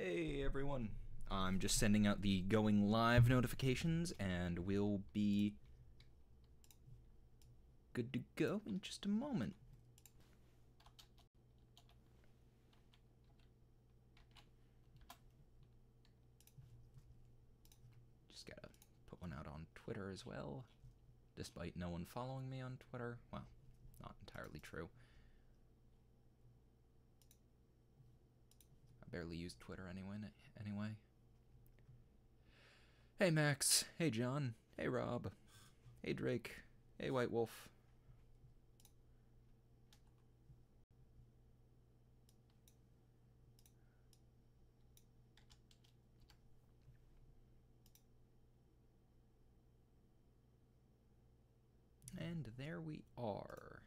Hey everyone, I'm just sending out the going live notifications and we'll be good to go in just a moment. Just gotta put one out on Twitter as well, despite no one following me on Twitter. Well, not entirely true. I barely use Twitter anyway. Hey Max, hey John, hey Rob, hey Drake, hey White Wolf. And there we are.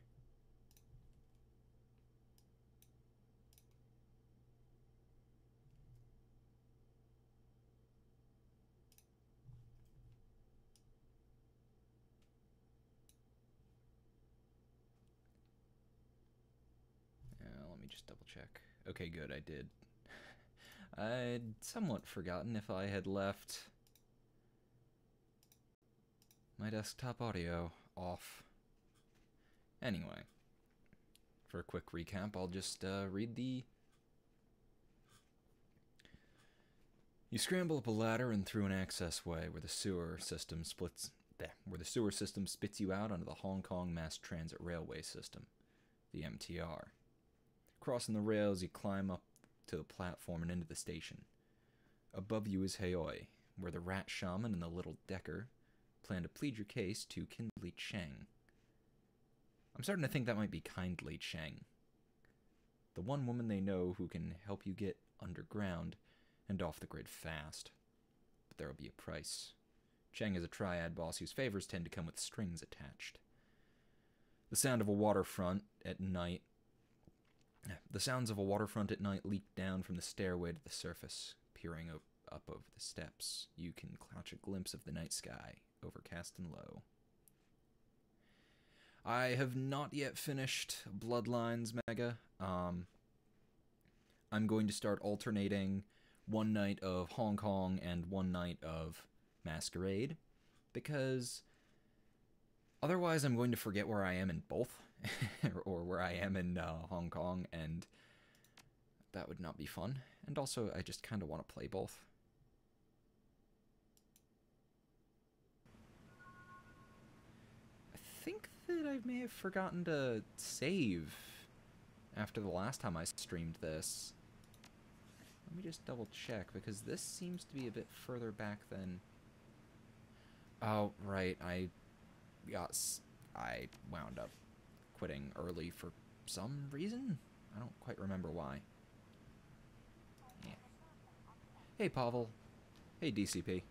Let me just double check. Okay, good, I did. I'd somewhat forgotten if I had left my desktop audio off. Anyway, for a quick recap, I'll just read the... You scramble up a ladder and through an access way where the sewer system spits you out onto the Hong Kong Mass Transit Railway System, the MTR. Crossing the rails, you climb up to the platform and into the station. Above you is Haoi, where the rat shaman and the little decker plan to plead your case to Kindly Cheng. I'm starting to think that might be Kindly Cheng, the one woman they know who can help you get underground and off the grid fast. But there'll be a price. Cheng is a triad boss whose favors tend to come with strings attached. The sounds of a waterfront at night leak down from the stairway to the surface. Peering up over the steps, you can catch a glimpse of the night sky, overcast and low. I have not yet finished Bloodlines Mega. I'm going to start alternating one night of Hong Kong and one night of Masquerade, because otherwise I'm going to forget where I am in both, or where I am in Hong Kong, and that would not be fun. And also, I just kind of want to play both. I think that I may have forgotten to save after the last time I streamed this. Let me just double check, because this seems to be a bit further back than... Oh, right, I wound up quitting early for some reason. I don't quite remember why. Yeah. Hey, Pavel. Hey, DCP.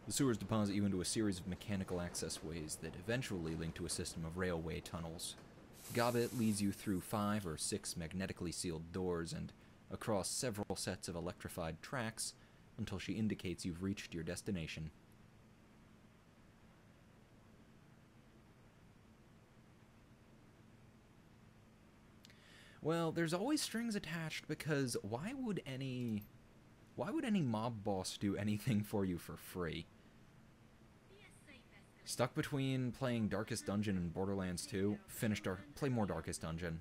The sewers deposit you into a series of mechanical access ways that eventually link to a system of railway tunnels. Gobbet leads you through 5 or 6 magnetically sealed doors and across several sets of electrified tracks until she indicates you've reached your destination. Well, there's always strings attached, because why would any mob boss do anything for you for free? Stuck between playing Darkest Dungeon and Borderlands 2. Play more Darkest Dungeon.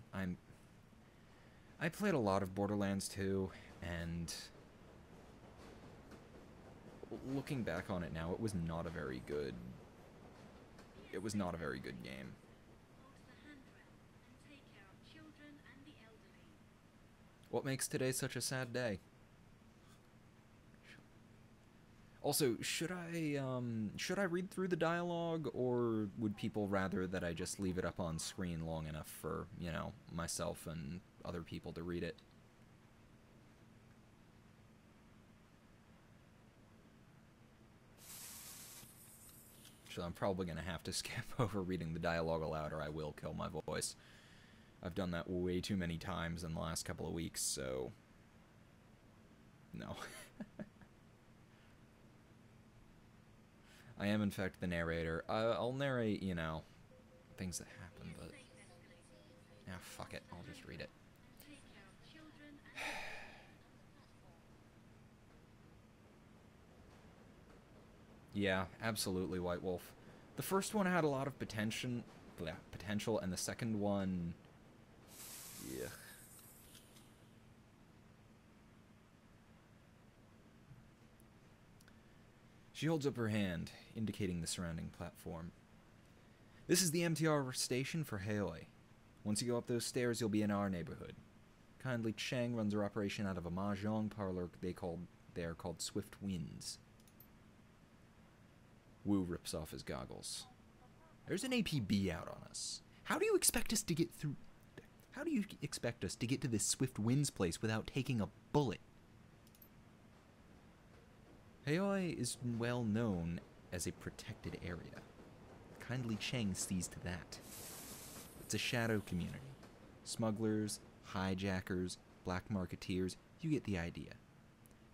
I played a lot of Borderlands 2, and looking back on it now, it was not a very good game. What makes today such a sad day? Also, should I read through the dialogue, or would people rather that I just leave it up on screen long enough for, you know, myself and other people to read it? So I'm probably going to have to skip over reading the dialogue aloud, or I will kill my voice. I've done that way too many times in the last couple of weeks, so... No. I am, in fact, the narrator. I'll narrate, you know, things that happen, but... Yeah, fuck it. I'll just read it. Yeah, absolutely, White Wolf. The first one had a lot of potential, and the second one, yeah. She holds up her hand, indicating the surrounding platform. This is the MTR station for Haoi. Once you go up those stairs, you'll be in our neighborhood. Kindly Cheng runs her operation out of a mahjong parlor they are called Swift Winds. Wu rips off his goggles. There's an APB out on us. How do you expect us to get through? How do you expect us to get to this Swift Winds place without taking a bullet? Haoi is well known as a protected area. Kindly Cheng sees to that. It's a shadow community. Smugglers, hijackers, black marketeers, you get the idea.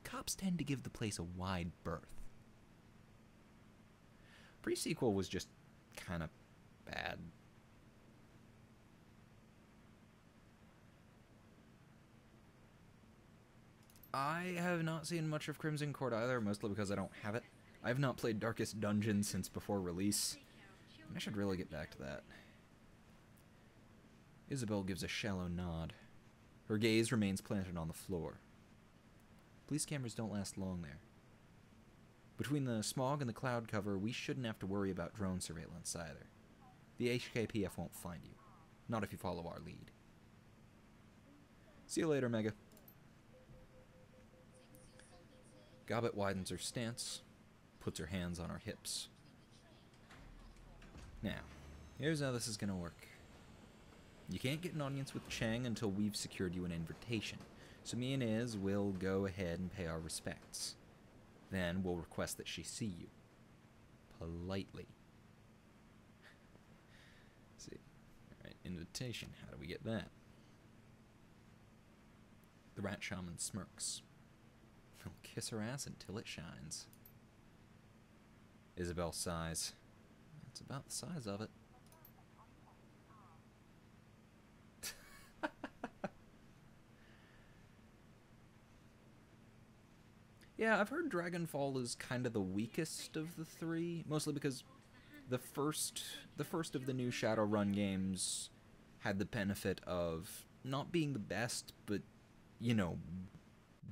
Cops tend to give the place a wide berth. Pre-sequel was just kind of bad. I have not seen much of Crimson Court either, mostly because I don't have it. I have not played Darkest Dungeon since before release. I should really get back to that. Isabel gives a shallow nod. Her gaze remains planted on the floor. Police cameras don't last long there. Between the smog and the cloud cover, we shouldn't have to worry about drone surveillance either. The HKPF won't find you. Not if you follow our lead. See you later, Mega. Gobbet widens her stance, puts her hands on her hips. Now, here's how this is gonna work. You can't get an audience with Cheng until we've secured you an invitation, so me and Iz will go ahead and pay our respects. Then we'll request that she see you. Politely. Let's see. Alright, invitation. How do we get that? The rat shaman smirks. He'll kiss her ass until it shines. Isabel sighs. That's about the size of it. Yeah, I've heard Dragonfall is kind of the weakest of the three, mostly because the first of the new Shadowrun games had the benefit of not being the best, but, you know,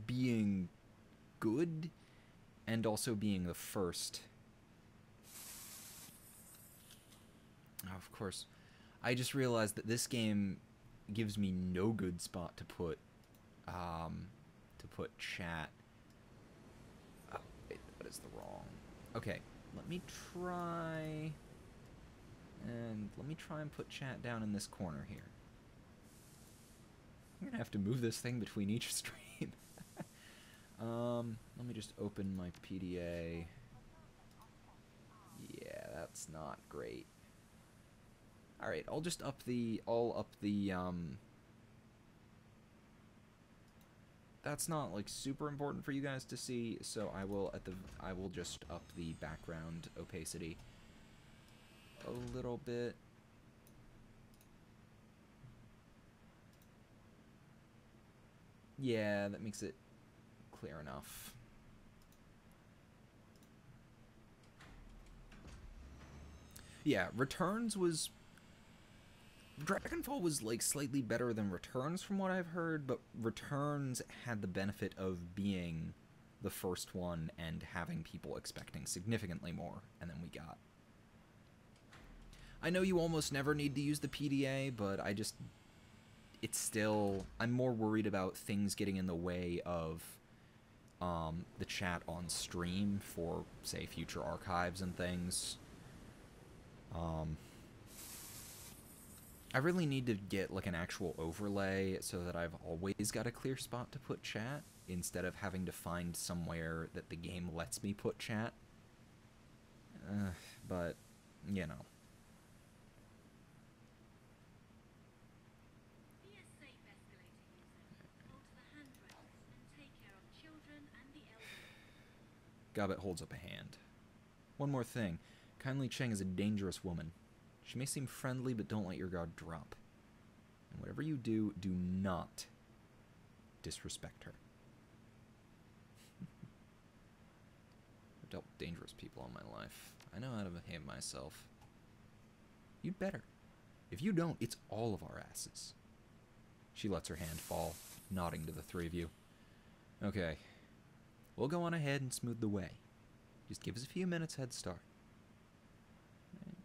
being good, and also being the first. Oh, of course. I just realized that this game gives me no good spot to put chat. Oh, wait, what is the wrong? Okay, let me try and put chat down in this corner here. I'm gonna have to move this thing between each stream. Let me just open my PDA. Yeah, that's not great. Alright, I'll just up the, that's not, like, super important for you guys to see, so I will just up the background opacity a little bit. Yeah, that makes it clear enough. Yeah, Returns was... Dragonfall was, like, slightly better than Returns from what I've heard, but Returns had the benefit of being the first one and having people expecting significantly more, and then we got. I know you almost never need to use the PDA, but I just... It's still... I'm more worried about things getting in the way of the chat on stream for, say, future archives and things. I really need to get, like, an actual overlay so that I've always got a clear spot to put chat, instead of having to find somewhere that the game lets me put chat. But, you know. Gobbet holds up a hand. One more thing. Kindly Cheng is a dangerous woman. She may seem friendly, but don't let your guard drop. And whatever you do, do not disrespect her. dealt with dangerous people in my life. I know how to behave myself. You'd better. If you don't, it's all of our asses. She lets her hand fall, nodding to the three of you. Okay. We'll go on ahead and smooth the way. Just give us a few minutes head start. Right.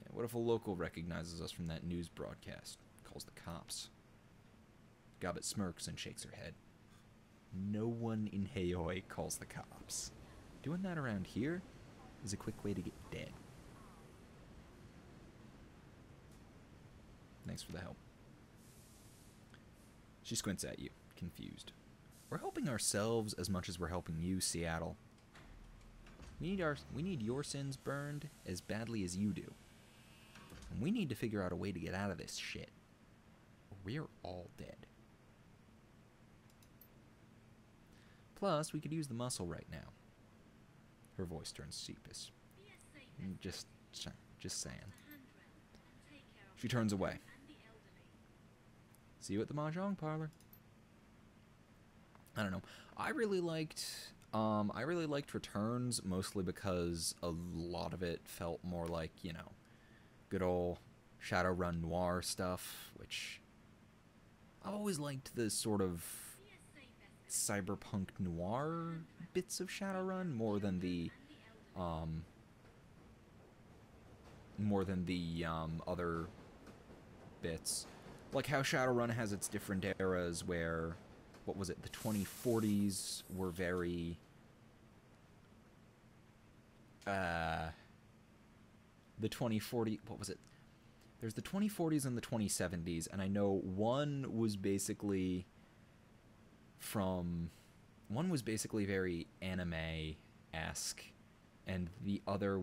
Yeah, what if a local recognizes us from that news broadcast? Calls the cops. Gobbet smirks and shakes her head. No one in Heoi calls the cops. Doing that around here is a quick way to get dead. Thanks for the help. She squints at you, confused. We're helping ourselves as much as we're helping you, Seattle. We need your sins burned as badly as you do. And we need to figure out a way to get out of this shit. Or we're all dead. Plus, we could use the muscle right now. Her voice turns sheepish. Just saying. She turns away. See you at the mahjong parlor. I don't know. I really liked Returns, mostly because a lot of it felt more like, you know, good old Shadowrun noir stuff, which I've always liked the sort of cyberpunk noir bits of Shadowrun more than the other bits. Like how Shadowrun has its different eras where, what was it, the 2040s were very, the 2040, what was it? There's the 2040s and the 2070s, and I know one was basically very anime-esque, and the other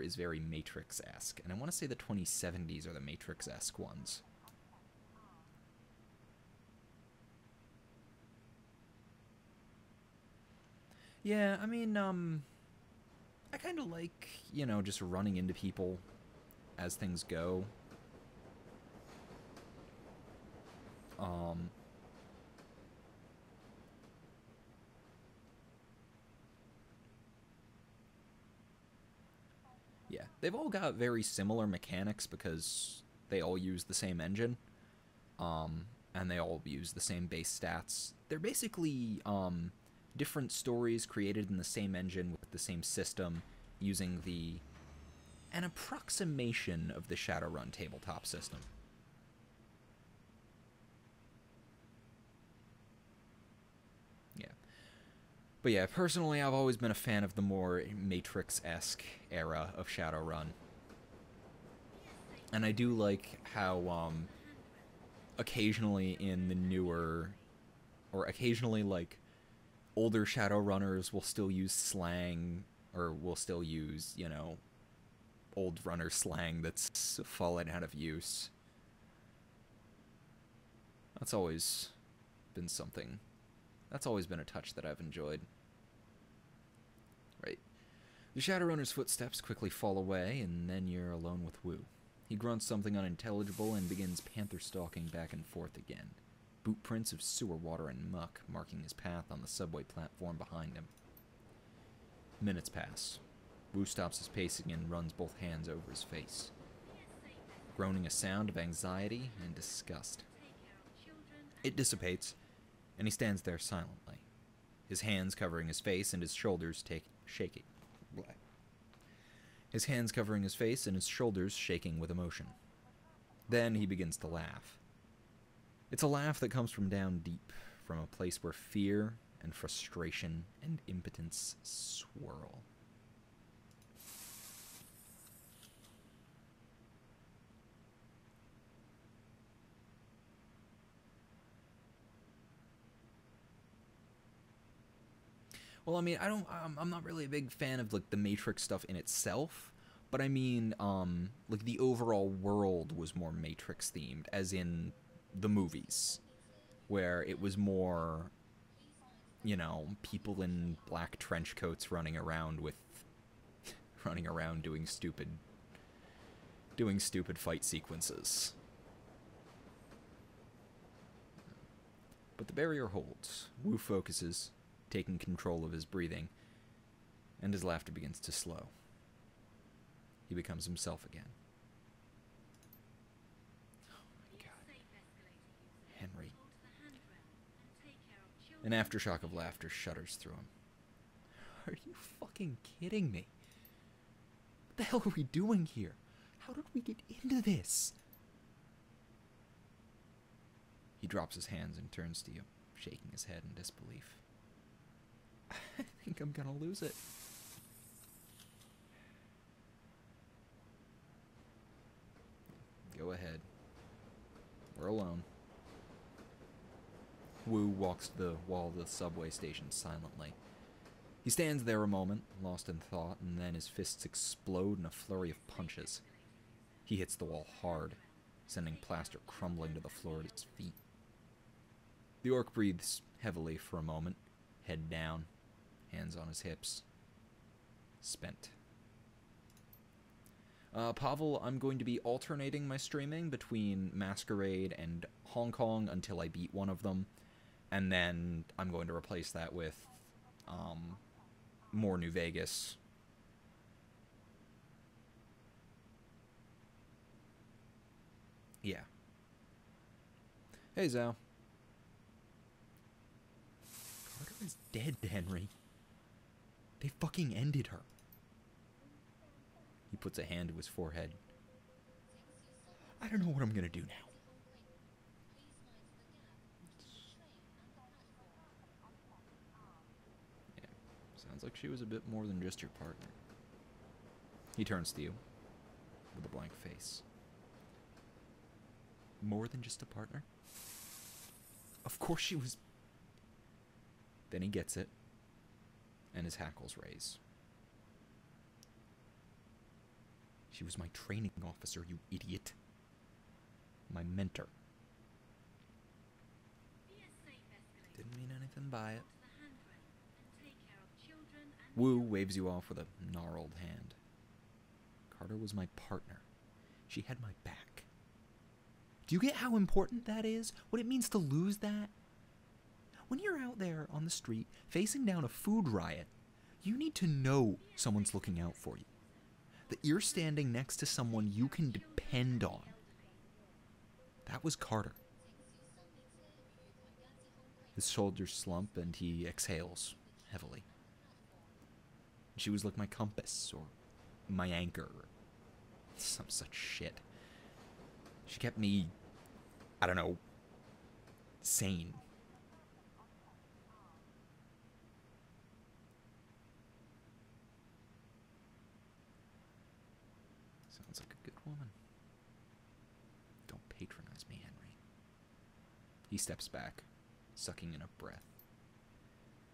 is very Matrix-esque. And I want to say the 2070s are the Matrix-esque ones. Yeah, I mean, I kind of like, you know, just running into people as things go. Yeah, they've all got very similar mechanics because they all use the same engine, and they all use the same base stats. They're basically, different stories created in the same engine with the same system, using an approximation of the Shadowrun tabletop system. Yeah. But yeah, personally, I've always been a fan of the more Matrix-esque era of Shadowrun. And I do like how, occasionally in the newer, or occasionally, like, older Shadowrunners will still use slang, or will still use, you know, old runner slang that's fallen out of use. That's always been something. That's always been a touch that I've enjoyed. Right. The Shadowrunner's footsteps quickly fall away, and then you're alone with Wu. He grunts something unintelligible and begins panther-stalking back and forth again. Boot prints of sewer water and muck marking his path on the subway platform behind him. Minutes pass. Wu stops his pacing and runs both hands over his face, groaning a sound of anxiety and disgust. It dissipates, and he stands there silently, his hands covering his face and his shoulders shaking. His hands covering his face and his shoulders shaking with emotion. Then he begins to laugh. It's a laugh that comes from down deep, from a place where fear and frustration and impotence swirl. Well, I mean, I'm not really a big fan of, like, the Matrix stuff in itself, but I mean, like, the overall world was more Matrix-themed, as in the movies, where it was more, you know, people in black trench coats running around doing stupid fight sequences. But the barrier holds. Wu focuses, taking control of his breathing, and his laughter begins to slow. He becomes himself again. Oh my god. Henry. An aftershock of laughter shudders through him. Are you fucking kidding me? What the hell are we doing here? How did we get into this? He drops his hands and turns to you, shaking his head in disbelief. I think I'm gonna lose it. Go ahead. We're alone. Wu walks to the wall of the subway station silently. He stands there a moment, lost in thought, and then his fists explode in a flurry of punches. He hits the wall hard, sending plaster crumbling to the floor at his feet. The orc breathes heavily for a moment, head down, hands on his hips. Spent. Pavel, I'm going to be alternating my streaming between Masquerade and Hong Kong until I beat one of them, and then I'm going to replace that with more New Vegas. Yeah. Hey, Zhao. Carter is dead, Henry. They fucking ended her. He puts a hand to his forehead. I don't know what I'm gonna do now. Yeah, sounds like she was a bit more than just your partner. He turns to you with a blank face. More than just a partner? Of course she was. Then he gets it, and his hackles raise. She was my training officer, you idiot. My mentor. Didn't mean anything by it. Wu waves you off with a gnarled hand. Carter was my partner. She had my back. Do you get how important that is? What it means to lose that? When you're out there on the street, facing down a food riot, you need to know someone's looking out for you. That you're standing next to someone you can depend on. That was Carter. His shoulders slump and he exhales heavily. She was like my compass or my anchor or some such shit. She kept me, I don't know, sane. Sounds like a good woman. Don't patronize me, Henry. He steps back, sucking in a breath.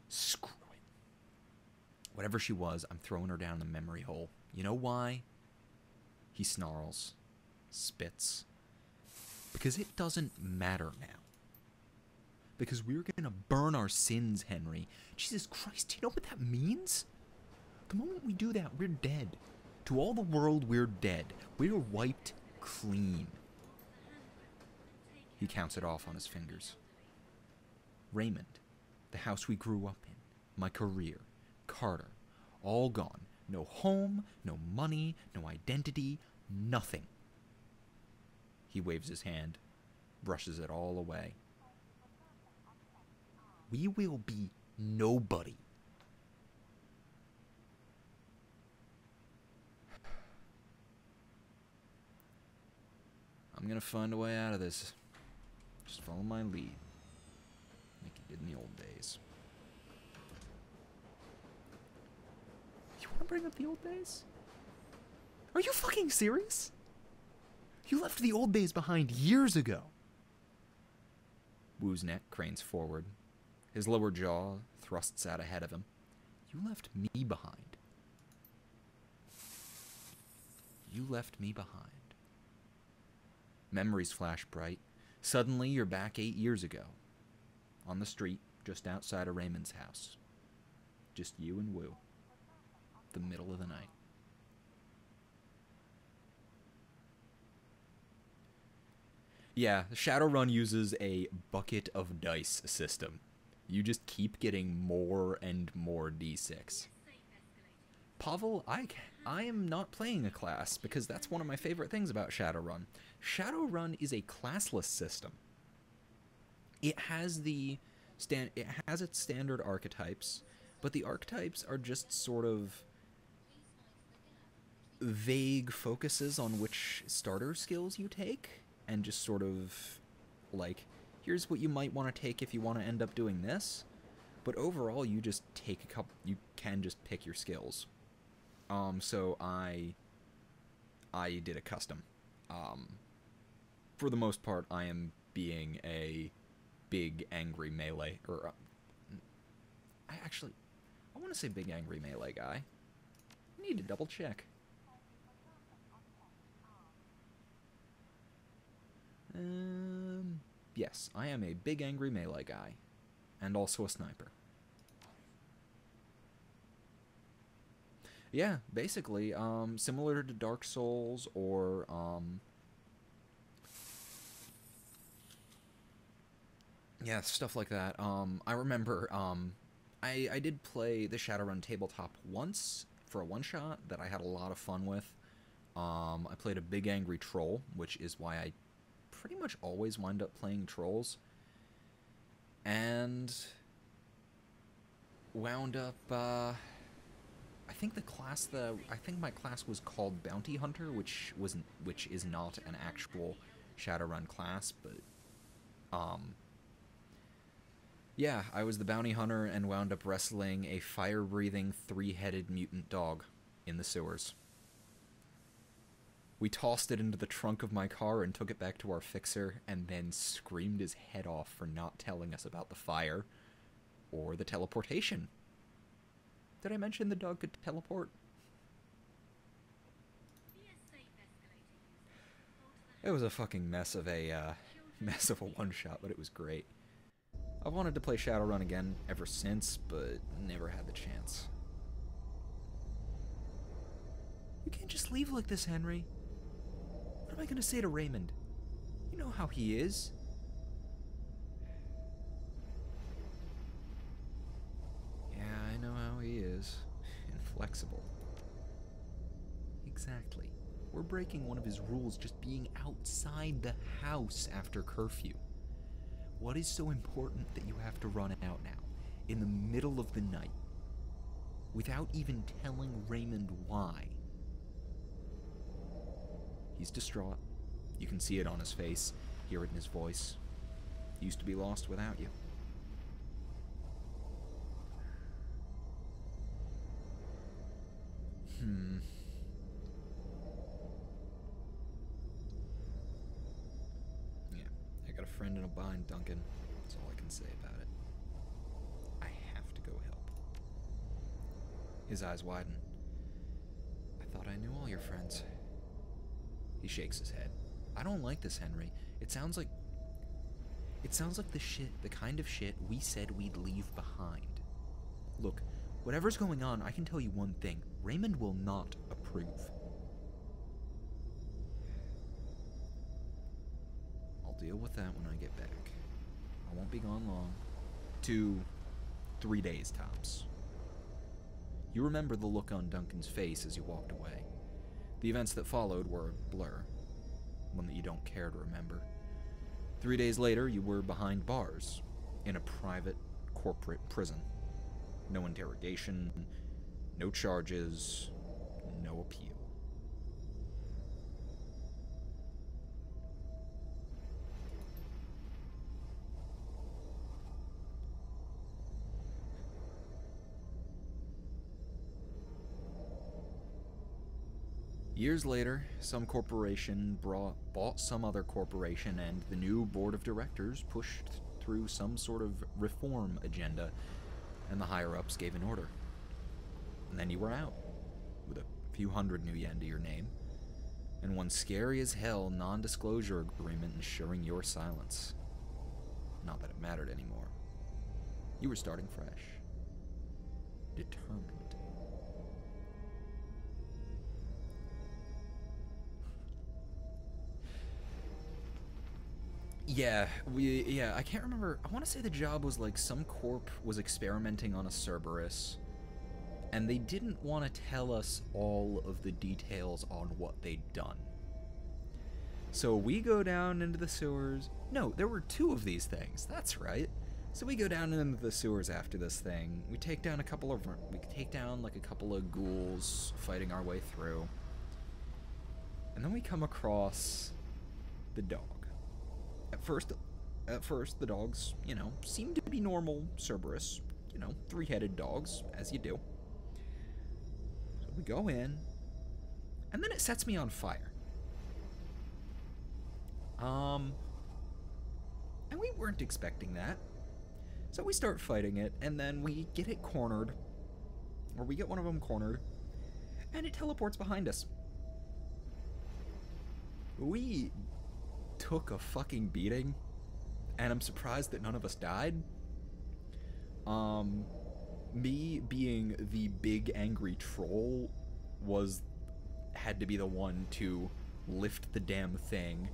Screw it. Whatever she was, I'm throwing her down the memory hole. You know why? He snarls, spits. Because it doesn't matter now. Because we're gonna burn our sins, Henry. Jesus Christ, do you know what that means? The moment we do that, we're dead. To all the world, we're dead. We're wiped clean. He counts it off on his fingers. Raymond, the house we grew up in, my career, Carter, all gone. No home, no money, no identity, nothing. He waves his hand, brushes it all away. We will be nobody. I'm gonna find a way out of this. Just follow my lead, like you did in the old days. You wanna bring up the old days? Are you fucking serious? You left the old days behind years ago. Wu's neck cranes forward. His lower jaw thrusts out ahead of him. You left me behind. You left me behind. Memories flash bright. Suddenly, you're back 8 years ago. On the street, just outside of Raymond's house. Just you and Wu. The middle of the night. Yeah, Shadowrun uses a bucket of dice system. You just keep getting more and more d6. Pavel, I am not playing a class because that's one of my favorite things about Shadowrun. Shadowrun is a classless system. It has it has its standard archetypes, but the archetypes are just sort of vague focuses on which starter skills you take, and just sort of like, here's what you might want to take if you want to end up doing this. But overall, you just take a couple. You can just pick your skills. So I did a custom. For the most part, I am being a big angry melee, or I want to say big angry melee guy. I need to double check. Yes, I am a big angry melee guy, and also a sniper. Yeah, basically, similar to Dark Souls or yeah, stuff like that. I remember I did play the Shadowrun tabletop once for a one-shot that I had a lot of fun with. I played a big angry troll, which is why I pretty much always wind up playing trolls. And wound up, I think my class was called Bounty Hunter, which is not an actual Shadowrun class, but yeah, I was the bounty hunter and wound up wrestling a fire-breathing, three-headed mutant dog in the sewers. We tossed it into the trunk of my car and took it back to our fixer, and then screamed his head off for not telling us about the fire or the teleportation. Did I mention the dog could teleport? It was a fucking mess of a one-shot, but it was great. I've wanted to play Shadowrun again ever since, but never had the chance. You can't just leave like this, Henry. What am I gonna say to Raymond? You know how he is. Yeah, I know how he is. Inflexible. Exactly. We're breaking one of his rules just being outside the house after curfew. What is so important that you have to run out now, in the middle of the night, without even telling Raymond why? He's distraught. You can see it on his face, hear it in his voice. He used to be lost without you. Yeah, I got a friend in a bind, Duncan. That's all I can say about it. I have to go help. His eyes widen. I thought I knew all your friends. He shakes his head. I don't like this, Henry. It sounds like the kind of shit we said we'd leave behind. Look, whatever's going on, I can tell you one thing. Raymond will not approve. I'll deal with that when I get back. I won't be gone long. 2-3 days tops. You remember the look on Duncan's face as you walked away. The events that followed were a blur, one that you don't care to remember. 3 days later, you were behind bars, in a private, corporate prison. No interrogation, no charges, no appeal. Years later, some corporation bought some other corporation, and the new board of directors pushed through some sort of reform agenda, and the higher-ups gave an order. And then you were out, with a few hundred new yen to your name, and one scary as hell non-disclosure agreement ensuring your silence. Not that it mattered anymore. You were starting fresh. Determined. Yeah, I can't remember. I want to say the job was like some corp was experimenting on a Cerberus, and they didn't want to tell us all of the details on what they'd done. So we go down into the sewers. No, there were two of these things. That's right. So we go down into the sewers after this thing. We take down like a couple of ghouls fighting our way through. And then we come across the dog. At first the dogs, you know, seem to be normal Cerberus, you know, three-headed dogs, as you do. So we go in, and then it sets me on fire. And we weren't expecting that. So we start fighting it, and then we get it cornered, or we get one of them cornered, and it teleports behind us. We took a fucking beating, and I'm surprised that none of us died. Me being the big angry troll had to be the one to lift the damn thing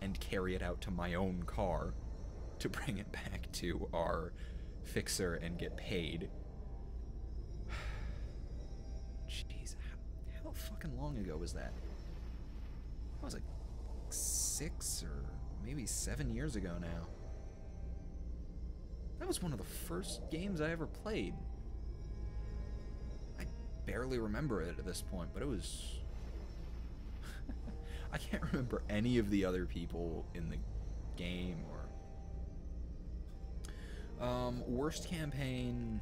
and carry it out to my own car to bring it back to our fixer and get paid. Jeez, how fucking long ago was that? That was like 6 or maybe 7 years ago now. That was one of the first games I ever played. I barely remember it at this point, but it was... I can't remember any of the other people in the game or... worst campaign...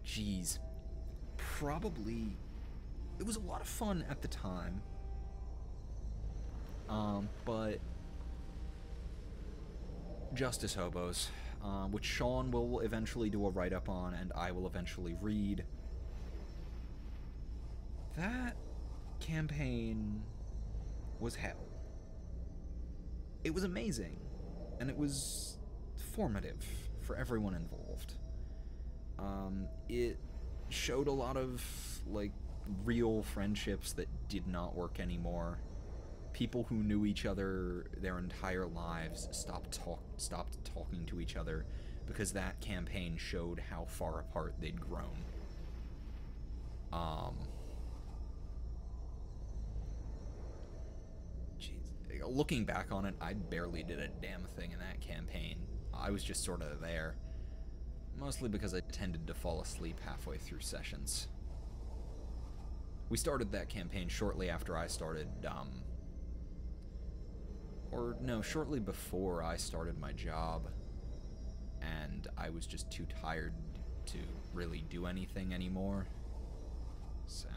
Jeez. Probably... It was a lot of fun at the time. But... Justice Hobos, which Sean will eventually do a write-up on, and I will eventually read. That campaign was hell. It was amazing, and it was formative for everyone involved. It showed a lot of, like, real friendships that did not work anymore. People who knew each other their entire lives stopped talking to each other because that campaign showed how far apart they'd grown. Jeez. Looking back on it, I barely did a damn thing in that campaign. I was just sort of there. Mostly because I tended to fall asleep halfway through sessions. We started that campaign shortly after I started, shortly before I started my job, and I was just too tired to really do anything anymore, so,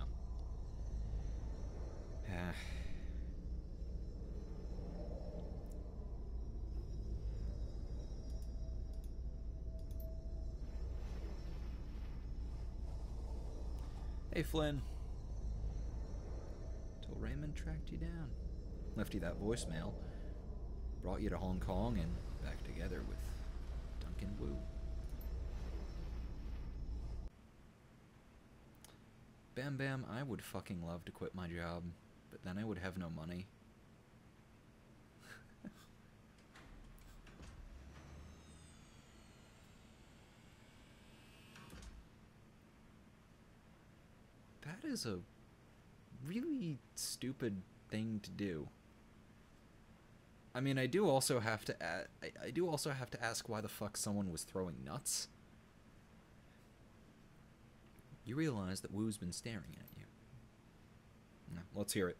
Hey, Flynn. Till Raymond tracked you down. Left you that voicemail. Brought you to Hong Kong and back together with Duncan Wu. Bam Bam, I would fucking love to quit my job, but then I would have no money. That is a really stupid thing to do. I mean, I do also have to ask why the fuck someone was throwing nuts. You realize that Wu's been staring at you. No, let's hear it.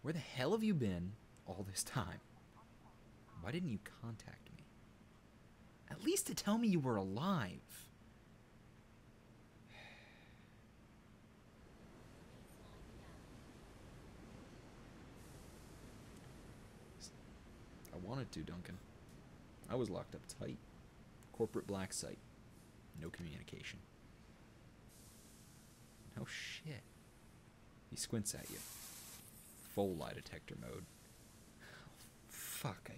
Where the hell have you been all this time? Why didn't you contact me? At least to tell me you were alive. I wanted to, Duncan. I was locked up tight. Corporate black site. No communication. No shit. He squints at you. Full lie detector mode. Oh, fuck.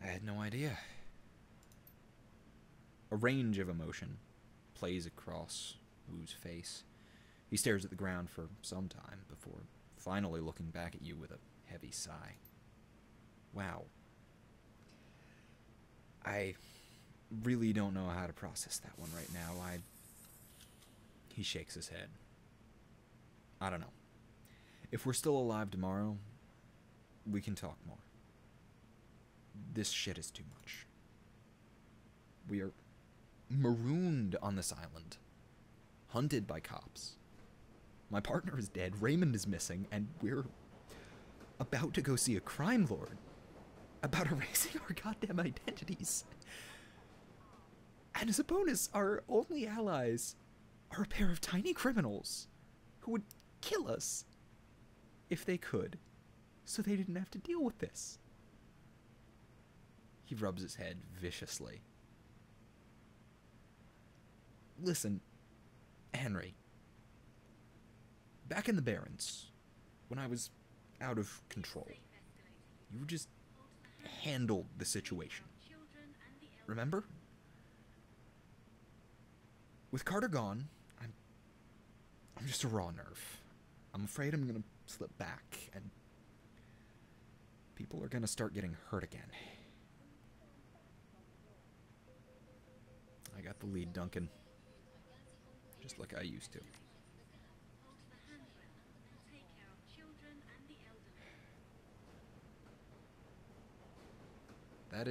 I had no idea. A range of emotion plays across Wu's face. He stares at the ground for some time before finally looking back at you with a heavy sigh. Wow. I really don't know how to process that one right now. He shakes his head. I don't know. If we're still alive tomorrow, we can talk more. This shit is too much. We are marooned on this island, hunted by cops. My partner is dead, Raymond is missing, and we're about to go see a crime lord about erasing our goddamn identities. And as a bonus, our only allies are a pair of tiny criminals who would kill us if they could, so they didn't have to deal with this. He rubs his head viciously. Listen, Henry. Back in the Barrens, when I was out of control, you just handled the situation. Remember? With Carter gone, I'm just a raw nerve. I'm afraid I'm gonna slip back, and people are gonna start getting hurt again. I got the lead, Duncan. Just like I used to. That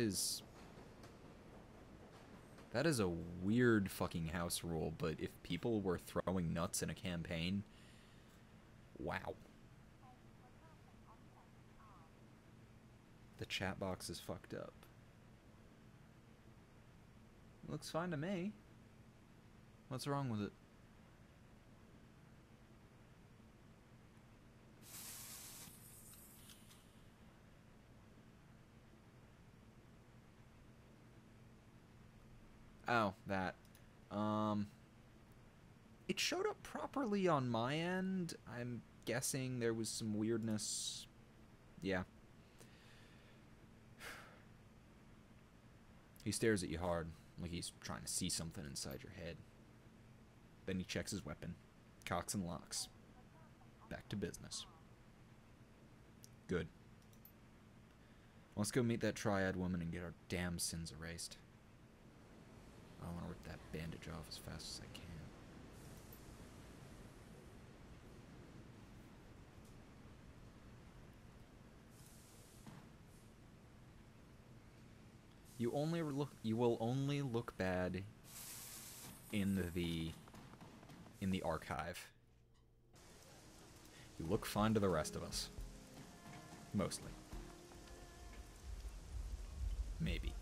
is a weird fucking house rule, but if people were throwing nuts in a campaign, wow. The chat box is fucked up. Looks fine to me. What's wrong with it? Oh, that. It showed up properly on my end. I'm guessing there was some weirdness. Yeah. He stares at you hard, like he's trying to see something inside your head. Then he checks his weapon, cocks and locks. Back to business. Good. Let's go meet that triad woman and get our damn sins erased. I want to rip that bandage off as fast as I can. You will only look bad in the archive. You look fine to the rest of us. Mostly. Maybe.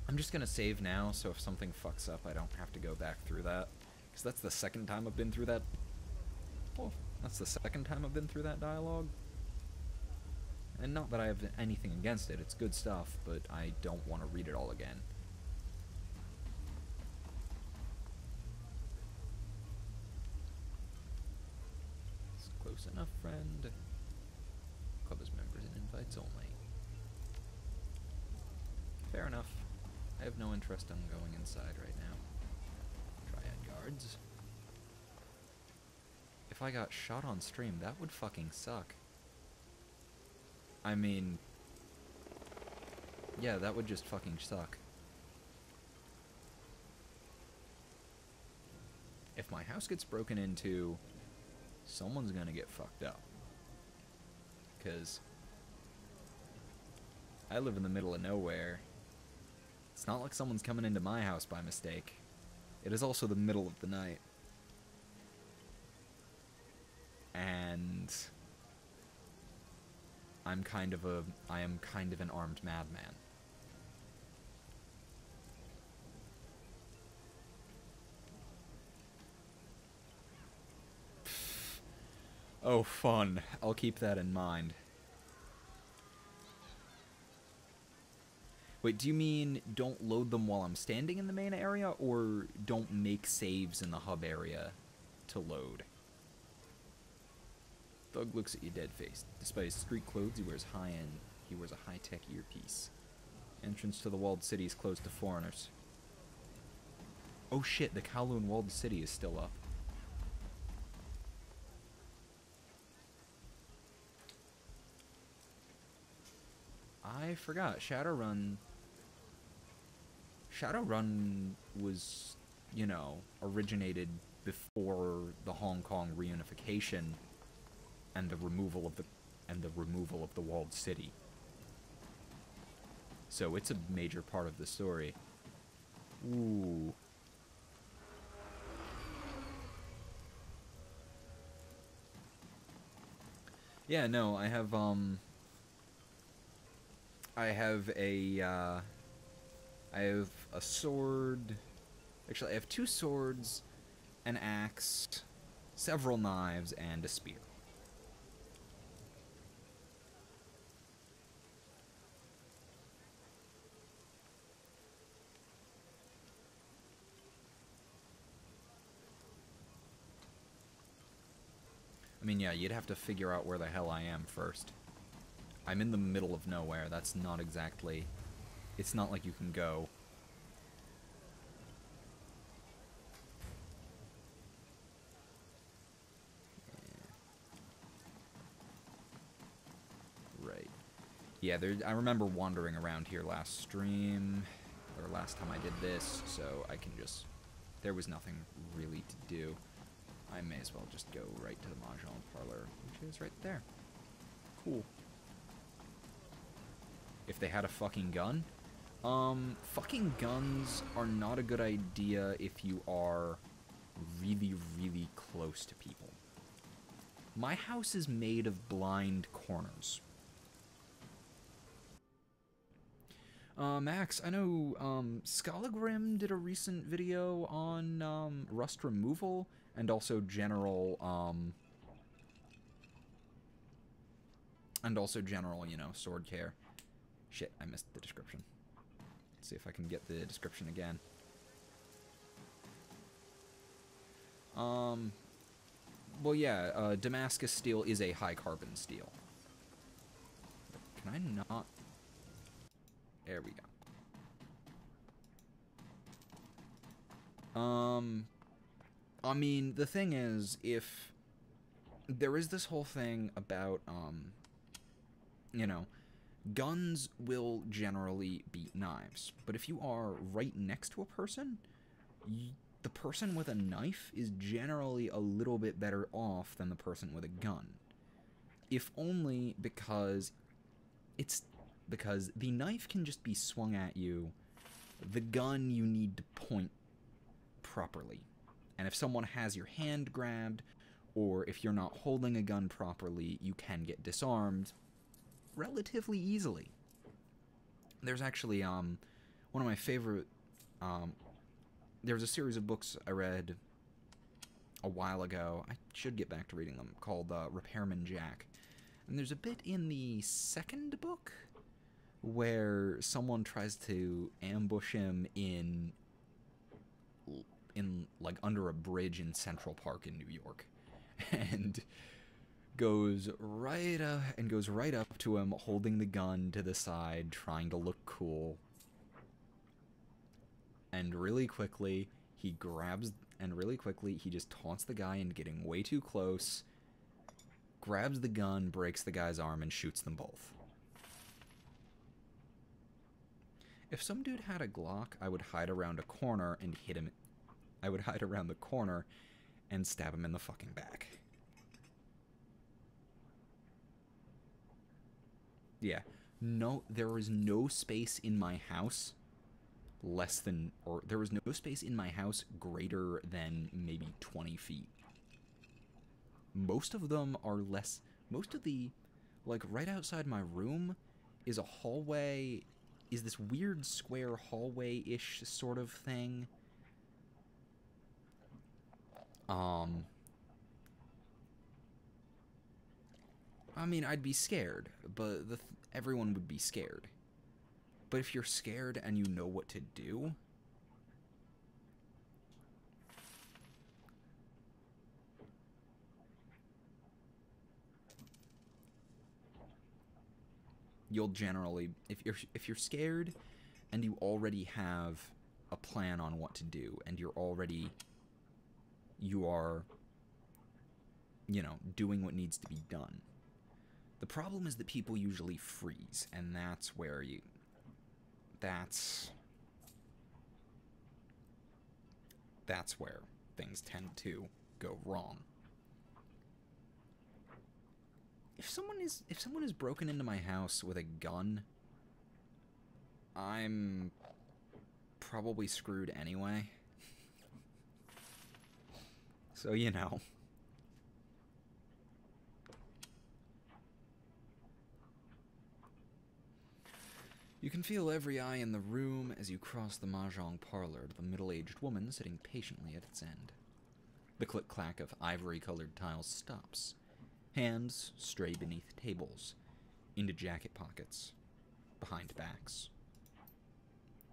I'm just gonna save now, so if something fucks up, I don't have to go back through that. Because that's the second time I've been through that. Well, that's the second time I've been through that dialogue. And not that I have anything against it, it's good stuff, but I don't want to read it all again. It's close enough, friend. Club is members and invites only. Fair enough. I have no interest in going inside right now. Triad guards. If I got shot on stream, that would fucking suck. I mean... yeah, that would just fucking suck. If my house gets broken into, someone's gonna get fucked up. 'Cause I live in the middle of nowhere. It's not like someone's coming into my house by mistake. It is also the middle of the night. And I am kind of an armed madman. Oh, fun. I'll keep that in mind. Wait, do you mean don't load them while I'm standing in the main area, or don't make saves in the hub area to load? Thug looks at you dead-faced. Despite his street clothes, he wears a high-tech earpiece. Entrance to the walled city is closed to foreigners. Oh shit, the Kowloon walled city is still up. I forgot, Shadowrun was, you know, originated before the Hong Kong reunification and the removal of the walled city. So it's a major part of the story. Ooh. Yeah, no, I have a sword. Actually, I have 2 swords, an axe, several knives, and a spear. I mean, yeah, you'd have to figure out where the hell I am first. I'm in the middle of nowhere. That's not exactly... It's not like you can go... Right. Yeah, I remember wandering around here last stream, or last time I did this, so I can just... There was nothing really to do. I may as well just go right to the Mahjong parlor, which is right there. Cool. If they had a fucking gun? Fucking guns are not a good idea if you are really, really close to people. My house is made of blind corners. Max, I know, Skalagrim did a recent video on, rust removal, and also general, you know, sword care. Shit, I missed the description. Let's see if I can get the description again. Well, yeah, Damascus steel is a high carbon steel. Can I not? There we go. I mean, the thing is, if there is this whole thing about, you know, guns will generally beat knives, but if you are right next to a person, the person with a knife is generally a little bit better off than the person with a gun. If only because the knife can just be swung at you, the gun you need to point properly. And if someone has your hand grabbed, or if you're not holding a gun properly, you can get disarmed relatively easily. There's actually, one of my favorite, there was a series of books I read a while ago, I should get back to reading them, called, Repairman Jack. And there's a bit in the second book where someone tries to ambush him in like under a bridge in Central Park in New York, and goes right up to him, holding the gun to the side, trying to look cool. And really quickly he just taunts the guy into getting way too close, grabs the gun, breaks the guy's arm, and shoots them both. If some dude had a Glock, I would hide around a corner and hit him. I would hide around the corner and stab him in the fucking back. Yeah. No, there is no space in my house there was no space in my house greater than maybe 20 feet. Most of them are less, like, right outside my room is a hallway, is this weird square hallway-ish sort of thing. I mean, I'd be scared, but everyone would be scared. But if you're scared and you know what to do, you'll generally, if you're scared and you already have a plan on what to do, and you are, doing what needs to be done. The problem is that people usually freeze, and that's where things tend to go wrong. If someone is broken into my house with a gun, I'm probably screwed anyway. So, You can feel every eye in the room as you cross the mahjong parlor to the middle-aged woman sitting patiently at its end. The click-clack of ivory-colored tiles stops. Hands stray beneath tables, into jacket pockets, behind backs.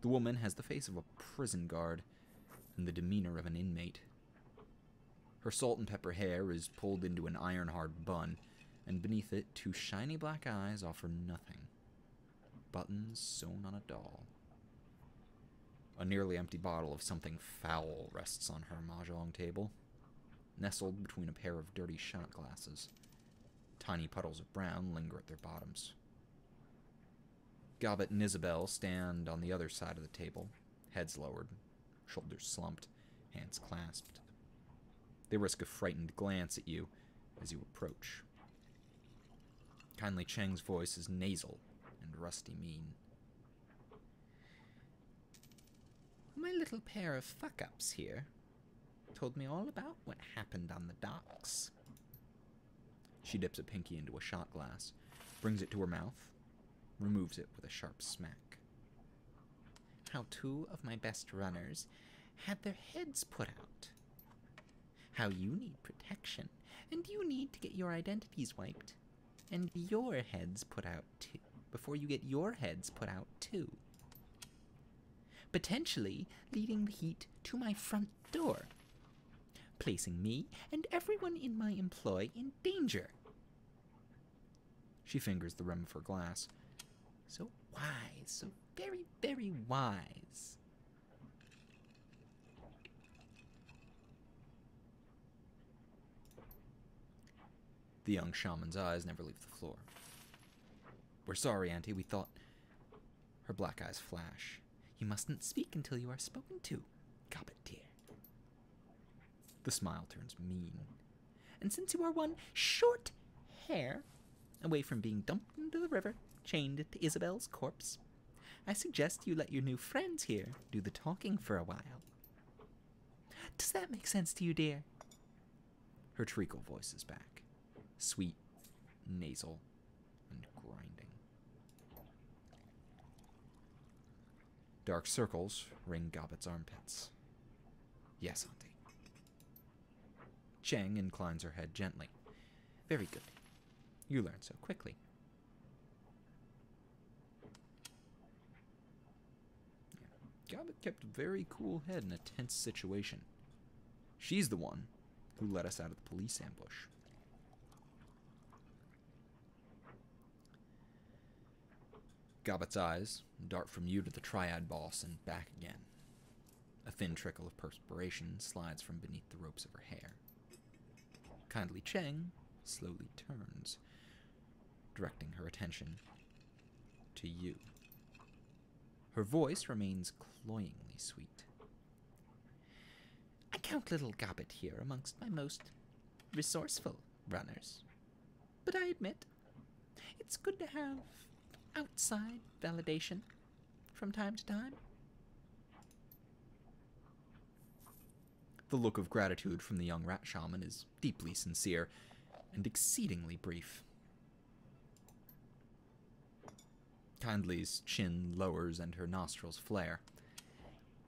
The woman has the face of a prison guard and the demeanor of an inmate. Her salt and pepper hair is pulled into an iron-hard bun, and beneath it, 2 shiny black eyes offer nothing. Buttons sewn on a doll. A nearly empty bottle of something foul rests on her mahjong table, nestled between a pair of dirty shot glasses. Tiny puddles of brown linger at their bottoms. Gobbet and Isabel stand on the other side of the table, heads lowered, shoulders slumped, hands clasped. They risk a frightened glance at you as you approach. Kindly Cheng's voice is nasal and rusty mean. My little pair of fuck-ups here told me all about what happened on the docks. She dips a pinky into a shot glass, brings it to her mouth, removes it with a sharp smack. How 2 of my best runners had their heads put out. How you need protection, and you need to get your identities wiped, and your heads put out too, before you get your heads put out too. Potentially leading the heat to my front door, placing me and everyone in my employ in danger. She fingers the rim of her glass. So wise, so very, very wise. The young shaman's eyes never leave the floor. We're sorry, Auntie, we thought... Her black eyes flash. You mustn't speak until you are spoken to, Gobbet dear. The smile turns mean. And since you are one short hair away from being dumped into the river, chained to Isabel's corpse, I suggest you let your new friends here do the talking for a while. Does that make sense to you, dear? Her treacle voice is back, sweet, nasal, and grinding. Dark circles ring Gobbet's armpits. Yes, Auntie. Cheng inclines her head gently. Very good. You learn so quickly. Gobbet kept a very cool head in a tense situation. She's the one who led us out of the police ambush. Gobbet's eyes dart from you to the triad boss and back again. A thin trickle of perspiration slides from beneath the ropes of her hair. Kindly Cheng slowly turns, directing her attention to you. Her voice remains cloyingly sweet. I count little Gobbet here amongst my most resourceful runners. But I admit, it's good to have outside validation from time to time. The look of gratitude from the young rat shaman is deeply sincere and exceedingly brief. Kindly's chin lowers and her nostrils flare.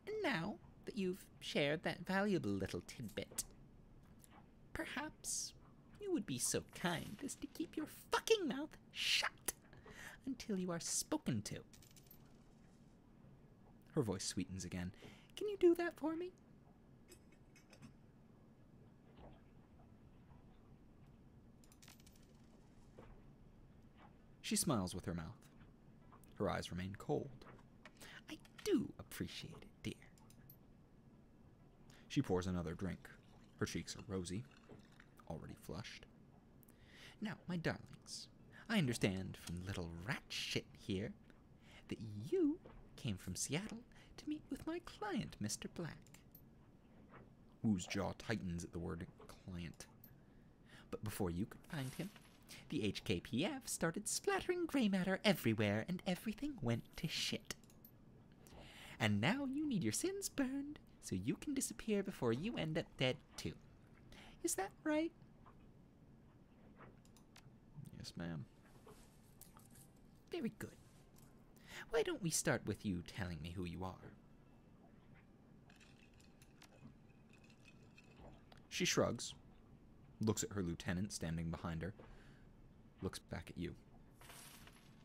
And now that you've shared that valuable little tidbit, perhaps you would be so kind as to keep your fucking mouth shut until you are spoken to. Her voice sweetens again. Can you do that for me? She smiles with her mouth. Her eyes remain cold. I do appreciate it, dear. She pours another drink. Her cheeks are rosy, already flushed. Now, my darlings, I understand from little rat shit here that you came from Seattle to meet with my client, Mr. Black. Wu's jaw tightens at the word client. But before you could find him, the HKPF started splattering gray matter everywhere and everything went to shit. And now you need your sins burned so you can disappear before you end up dead too. Is that right? Yes, ma'am. Very good. Why don't we start with you telling me who you are? She shrugs, looks at her lieutenant standing behind her, looks back at you.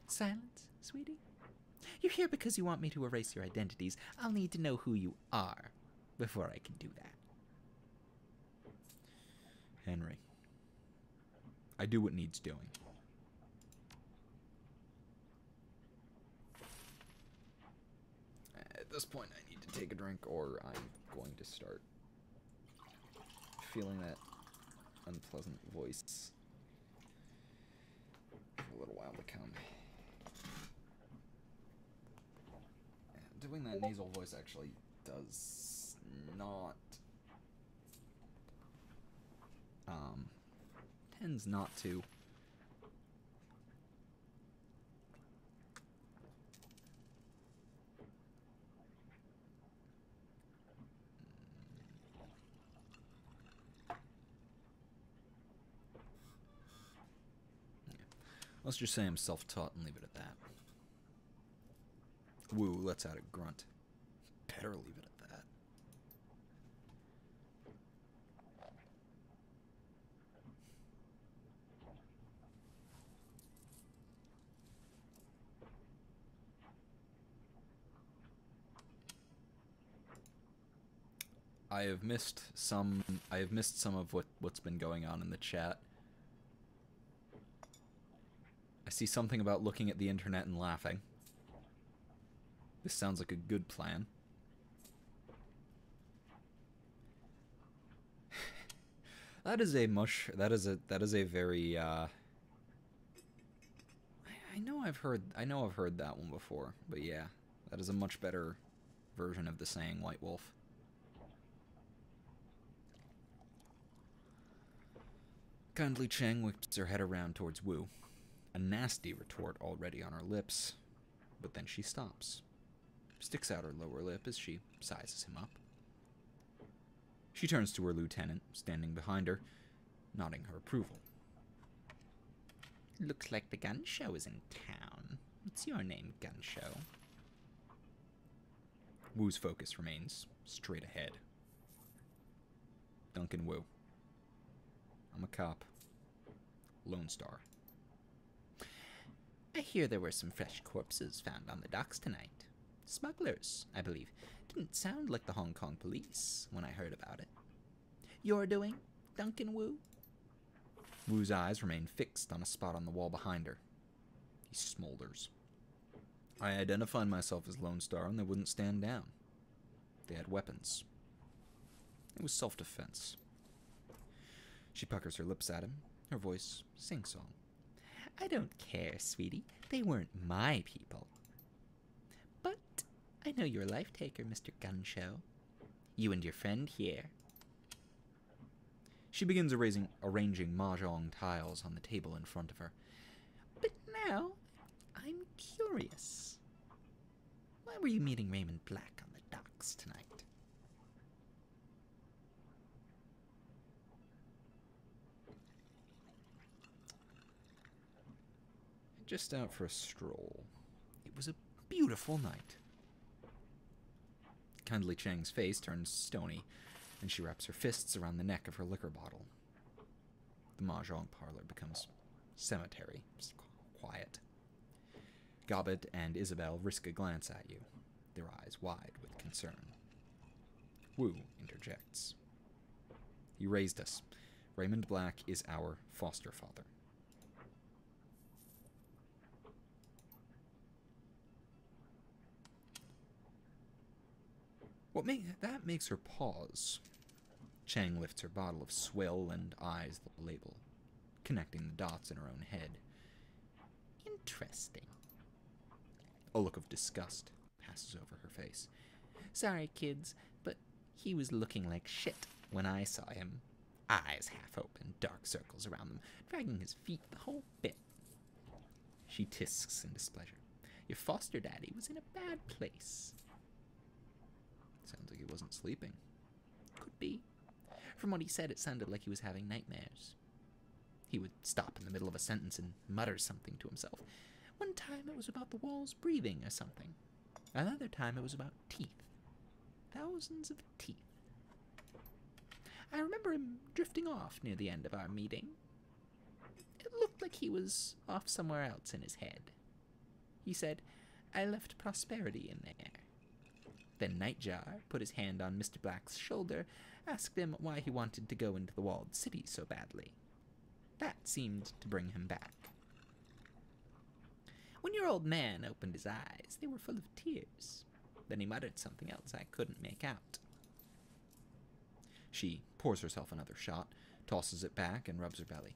Silence, sweetie? You're here because you want me to erase your identities. I'll need to know who you are before I can do that. Henry. I do what needs doing. At this point, I need to take a drink or I'm going to start feeling that unpleasant voice for a little while to come. Doing that nasal voice actually does not tends not to let's just say I'm self-taught and leave it at that. Wu lets out a grunt. Better leave it at that. I have missed some of what's been going on in the chat. I see something about looking at the internet and laughing. This sounds like a good plan. That is a very I know I've heard that one before, but yeah, that is a much better version of the saying White Wolf. Kindly Cheng whips her head around towards Wu, a nasty retort already on her lips, but then she stops. Sticks out her lower lip as she sizes him up. She turns to her lieutenant, standing behind her, nodding her approval. Looks like the gun show is in town. What's your name, gun show? Wu's focus remains straight ahead. Duncan Wu. I'm a cop. Lone Star. I hear there were some fresh corpses found on the docks tonight. Smugglers, I believe. Didn't sound like the Hong Kong police when I heard about it. You're doing, Duncan Wu? Wu's eyes remain fixed on a spot on the wall behind her. He smolders. I identified myself as Lone Star and they wouldn't stand down. They had weapons. It was self-defense. She puckers her lips at him, her voice sing-song. I don't care, sweetie. They weren't my people. But I know you're a life-taker, Mr. Gun Show. You and your friend here. She begins arranging mahjong tiles on the table in front of her. But now, I'm curious. Why were you meeting Raymond Black on the docks tonight? Just out for a stroll. It was a beautiful night. Kindly Cheng's face turns stony, and she wraps her fists around the neck of her liquor bottle. The mahjong parlor becomes cemetery, quiet. Gobbet and Isabel risk a glance at you, their eyes wide with concern. Wu interjects. He raised us. Raymond Black is our foster father. That makes her pause. Cheng lifts her bottle of swill and eyes the label, connecting the dots in her own head. Interesting. A look of disgust passes over her face. Sorry, kids, but he was looking like shit when I saw him. Eyes half open, dark circles around them, dragging his feet the whole bit. She tisks in displeasure. Your foster daddy was in a bad place. Sounds like he wasn't sleeping. Could be. From what he said, it sounded like he was having nightmares. He would stop in the middle of a sentence and mutter something to himself. One time it was about the walls breathing or something. Another time it was about teeth. Thousands of teeth. I remember him drifting off near the end of our meeting. It looked like he was off somewhere else in his head. He said, I left prosperity in there. Then Nightjar put his hand on Mr. Black's shoulder, asked him why he wanted to go into the walled city so badly. That seemed to bring him back. When your old man opened his eyes, they were full of tears. Then he muttered something else I couldn't make out. She pours herself another shot, tosses it back, and rubs her belly.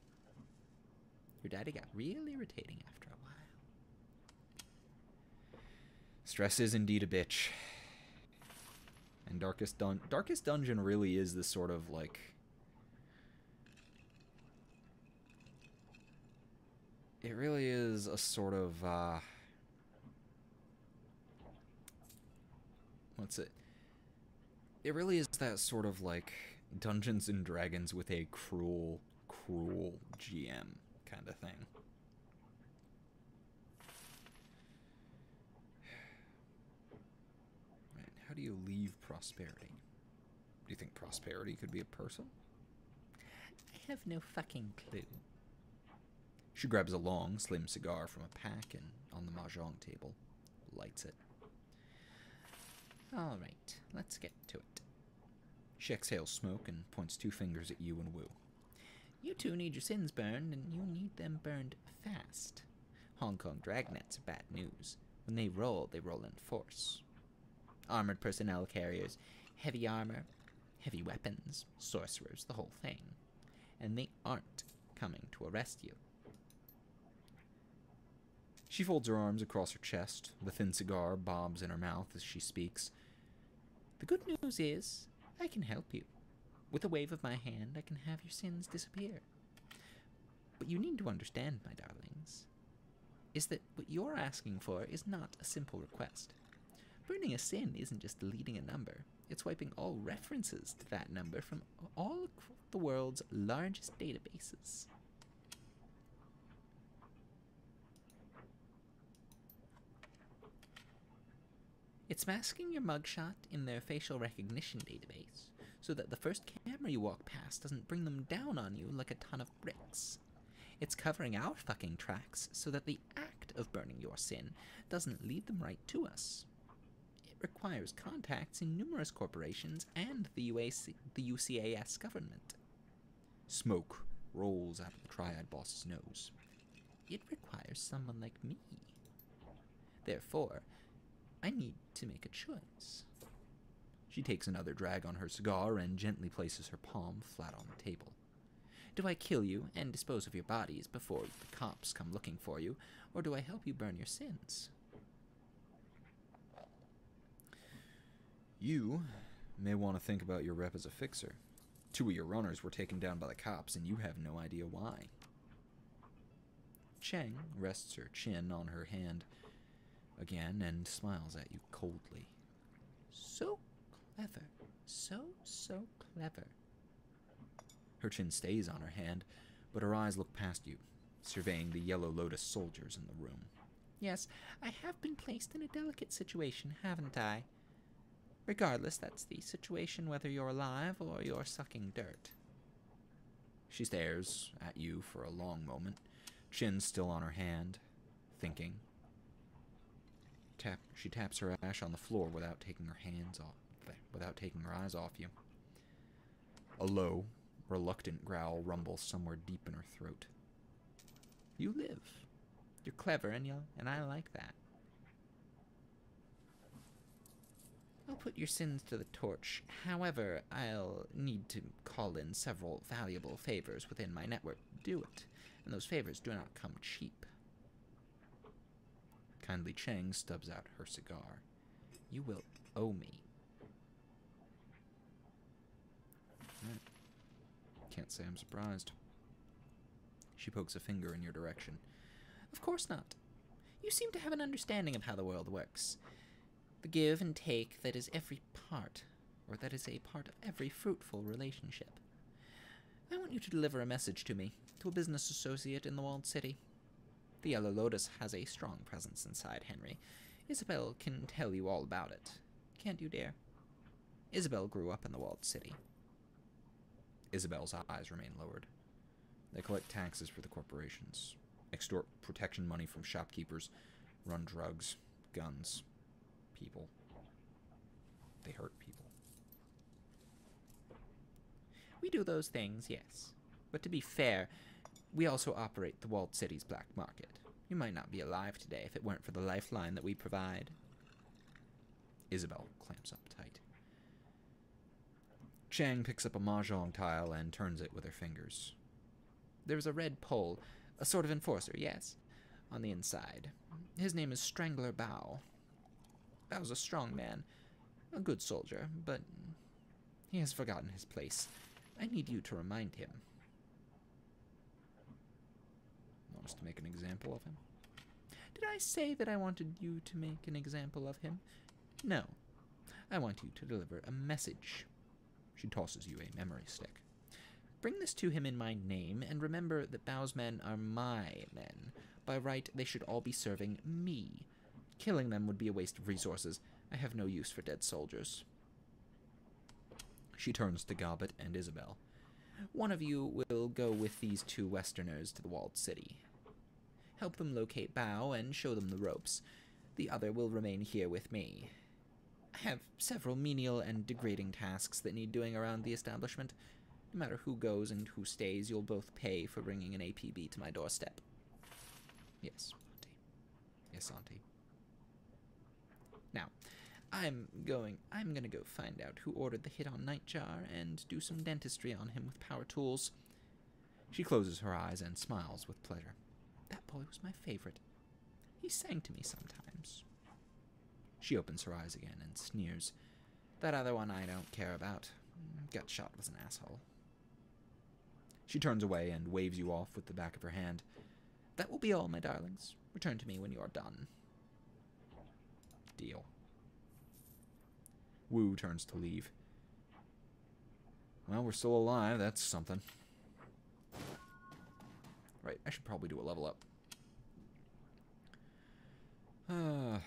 Your daddy got real irritating after a while. Stress is indeed a bitch. And Darkest Dungeon really is this sort of, like... It really is a sort of, what's it? It really is that sort of, like, Dungeons and Dragons with a cruel GM kind of thing. Right, how do you leave prosperity? Do you think prosperity could be a person? I have no fucking clue. She grabs a long, slim cigar from a pack and on the mahjong table, lights it. All right, let's get to it. She exhales smoke and points two fingers at you and Wu. You two need your sins burned, and you need them burned fast. Hong Kong dragnets are bad news. When they roll in force. Armored personnel carriers, heavy armor, heavy weapons, sorcerers, the whole thing. And they aren't coming to arrest you. She folds her arms across her chest. The thin cigar bobs in her mouth as she speaks. The good news is, I can help you. With a wave of my hand, I can have your sins disappear. But you need to understand, my darlings, is that what you're asking for is not a simple request. Burning a sin isn't just deleting a number. It's wiping all references to that number from all the world's largest databases. It's masking your mugshot in their facial recognition database, so that the first camera you walk past doesn't bring them down on you like a ton of bricks. It's covering our fucking tracks so that the act of burning your sin doesn't lead them right to us. It requires contacts in numerous corporations and the UCAS government. Smoke rolls out of the triad boss's nose. It requires someone like me. Therefore, I need to make a choice. She takes another drag on her cigar and gently places her palm flat on the table. Do I kill you and dispose of your bodies before the cops come looking for you, or do I help you burn your sins? You may want to think about your rep as a fixer. 2 of your runners were taken down by the cops, and you have no idea why. Cheng rests her chin on her hand again and smiles at you coldly. So clever. So clever. Her chin stays on her hand, but her eyes look past you, surveying the Yellow Lotus soldiers in the room. Yes, I have been placed in a delicate situation, haven't I? Regardless, that's the situation whether you're alive or you're sucking dirt. She stares at you for a long moment, chin still on her hand, thinking. She taps her ash on the floor without taking her eyes off you. A low, reluctant growl rumbles somewhere deep in her throat. You live. You're clever, and I like that. I'll put your sins to the torch. However, I'll need to call in several valuable favors within my network to do it, and those favors do not come cheap. Kindly Cheng stubs out her cigar. You will owe me. Right. Can't say I'm surprised. She pokes a finger in your direction. Of course not. You seem to have an understanding of how the world works. The give and take that is every part, or that is a part of every fruitful relationship. I want you to deliver a message to me, to a business associate in the walled city. The Yellow Lotus has a strong presence inside, Henry. Isabel can tell you all about it. Can't you, dear? Isabel grew up in the walled city. Isabel's eyes remain lowered. They collect taxes for the corporations, extort protection money from shopkeepers, run drugs, guns, people. They hurt people. We do those things, yes. But to be fair, we also operate the walled city's black market. You might not be alive today if it weren't for the lifeline that we provide. Isabel clamps up tight. Cheng picks up a mahjong tile and turns it with her fingers. There's a red pole, a sort of enforcer, yes, on the inside. His name is Strangler Bao. Bao's a strong man, a good soldier, but he has forgotten his place. I need you to remind him. Want us to make an example of him? Did I say that I wanted you to make an example of him? No. I want you to deliver a message. She tosses you a memory stick. Bring this to him in my name, and remember that Bao's men are my men. By right, they should all be serving me. Killing them would be a waste of resources. I have no use for dead soldiers. She turns to Gobbet and Isabel. One of you will go with these two Westerners to the walled city. Help them locate Bao and show them the ropes. The other will remain here with me. I have several menial and degrading tasks that need doing around the establishment. No matter who goes and who stays, you'll both pay for bringing an APB to my doorstep. Yes, Auntie. Yes, Auntie. Now, I'm gonna go find out who ordered the hit on Nightjar and do some dentistry on him with power tools. She closes her eyes and smiles with pleasure. That boy was my favorite. He sang to me sometimes. She opens her eyes again and sneers. That other one I don't care about. Gutshot was an asshole. She turns away and waves you off with the back of her hand. That will be all, my darlings. Return to me when you are done. Deal. Wu turns to leave. Well, we're still alive. That's something. Right, I should probably do a level up. And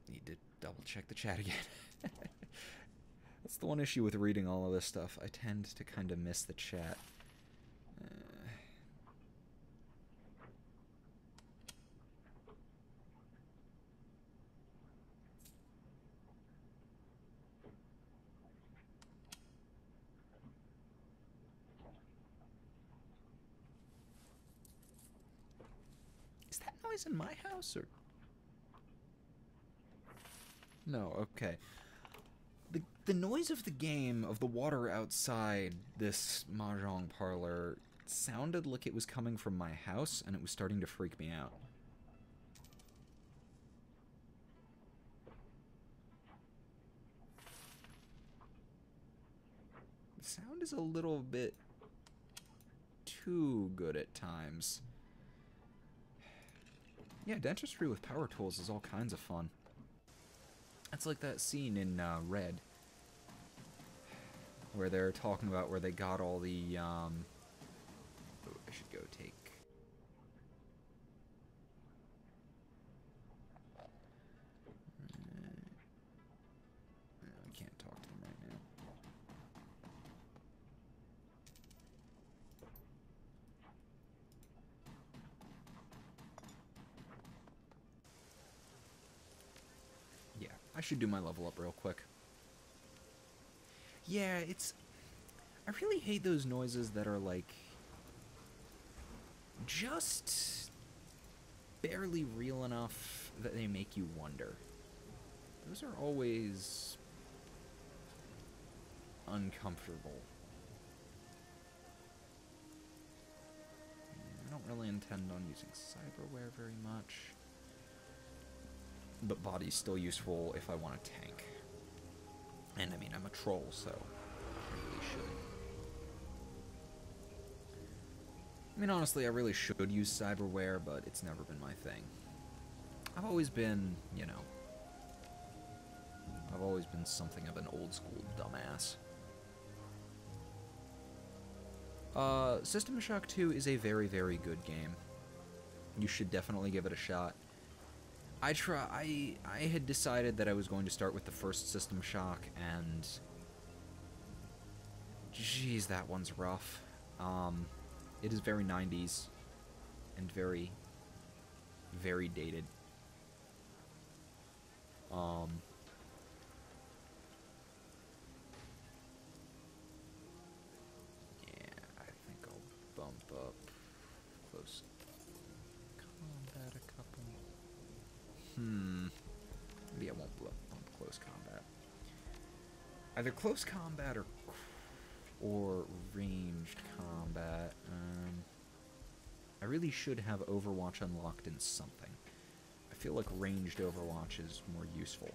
I need to double check the chat again. That's the one issue with reading all of this stuff. I tend to kind of miss the chat. Is that noise in my house, or? No, okay. The noise of the game, of the water outside this mahjong parlor, sounded like it was coming from my house, and it was starting to freak me out. The sound is a little bit too good at times. Yeah, dentistry with power tools is all kinds of fun. That's like that scene in Red, where they're talking about where they got all the, oh, I should go take... I can't talk to them right now. Yeah, I should do my level up real quick. Yeah, I really hate those noises that are like just barely real enough that they make you wonder. those are always uncomfortable. I don't really intend on using cyberware very much. But body's still useful if I want a tank. And I mean, I'm a troll, so I really should. I mean, honestly, I really should use cyberware, but it's never been my thing. I've always been, you know, I've always been something of an old school dumbass. System Shock 2 is a very, very good game. You should definitely give it a shot. I had decided that I was going to start with the first System Shock, and geez, that one's rough. It is very 90s and very, very dated. Yeah, I think I'll bump up close combat a couple. Maybe I won't bump close combat. Either close combat or ranged combat. I really should have Overwatch unlocked in something. I feel like ranged Overwatch is more useful.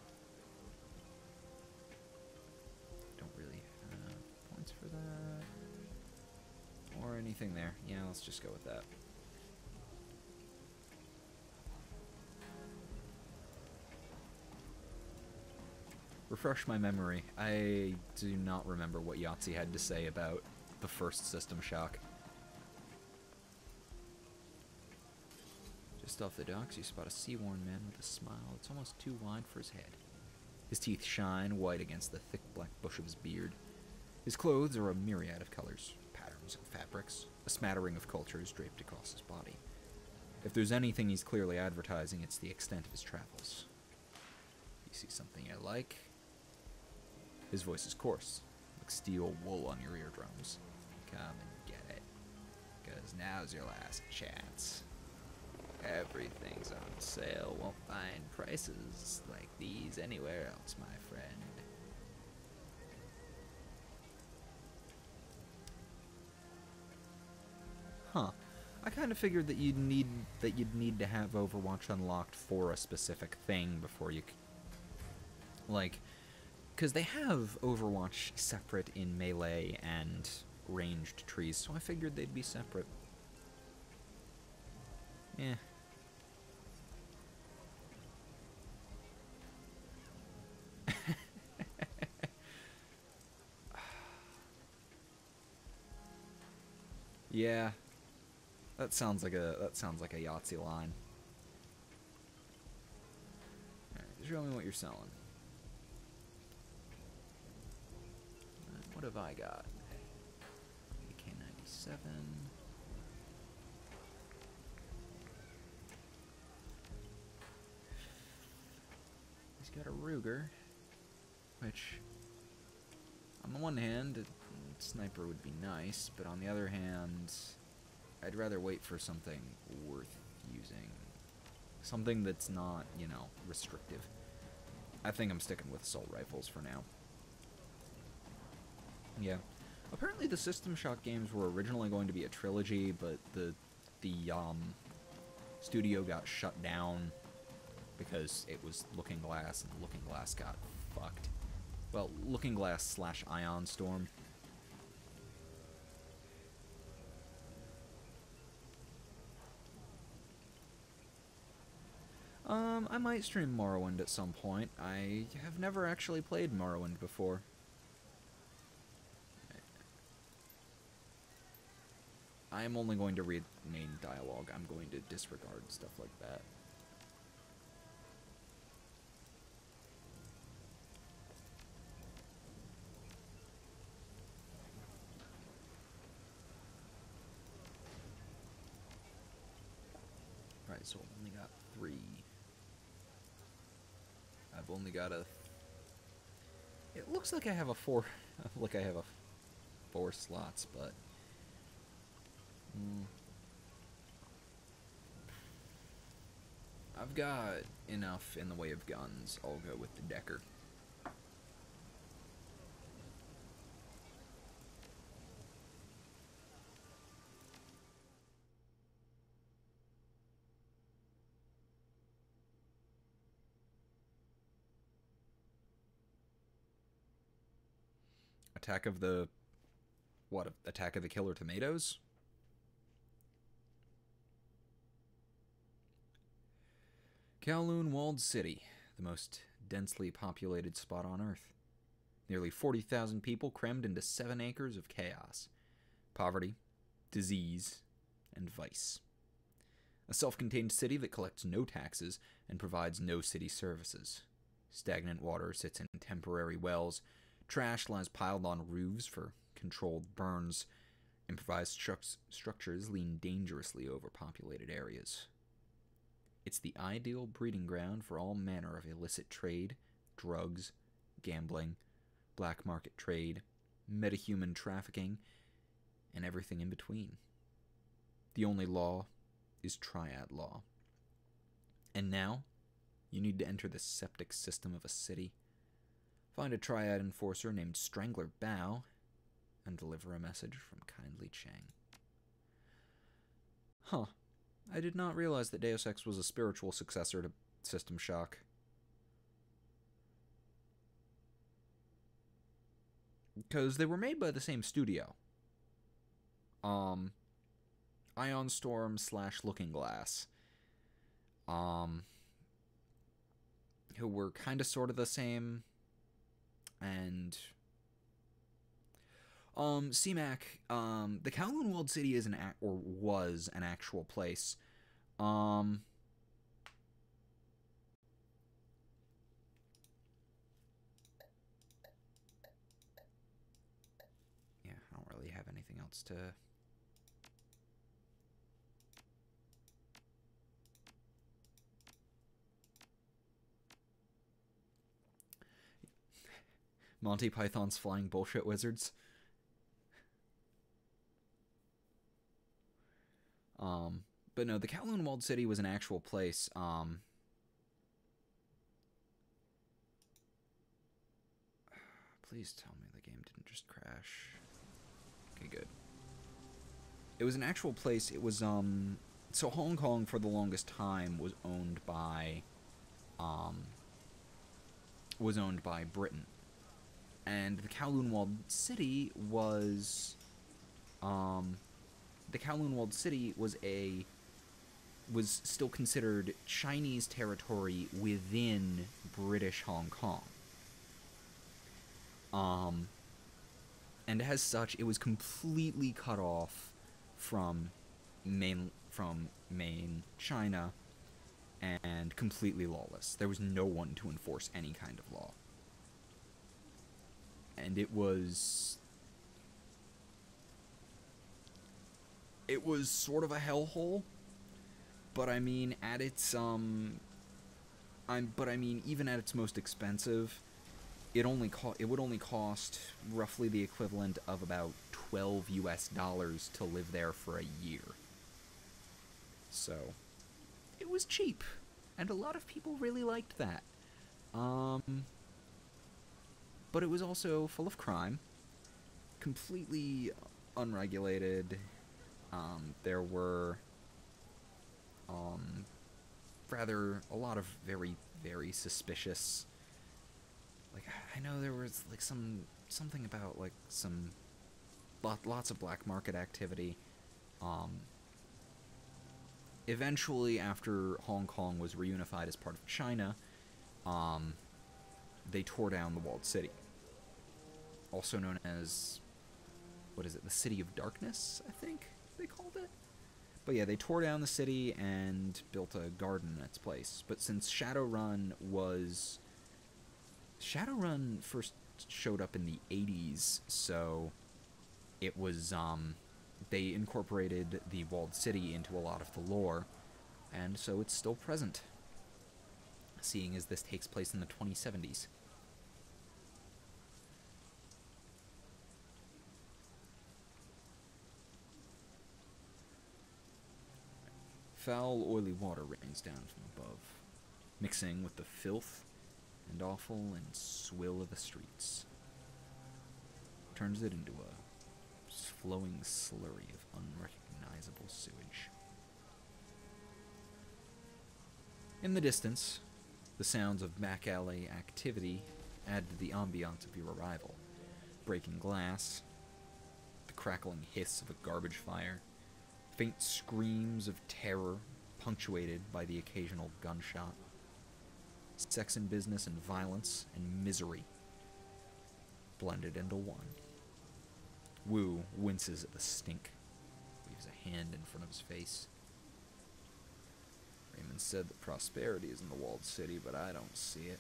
Don't really have points for that. Or anything there. Yeah, let's just go with that. Refresh my memory. I do not remember what Yahtzee had to say about the first System Shock. Just off the docks, you spot a sea-worn man with a smile that's almost too wide for his head. His teeth shine white against the thick black bush of his beard. His clothes are a myriad of colors, patterns and fabrics, a smattering of cultures draped across his body. If there's anything he's clearly advertising, it's the extent of his travels. You see something I like? His voice is coarse, like steel wool on your eardrums. Come and get it, 'cause now's your last chance. Everything's on sale, won't find prices like these anywhere else, my friend. Huh. I kind of figured that you'd need to have Overwatch unlocked for a specific thing before you like, because they have Overwatch separate in melee and ranged trees, so I figured they'd be separate. Yeah. Yeah. That sounds like a Yahtzee line. Alright, show me what you're selling. What have I got? AK-97. He's got a Ruger, which, on the one hand, a sniper would be nice, but on the other hand, I'd rather wait for something worth using. Something that's not, you know, restrictive. I think I'm sticking with assault rifles for now. Yeah. Apparently the System Shock games were originally going to be a trilogy, but the studio got shut down because it was Looking Glass, and Looking Glass got fucked. Well, Looking Glass / Ion Storm. I might stream Morrowind at some point. I have never actually played Morrowind before. I'm only going to read main dialogue. I'm going to disregard stuff like that. Right, so I've only got 3. I've only got a... It looks like I have a 4... like I have a 4 slots, but... I've got enough in the way of guns. I'll go with the Decker. Attack of the... What? Attack of the Killer Tomatoes? Kowloon Walled City, the most densely populated spot on Earth. Nearly 40,000 people crammed into 7 acres of chaos, poverty, disease, and vice. A self-contained city that collects no taxes and provides no city services. Stagnant water sits in temporary wells, trash lies piled on roofs for controlled burns, improvised structures lean dangerously over populated areas. It's the ideal breeding ground for all manner of illicit trade, drugs, gambling, black market trade, metahuman trafficking, and everything in between. The only law is triad law. And now, you need to enter the septic system of a city, find a triad enforcer named Strangler Bao, and deliver a message from kindly Cheng. Huh. I did not realize that Deus Ex was a spiritual successor to System Shock. Because they were made by the same studio. Ion Storm / Looking Glass. Who were kind of sort of the same. And... CMAC, the Kowloon Walled City is was an actual place. Yeah, I don't really have anything else to... Monty Python's Flying Bullshit Wizards. But no, the Kowloon Walled City was an actual place. Please tell me the game didn't just crash. Okay, good. It was an actual place. It was, so Hong Kong for the longest time was owned by Britain. And the Kowloon Walled City was, was still considered Chinese territory within British Hong Kong. And as such, it was completely cut off from main China and completely lawless. There was no one to enforce any kind of law. And it was sort of a hellhole, but I mean at its even at its most expensive, it would only cost roughly the equivalent of about $12 US to live there for a year. So it was cheap, and a lot of people really liked that. But it was also full of crime, completely unregulated. There were rather a lot of very, very suspicious. Like, I know there was like something about like lots of black market activity. Eventually, after Hong Kong was reunified as part of China, they tore down the walled city, also known as, what is it, the City of Darkness, I think they called it. But yeah, they tore down the city and built a garden in its place. But since Shadowrun first showed up in the 80s, so it was, they incorporated the walled city into a lot of the lore, and so it's still present, seeing as this takes place in the 2070s. Foul, oily water rains down from above, mixing with the filth and offal and swill of the streets. Turns it into a flowing slurry of unrecognizable sewage. In the distance, the sounds of back alley activity add to the ambiance of your arrival. Breaking glass, the crackling hiss of a garbage fire, faint screams of terror punctuated by the occasional gunshot. Sex and business and violence and misery blended into one. Wu winces at the stink, waves a hand in front of his face. Raymond said that prosperity is in the walled city, but I don't see it.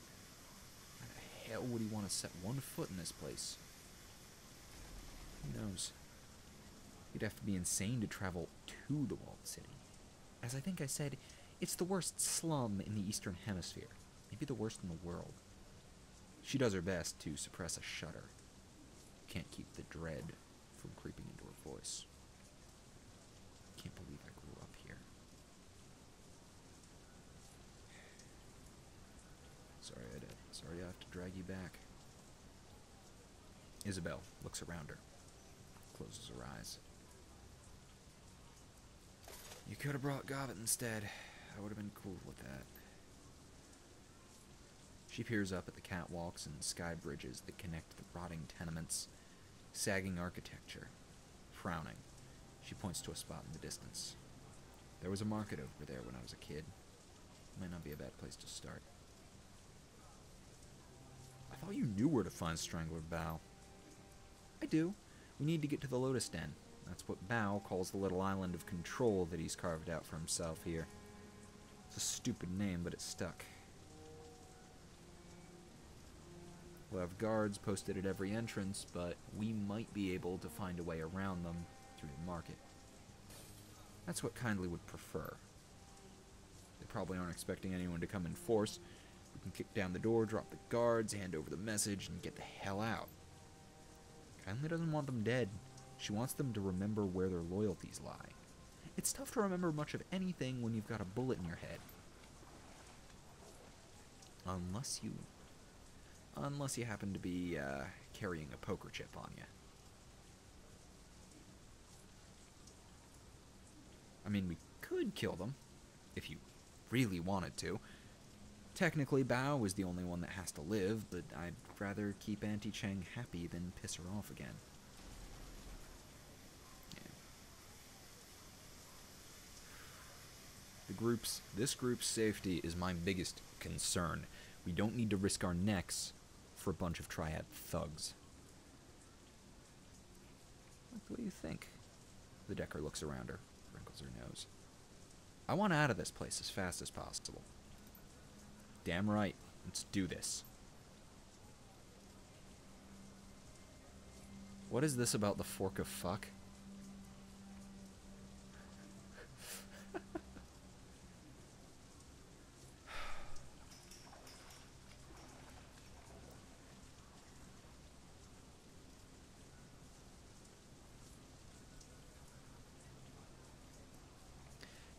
Why the hell would he want to set one foot in this place? Who knows? You'd have to be insane to travel to the walled city. As I think I said, it's the worst slum in the Eastern Hemisphere. Maybe the worst in the world. She does her best to suppress a shudder. Can't keep the dread from creeping into her voice. Can't believe I grew up here. Sorry I have to drag you back. Isabel looks around her, closes her eyes. You could have brought Gobbet instead. I would have been cool with that. She peers up at the catwalks and sky bridges that connect the rotting tenements, sagging architecture. Frowning, she points to a spot in the distance. There was a market over there when I was a kid. Might not be a bad place to start. I thought you knew where to find Strangler Bao. I do. We need to get to the Lotus Den. That's what Bao calls the little island of control that he's carved out for himself here. It's a stupid name, but it stuck. We'll have guards posted at every entrance, but we might be able to find a way around them through the market. That's what Kindly would prefer. They probably aren't expecting anyone to come in force. We can kick down the door, drop the guards, hand over the message, and get the hell out. Kindly doesn't want them dead. She wants them to remember where their loyalties lie. It's tough to remember much of anything when you've got a bullet in your head. Unless you happen to be carrying a poker chip on you. I mean, we could kill them, if you really wanted to. Technically, Bao is the only one that has to live, but I'd rather keep Auntie Cheng happy than piss her off again. Yeah. This group's safety is my biggest concern. We don't need to risk our necks for a bunch of triad thugs. What do you think? The Decker looks around her, wrinkles her nose. I want out of this place as fast as possible. Damn right. Let's do this. What is this about the fork of fuck?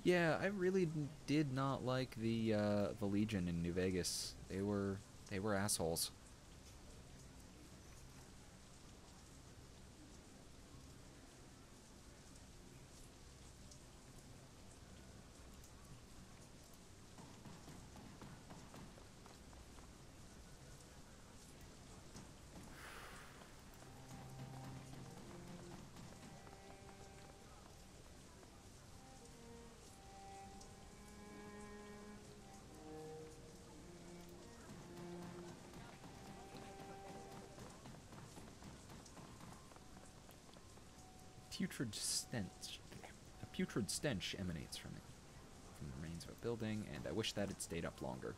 Yeah, I really did not like the Legion in New Vegas. They were assholes. A putrid stench emanates from it, from the remains of a building, and I wish that had stayed up longer.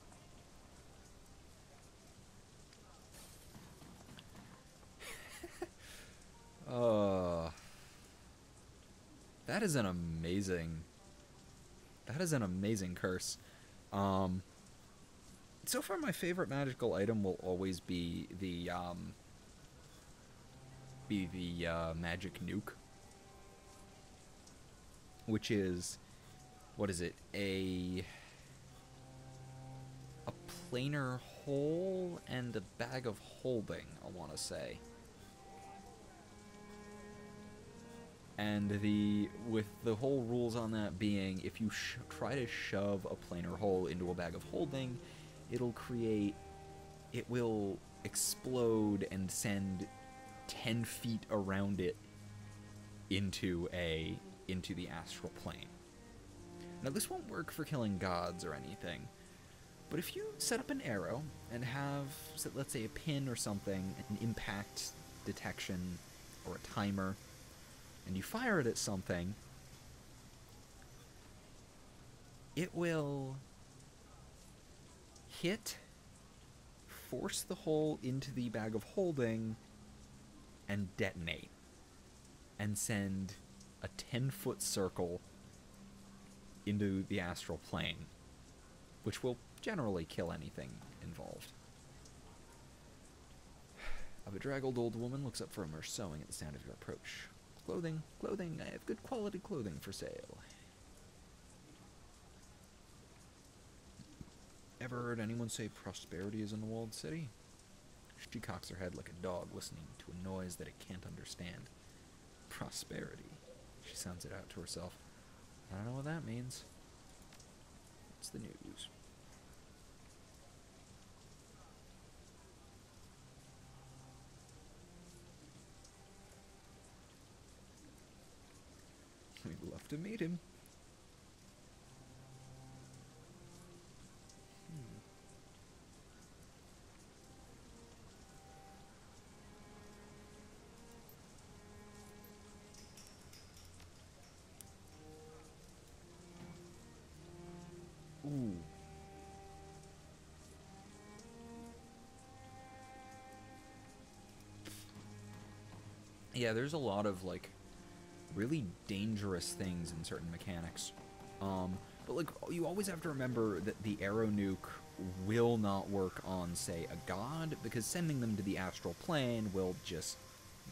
That is an amazing curse. So far my favorite magical item will always be the magic nuke, which is what is it? A planar hole and a bag of holding, I want to say. And with the whole rules on that being, if you try to shove a planar hole into a bag of holding, it will explode and send 10 feet around it into the astral plane. Now, this won't work for killing gods or anything, but if you set up an arrow and have, let's say, a pin or something, an impact detection or a timer, and you fire it at something, it will hit, force the hole into the bag of holding, and detonate, and send a 10-foot circle into the astral plane, which will generally kill anything involved. A bedraggled old woman looks up from her sewing at the sound of your approach. Clothing, I have good quality clothing for sale. Ever heard anyone say prosperity is in the walled city? She cocks her head like a dog listening to a noise that it can't understand. Prosperity. She sounds it out to herself. I don't know what that means. What's the news? We'd love to meet him. Ooh. Yeah, there's a lot of, like, really dangerous things in certain mechanics. But, like, you always have to remember that the arrow nuke will not work on, say, a god, because sending them to the astral plane will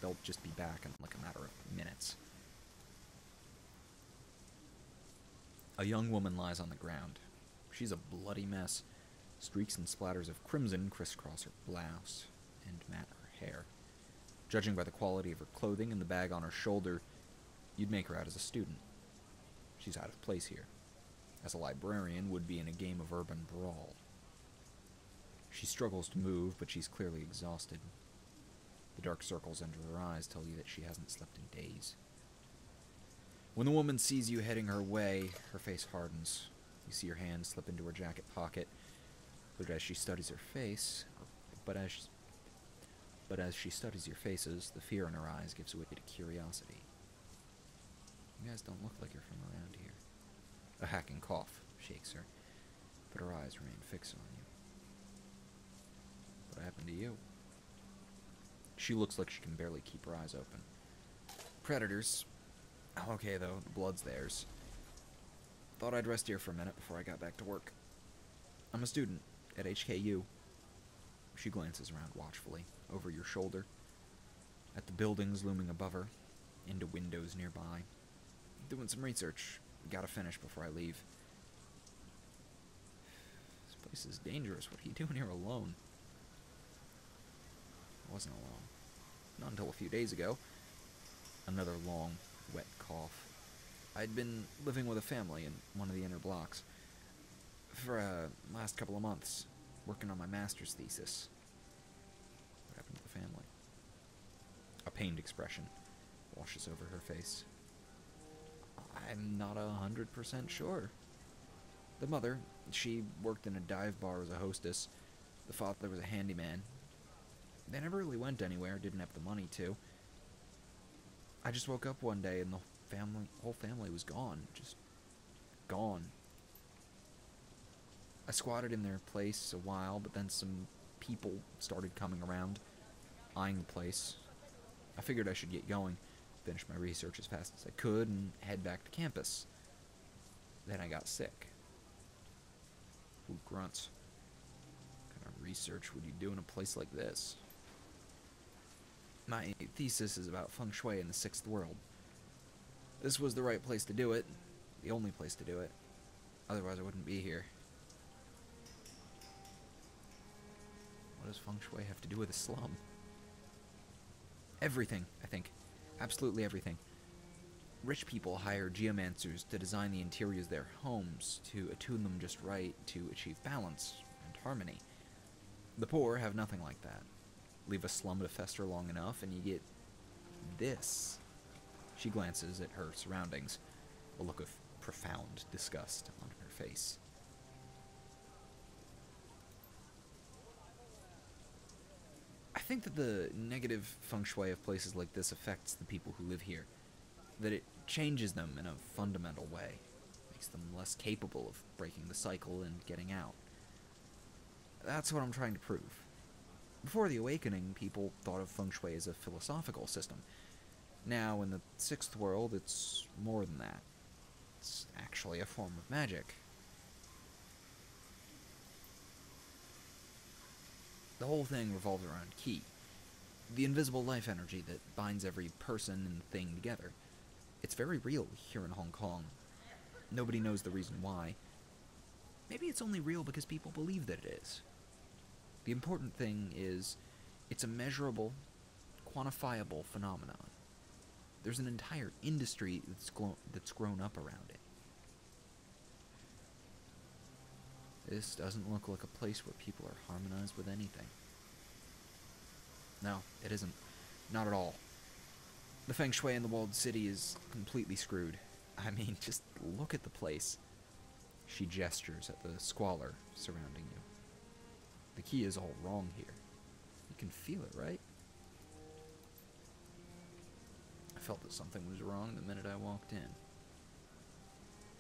they'll just be back in, like, a matter of minutes. A young woman lies on the ground. She's a bloody mess. Streaks and splatters of crimson crisscross her blouse and mat her hair. Judging by the quality of her clothing and the bag on her shoulder, you'd make her out as a student. She's out of place here, as a librarian would be in a game of urban brawl. She struggles to move, but she's clearly exhausted. The dark circles under her eyes tell you that she hasn't slept in days. When the woman sees you heading her way, her face hardens. You see her hand slip into her jacket pocket, but as she studies her face, as she studies your faces, the fear in her eyes gives way to curiosity. You guys don't look like you're from around here. A hacking cough shakes her, but her eyes remain fixed on you. What happened to you? She looks like she can barely keep her eyes open. Predators. Okay, though, the blood's theirs. Thought I'd rest here for a minute before I got back to work. I'm a student at HKU. She glances around watchfully, over your shoulder, at the buildings looming above her, into windows nearby. Doing some research. Gotta finish before I leave. This place is dangerous. What are you doing here alone? I wasn't alone. Not until a few days ago. Another long, wet cough. I'd been living with a family in one of the inner blocks for last couple of months, working on my master's thesis. What happened to the family? A pained expression washes over her face. I'm not 100% sure. The mother, she worked in a dive bar as a hostess. The father was a handyman. They never really went anywhere, didn't have the money to. I just woke up one day and the whole family was gone. Just gone. I squatted in their place a while, but then some people started coming around, eyeing the place. I figured I should get going, finish my research as fast as I could, and head back to campus. Then I got sick. Who grunts? What kind of research would you do in a place like this? My thesis is about Feng Shui in the 6th world. This was the right place to do it, the only place to do it. Otherwise I wouldn't be here. What does Feng Shui have to do with a slum? Everything, I think. Absolutely everything. Rich people hire geomancers to design the interiors of their homes, to attune them just right, to achieve balance and harmony. The poor have nothing like that. Leave a slum to fester long enough and you get this. She glances at her surroundings, a look of profound disgust on her face. I think that the negative feng shui of places like this affects the people who live here. That it changes them in a fundamental way. Makes them less capable of breaking the cycle and getting out. That's what I'm trying to prove. Before the awakening, people thought of feng shui as a philosophical system. Now, in the sixth world, it's more than that. It's actually a form of magic. The whole thing revolves around Qi, the invisible life energy that binds every person and thing together. It's very real here in Hong Kong. Nobody knows the reason why. Maybe it's only real because people believe that it is. The important thing is, it's a measurable, quantifiable phenomenon. There's an entire industry that's grown up around it. This doesn't look like a place where people are harmonized with anything. No, it isn't. Not at all. The feng shui in the walled city is completely screwed. I mean, just look at the place. She gestures at the squalor surrounding you. The key is all wrong here. You can feel it, right? I felt that something was wrong the minute I walked in.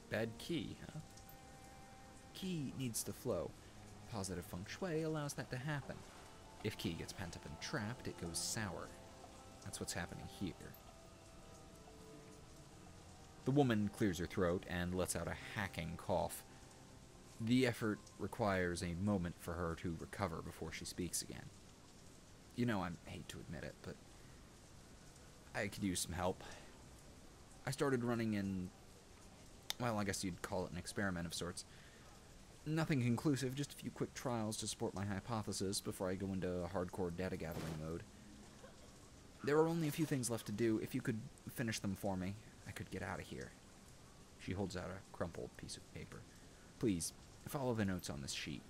Bad key, huh? Qi needs to flow. Positive feng shui allows that to happen. If Qi gets pent up and trapped, it goes sour. That's what's happening here. The woman clears her throat and lets out a hacking cough. The effort requires a moment for her to recover before she speaks again. You know, I hate to admit it, but I could use some help. I started running in, well, I guess you'd call it an experiment of sorts. Nothing conclusive, just a few quick trials to support my hypothesis before I go into hardcore data gathering mode. There are only a few things left to do. If you could finish them for me, I could get out of here. She holds out a crumpled piece of paper. Please, follow the notes on this sheet.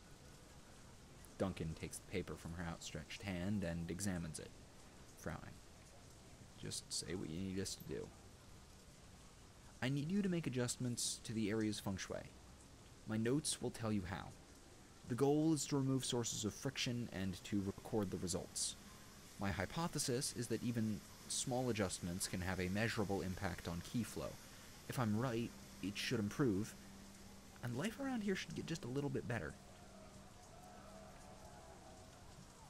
Duncan takes the paper from her outstretched hand and examines it, frowning. Just say what you need us to do. I need you to make adjustments to the area's feng shui. My notes will tell you how. The goal is to remove sources of friction and to record the results. My hypothesis is that even small adjustments can have a measurable impact on key flow. If I'm right, it should improve, and life around here should get just a little bit better.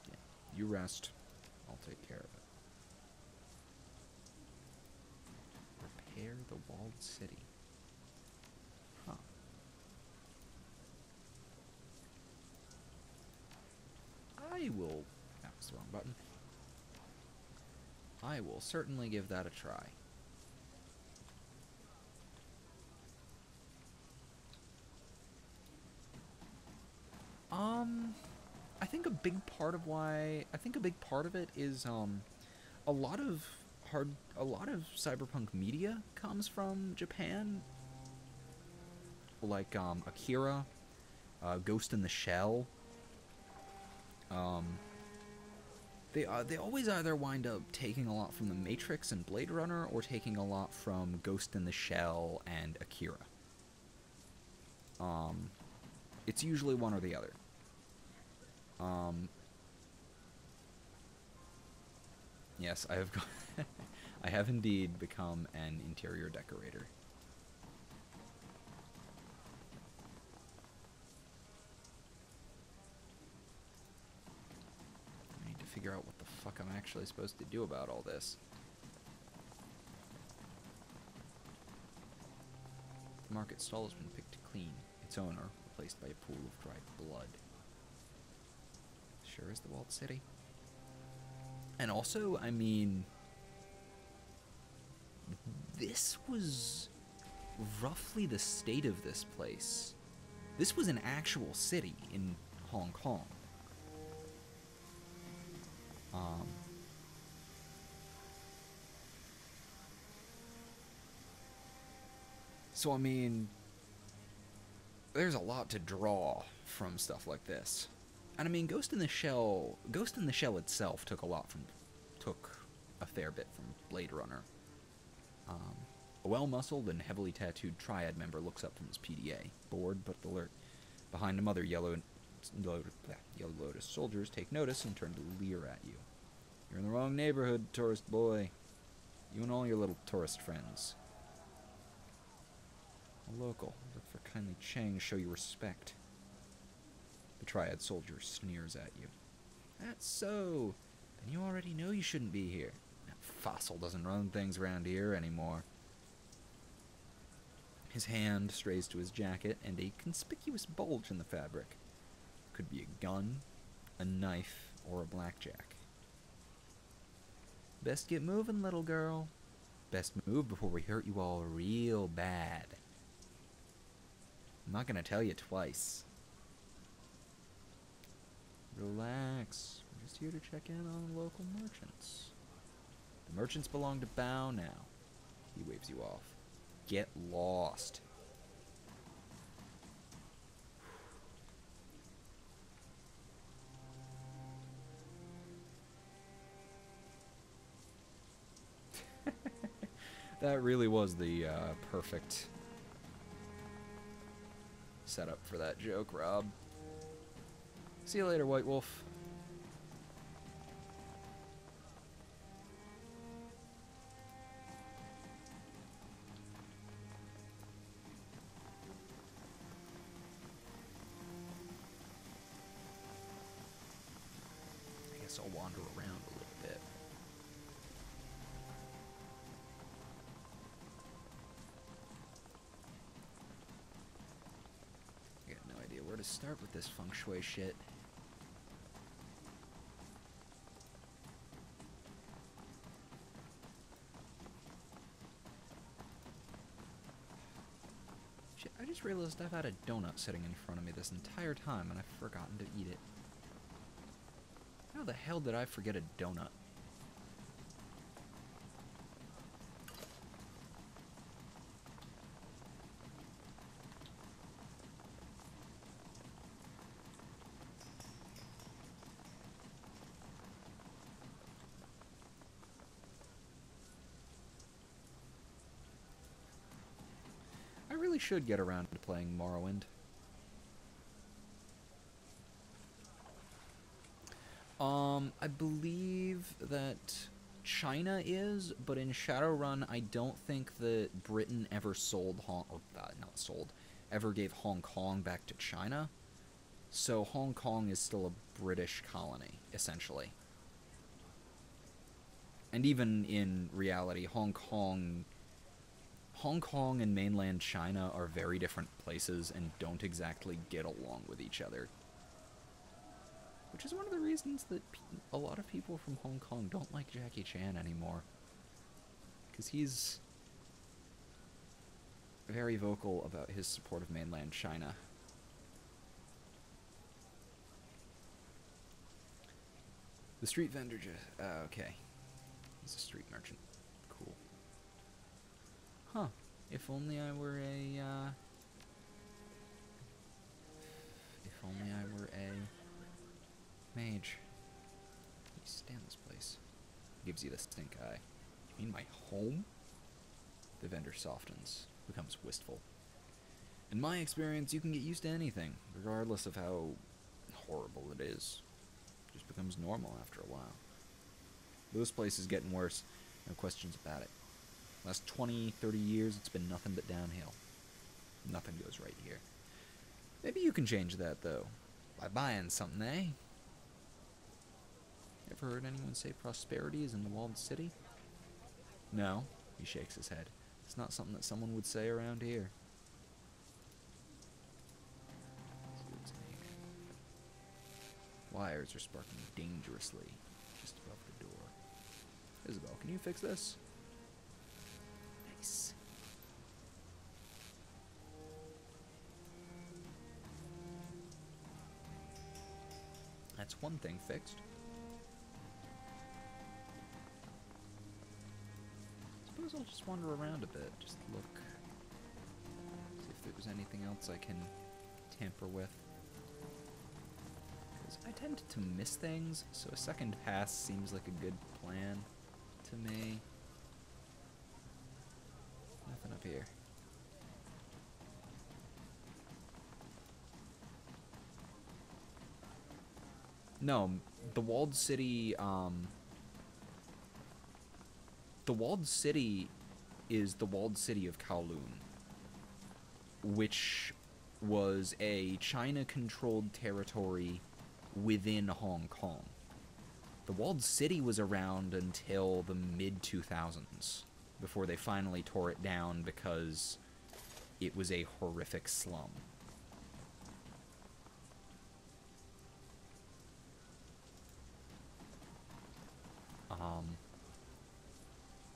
Yeah, you rest. I'll take care of it. Repair the walled city. Huh. I will... That was the wrong button. I will certainly give that a try. I think a big part of it is a lot of cyberpunk media comes from Japan. Like Akira, Ghost in the Shell. They always either wind up taking a lot from The Matrix and Blade Runner, or taking a lot from Ghost in the Shell and Akira. It's usually one or the other. Yes, I have I have indeed become an interior decorator. I need to figure out what the fuck I'm actually supposed to do about all this. The market stall has been picked clean. Its owner replaced by a pool of dried blood. Sure is the walled city. And also, I mean, this was roughly the state of this place This was an actual city in Hong Kong. So, I mean, there's a lot to draw from stuff like this. And I mean, Ghost in the Shell itself took a fair bit from Blade Runner. A well-muscled and heavily tattooed triad member looks up from his PDA, bored but alert. Behind him, other Yellow Lotus soldiers take notice and turn to leer at you. You're in the wrong neighborhood, tourist boy. You and all your little tourist friends. A local. Look for kindly Cheng, show you respect. The triad soldier sneers at you. That's so. Then you already know you shouldn't be here. That fossil doesn't run things around here anymore. His hand strays to his jacket, and a conspicuous bulge in the fabric. Could be a gun, a knife, or a blackjack. Best get moving, little girl. Best move before we hurt you all real bad. I'm not gonna tell you twice. Relax. We're just here to check in on the local merchants. The merchants belong to Bao now. He waves you off. Get lost. That really was the perfect setup for that joke, Rob. See you later, White Wolf. I guess I'll wander around a little bit. I got no idea where to start with this feng shui shit. Shit, I just realized I've had a donut sitting in front of me this entire time and I've forgotten to eat it. How the hell did I forget a donut? I really should get around to playing Morrowind. I believe that China is, but in Shadowrun, I don't think that Britain ever ever gave Hong Kong back to China. So Hong Kong is still a British colony, essentially. And even in reality, Hong Kong and mainland China are very different places and don't exactly get along with each other. Which is one of the reasons that a lot of people from Hong Kong don't like Jackie Chan anymore. Because he's very vocal about his support of mainland China. The street vendor okay. He's a street merchant. Cool. Huh. If only I were a, If only I were a mage. Can you stand this place? Gives you the stink eye. You mean my home? The vendor softens, becomes wistful. In my experience, you can get used to anything, regardless of how horrible it is. It just becomes normal after a while. This place is getting worse, no questions about it. Last 20, 30 years, it's been nothing but downhill. Nothing goes right here. Maybe you can change that, though. By buying something, eh? Ever heard anyone say prosperity is in the walled city? No, he shakes his head. It's not something that someone would say around here. Wires are sparking dangerously just above the door. Isabel, can you fix this? Nice. one thing fixed. Suppose I'll just wander around a bit, just look, see if there's anything else I can tamper with. Because I tend to miss things, so a second pass seems like a good plan to me. Nothing up here. No, the walled city, the walled city is the walled city of Kowloon, which was a China-controlled territory within Hong Kong. The walled city was around until the mid-2000s, before they finally tore it down because it was a horrific slum.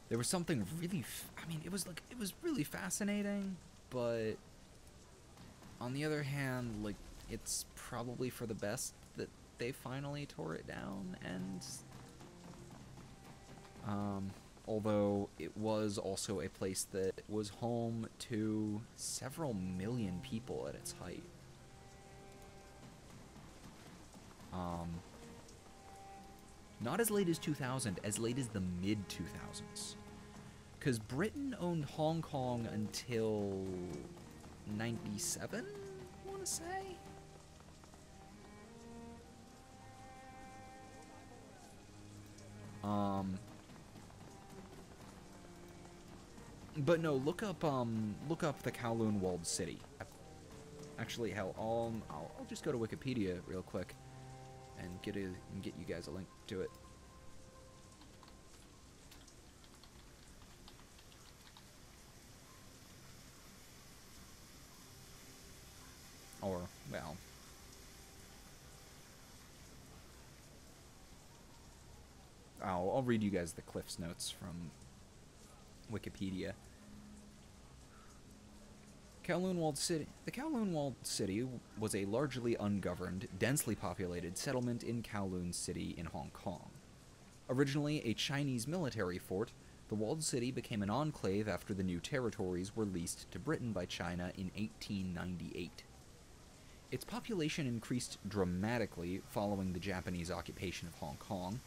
There was something really, I mean, it was really fascinating, but on the other hand, like, it's probably for the best that they finally tore it down, and although it was also a place that was home to several million people at its height. Not as late as 2000, as late as the mid-2000s. Because Britain owned Hong Kong until 97, I want to say? But no, look up the Kowloon walled city. Actually, hell, I'll just go to Wikipedia real quick and get you guys a link to it. Or, well, I'll read you guys the Cliff's Notes from Wikipedia. Kowloon Walled City. The Kowloon Walled City was a largely ungoverned, densely populated settlement in Kowloon City in Hong Kong. Originally a Chinese military fort, the walled city became an enclave after the new territories were leased to Britain by China in 1898. Its population increased dramatically following the Japanese occupation of Hong Kong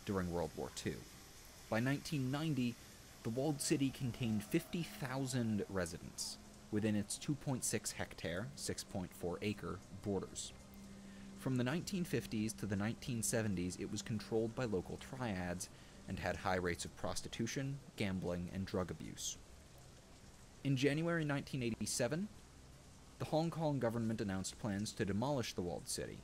during World War II. By 1990, the walled city contained 50,000 residents within its 2.6 hectare, 6.4 acre borders. From the 1950s to the 1970s, it was controlled by local triads and had high rates of prostitution, gambling, and drug abuse. In January 1987, the Hong Kong government announced plans to demolish the walled city.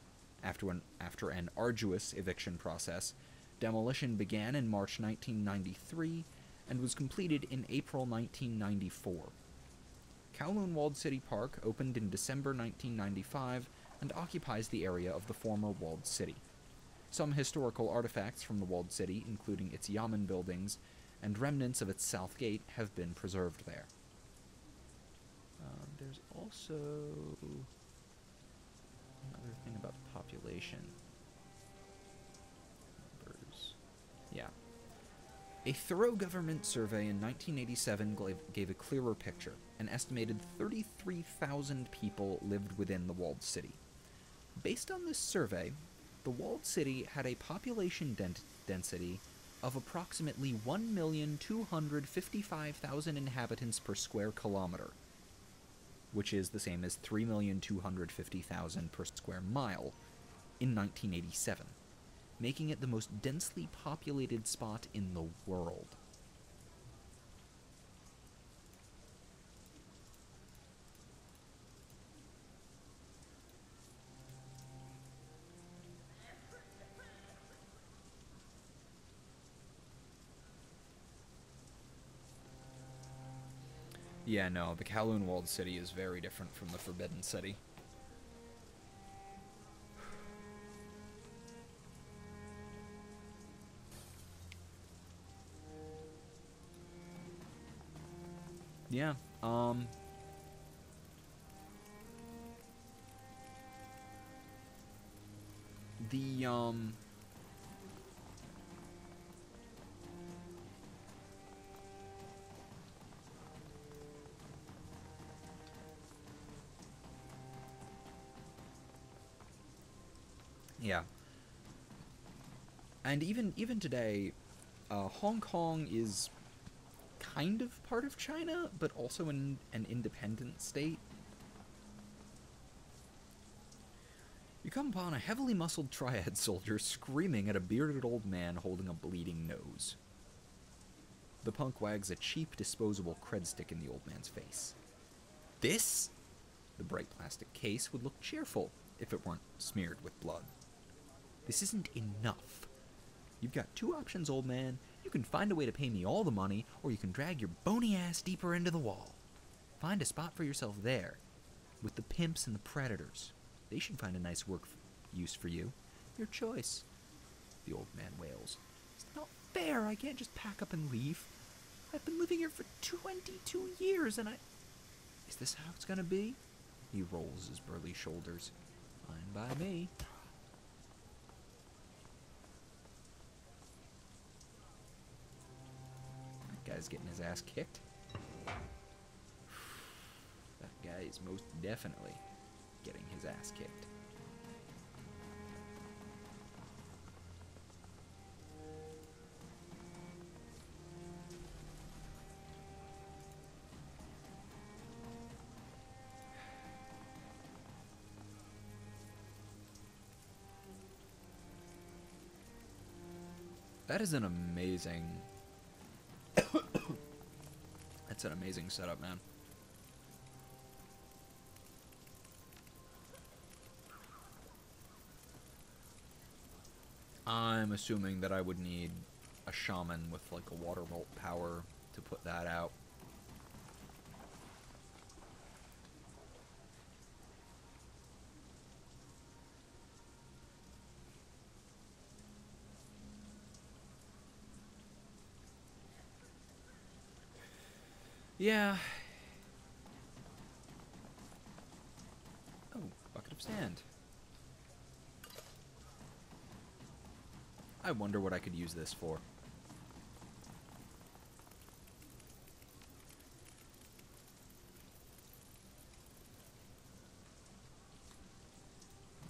After an arduous eviction process, demolition began in March 1993 and was completed in April 1994. Kowloon Walled City Park opened in December 1995 and occupies the area of the former walled city. Some historical artifacts from the walled city, including its yamen buildings and remnants of its south gate, have been preserved there. There's also another thing about the population. Numbers. Yeah. A thorough government survey in 1987 gave a clearer picture. An estimated 33,000 people lived within the walled city. Based on this survey, the walled city had a population density of approximately 1,255,000 inhabitants per square kilometer, which is the same as 3,250,000 per square mile in 1987, making it the most densely populated spot in the world. Yeah, no, the Kowloon Walled City is very different from the Forbidden City. Yeah, The, yeah. And even today, Hong Kong is kind of part of China, but also an independent state. You come upon a heavily muscled triad soldier screaming at a bearded old man holding a bleeding nose. The punk wags a cheap, disposable cred stick in the old man's face. This? The bright plastic case would look cheerful if it weren't smeared with blood. This isn't enough. You've got two options, old man. You can find a way to pay me all the money, or you can drag your bony ass deeper into the wall. Find a spot for yourself there, with the pimps and the predators. They should find a nice use for you. Your choice. The old man wails. It's not fair. I can't just pack up and leave. I've been living here for 22 years, and Is this how it's gonna be? He rolls his burly shoulders. Fine by me. That guy's getting his ass kicked. That guy is most definitely getting his ass kicked. That is an amazing... That's an amazing setup, man. I'm assuming that I would need a shaman with like a water bolt power to put that out. Yeah. Oh, bucket of sand. I wonder what I could use this for.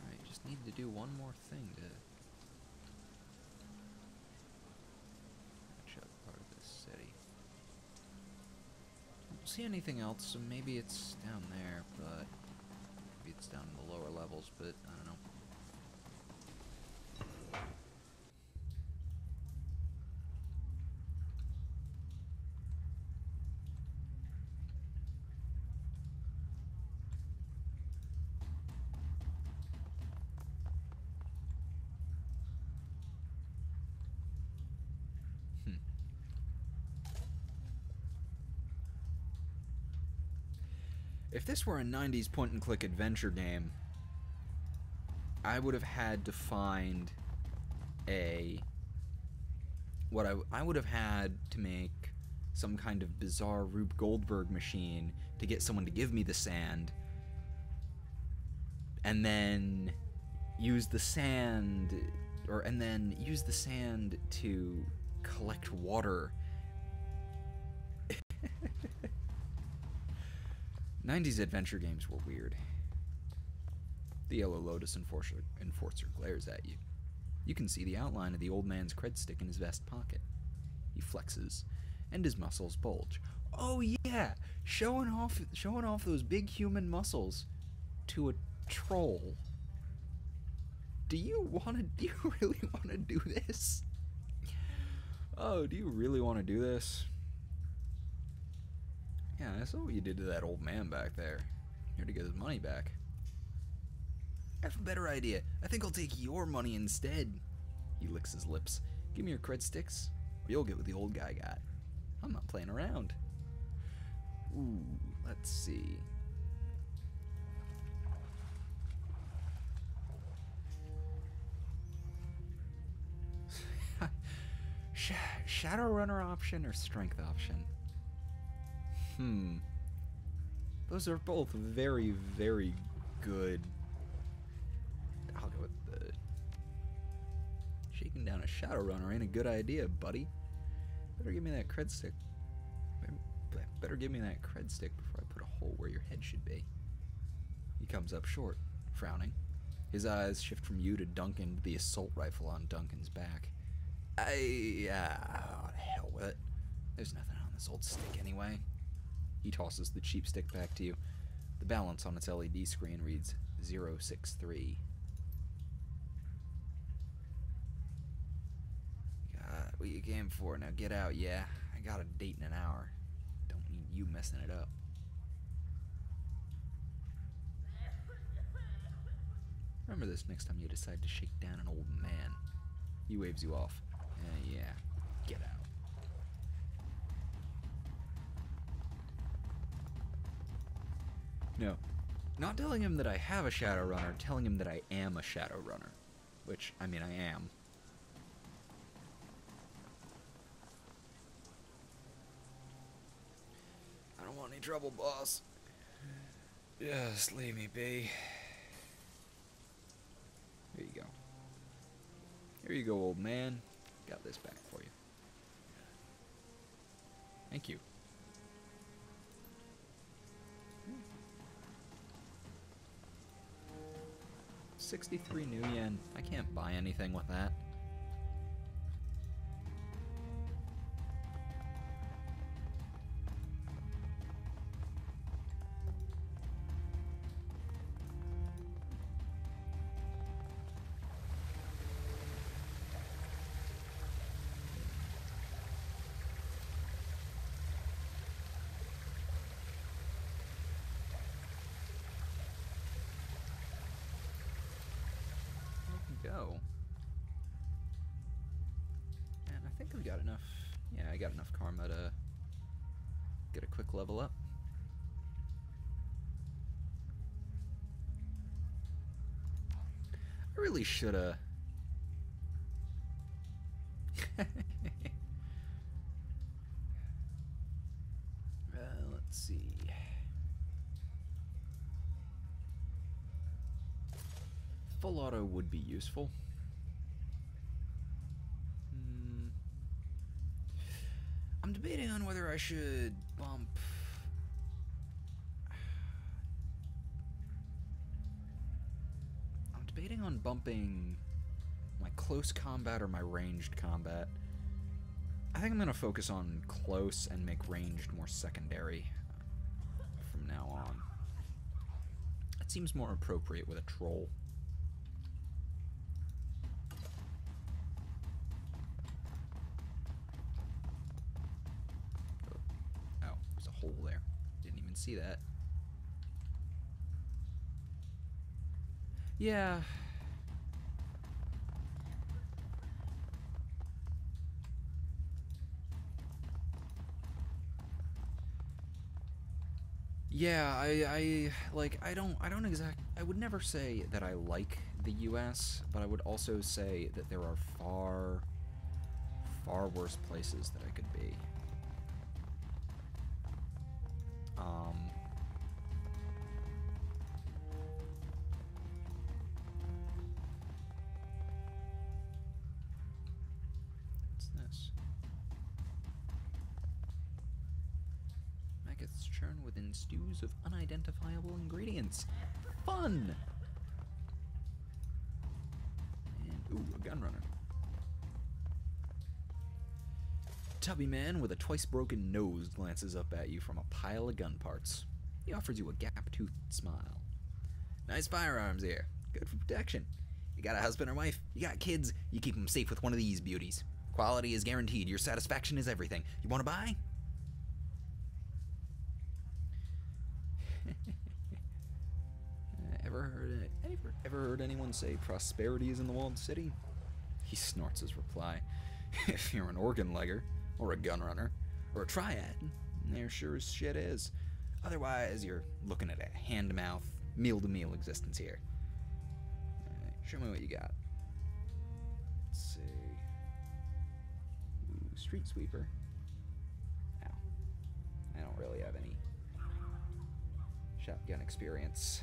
Alright, just need to do one more thing to match up part of this city. Don't see anything else, so maybe it's down there, but maybe it's down in the lower levels, but I don't know. If this were a 90s point-and-click adventure game, I would have had to find a... I would have had to make some kind of bizarre Rube Goldberg machine to get someone to give me the sand, and then use the sand, to collect water. 90s adventure games were weird. The Yellow Lotus enforcer glares at you. You can see the outline of the old man's cred stick in his vest pocket. He flexes, and his muscles bulge. Oh yeah, showing off those big human muscles to a troll. Do you really want to do this? Oh, do you really want to do this? Yeah, I saw what you did to that old man back there. Here to get his money back. I have a better idea. I think I'll take your money instead. He licks his lips. Give me your cred sticks, or you'll get what the old guy got. I'm not playing around. Ooh, let's see. Shadowrunner option or strength option? Those are both very, very good. I'll go with the down a shadow runner ain't a good idea, buddy. Better give me that cred stick. Better give me that cred stick before I put a hole where your head should be. He comes up short, frowning. His eyes shift from you to Duncan to the assault rifle on Duncan's back. Oh, to hell with it. There's nothing on this old stick anyway. He tosses the cheap stick back to you. The balance on its LED screen reads 063. God, what you came for? Now get out, yeah? I got a date in an hour. Don't need you messing it up. Remember this next time you decide to shake down an old man. He waves you off. Yeah, get out. No, not telling him that I have a Shadowrunner, telling him that I am a Shadowrunner. Which, I mean, I am. I don't want any trouble, boss. Just leave me be. Here you go. Here you go, old man. Got this back for you. Thank you. 63 new yen. I can't buy anything with that. Go. And I think I've got enough. Yeah, I got enough karma to get a quick level up. I really shoulda. Let's see. Full auto would be useful. I'm debating on whether I should bump. I'm debating on bumping my close combat or my ranged combat. I think I'm going to focus on close and make ranged more secondary from now on. It seems more appropriate with a troll. Hole there. Didn't even see that. Yeah. Yeah, I would never say that I like the US, but I would also say that there are far worse places that I could be. What's this? Maggots churn within stews of unidentifiable ingredients. Fun! And, ooh, a gun runner. Tubby man with a twice-broken nose glances up at you from a pile of gun parts. He offers you a gap-toothed smile. Nice firearms here. Good for protection. You got a husband or wife? You got kids? You keep them safe with one of these beauties. Quality is guaranteed. Your satisfaction is everything. You want to buy? Ever heard anyone say prosperity is in the walled city? He snorts his reply. If you're an organ legger, or a gun runner, or a triad, there sure as shit is. Otherwise, you're looking at a hand-to-mouth, meal-to-meal existence here. Alright, show me what you got. Let's see. Ooh, street sweeper. Ow. I don't really have any shotgun experience.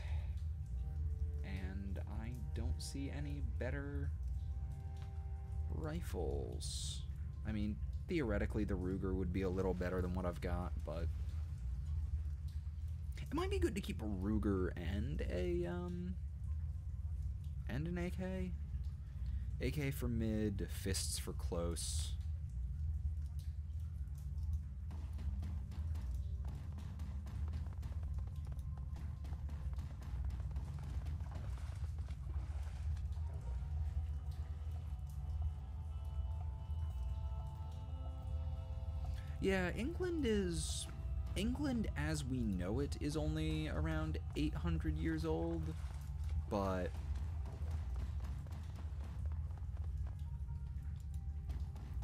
And I don't see any better rifles. I mean, theoretically the Ruger would be a little better than what I've got, but it might be good to keep a Ruger and an AK. AK for mid, fists for close. Yeah, England as we know it is only around 800 years old, but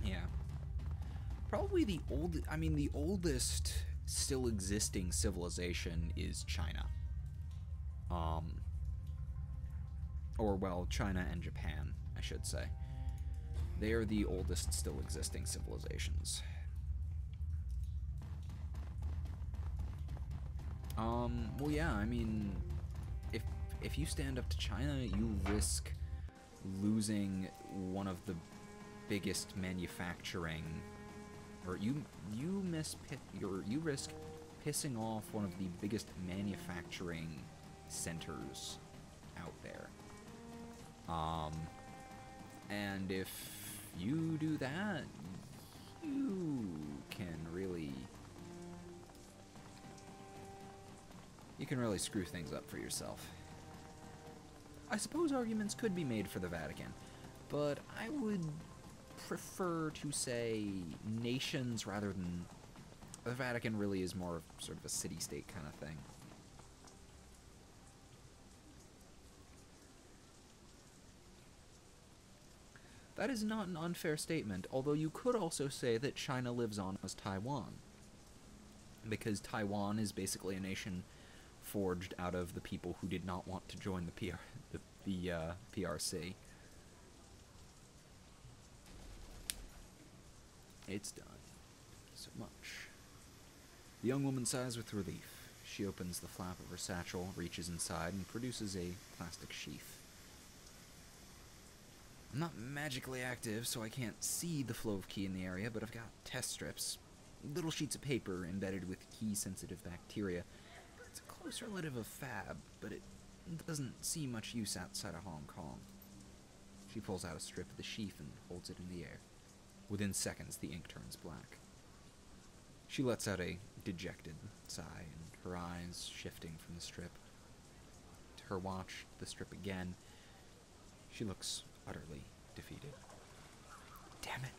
yeah. Probably the oldest still existing civilization is China. Or well, China and Japan, I should say. They are the oldest still existing civilizations. Well, yeah, I mean, if you stand up to China, you risk losing one of the biggest manufacturing, or you risk pissing off one of the biggest manufacturing centers out there. And if you do that, you can really screw things up for yourself. I suppose arguments could be made for the Vatican, but I would prefer to say nations rather than... The Vatican really is more of sort of a city-state kind of thing. That is not an unfair statement, although you could also say that China lives on as Taiwan, because Taiwan is basically a nation forged out of the people who did not want to join the PRC. It's done. So much. The young woman sighs with relief. She opens the flap of her satchel, reaches inside, and produces a plastic sheath. I'm not magically active, so I can't see the flow of key in the area, but I've got test strips. Little sheets of paper embedded with key-sensitive bacteria. It's a close relative of Fab, but it doesn't see much use outside of Hong Kong. She pulls out a strip of the sheath and holds it in the air. Within seconds, the ink turns black. She lets out a dejected sigh, and her eyes shifting from the strip to her watch, the strip again. She looks utterly defeated. Damn it.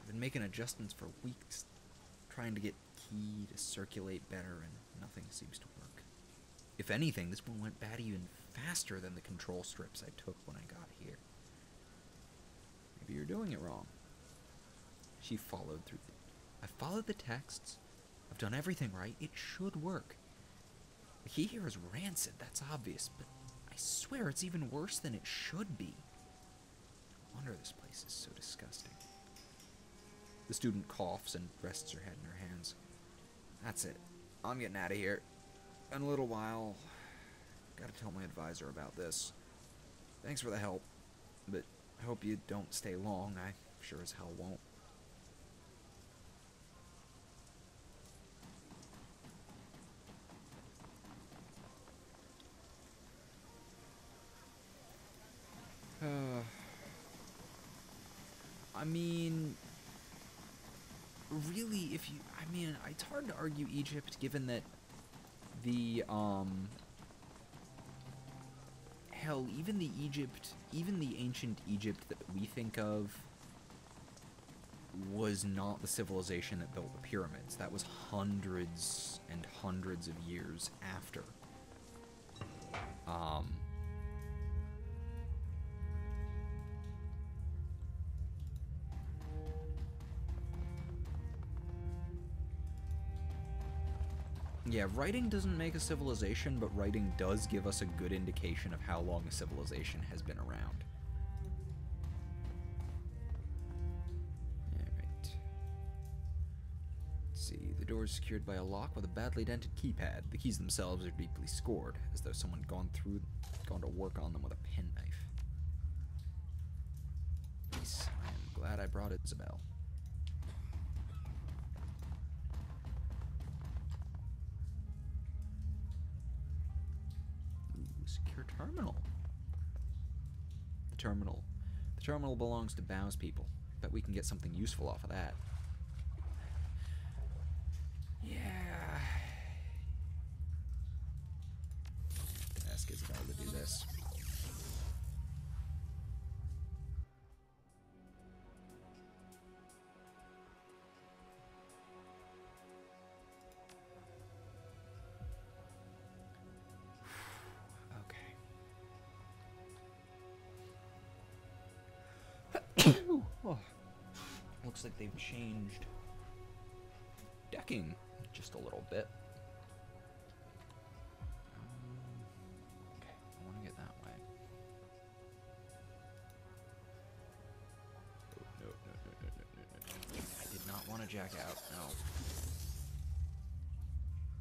I've been making adjustments for weeks, trying to get key to circulate better, and nothing seems to work. If anything, this one went bad even faster than the control strips I took when I got here. Maybe you're doing it wrong. She followed through I followed the texts. I've done everything right. It should work. The key here is rancid, that's obvious, but I swear it's even worse than it should be. No wonder this place is so disgusting. The student coughs and rests her head in her hands. That's it. I'm getting out of here. In a little while, gotta tell my advisor about this. Thanks for the help, but I hope you don't stay long. I sure as hell won't. I mean, really, it's hard to argue Egypt given that the, hell, even the ancient Egypt that we think of was not the civilization that built the pyramids. That was hundreds and hundreds of years after. Yeah, writing doesn't make a civilization, but writing does give us a good indication of how long a civilization has been around. Alright. Let's see, the door is secured by a lock with a badly dented keypad. The keys themselves are deeply scored, as though someone gone to work on them with a penknife. I brought Isabel. Ooh, secure terminal. The terminal. The terminal belongs to Bao's people. Bet we can get something useful off of that. Yeah. Ask Isabel to do this. Oh, looks like they've changed decking just a little bit. Okay, I want to get that way. Oh, no. I did not want to jack out. No.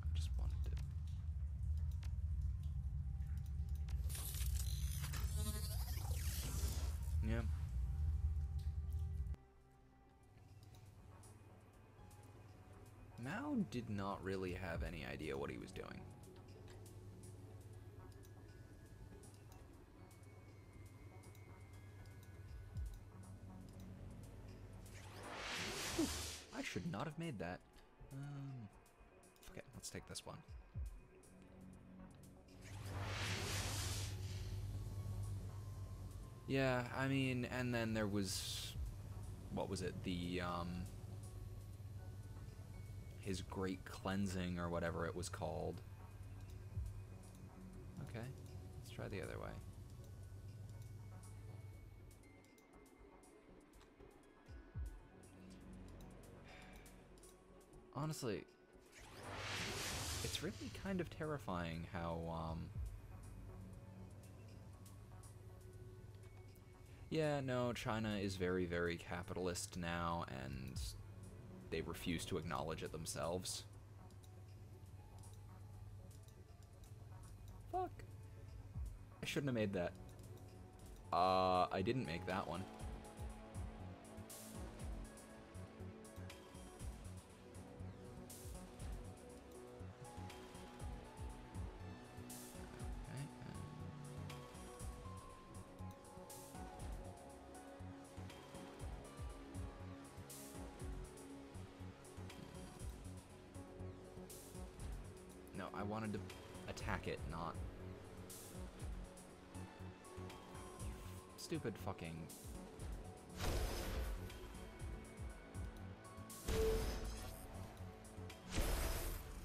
I just wanted to. Yeah. Mao did not really have any idea what he was doing. Ooh, I should not have made that. Okay, let's take this one. Yeah, I mean, and then there was, what was it, the, his great cleansing or whatever it was called. Okay, let's try the other way. Honestly, it's really kind of terrifying how, yeah, no, China is very, very capitalist now, and they refuse to acknowledge it themselves. Fuck. I shouldn't have made that. I didn't make that one. No, I wanted to attack it, not... Stupid fucking...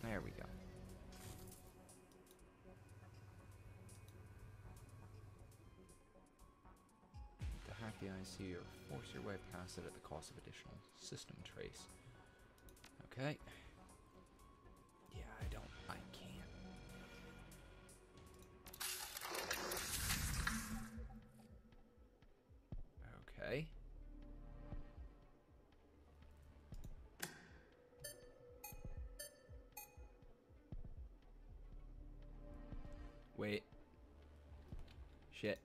There we go. To hack the IC or force your way past it at the cost of additional system trace. Okay. Yeah, I can't. Okay. Wait. Shit. Shit.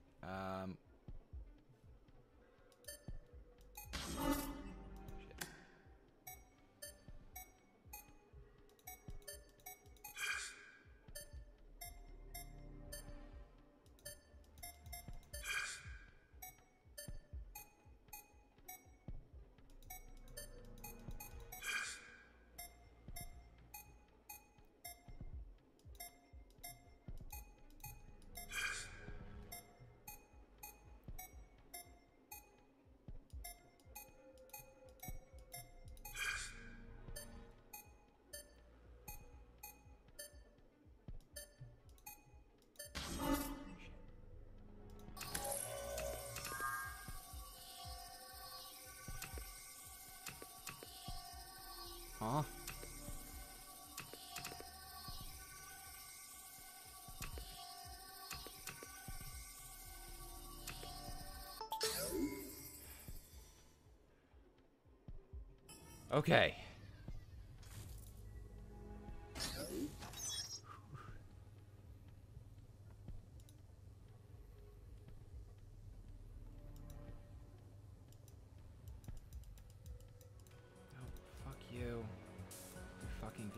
Huh? Okay.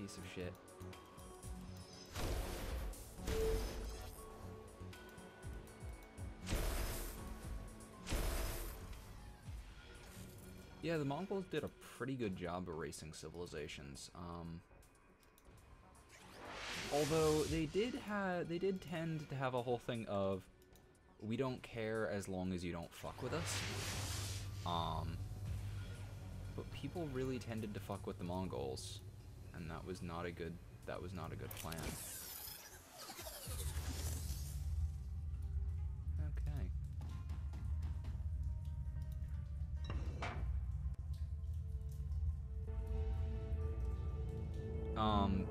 piece of shit. Yeah, the Mongols did a pretty good job erasing civilizations. Although they did tend to have a whole thing of, we don't care as long as you don't fuck with us. But people really tended to fuck with the Mongols, and that was not a good plan. Okay.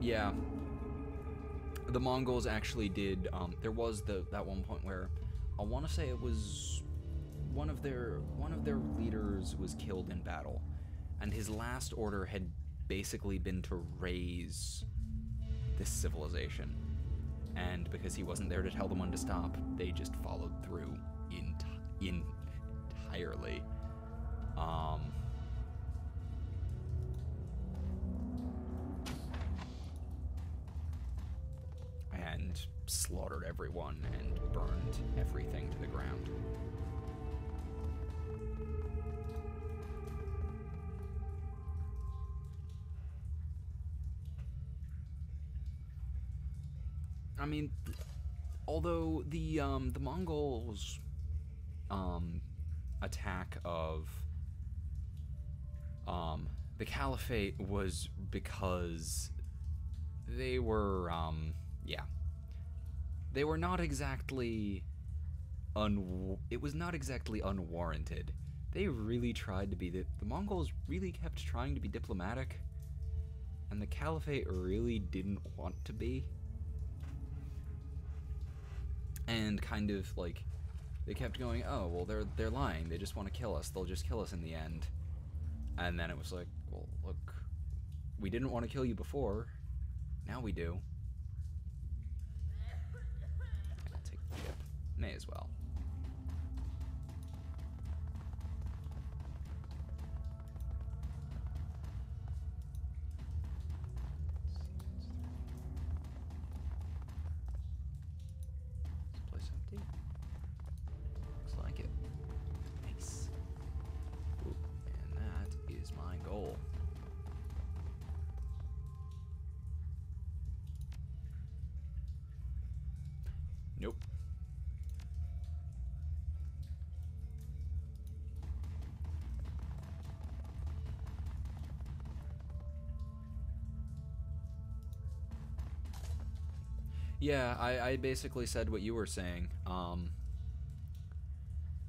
Yeah. The Mongols actually did, there was that one point where I want to say it was one of their leaders was killed in battle, and his last order had basically been to raise this civilization. And because he wasn't there to tell them when to stop, they just followed through entirely. And slaughtered everyone and burned everything to the ground. I mean, although the Mongols' attack of the Caliphate was because they were they were not exactly it was not exactly unwarranted. They really tried to be the Mongols really kept trying to be diplomatic, and the Caliphate really didn't want to be. And kind of like they kept going, oh well, they're lying. They just want to kill us. They'll just kill us in the end. And then it was like, well, look, we didn't want to kill you before. Now we do. I'll take the chip. May as well. Is this place empty? Looks like it. Nice. Ooh, and that is my goal. Nope. Yeah, I basically said what you were saying.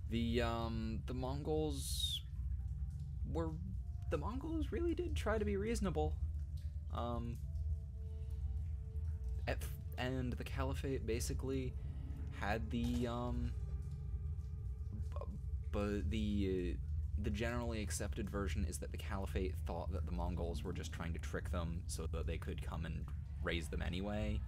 The Mongols really did try to be reasonable. And the Caliphate basically had but the generally accepted version is that the Caliphate thought that the Mongols were just trying to trick them so that they could come and raise them anyway.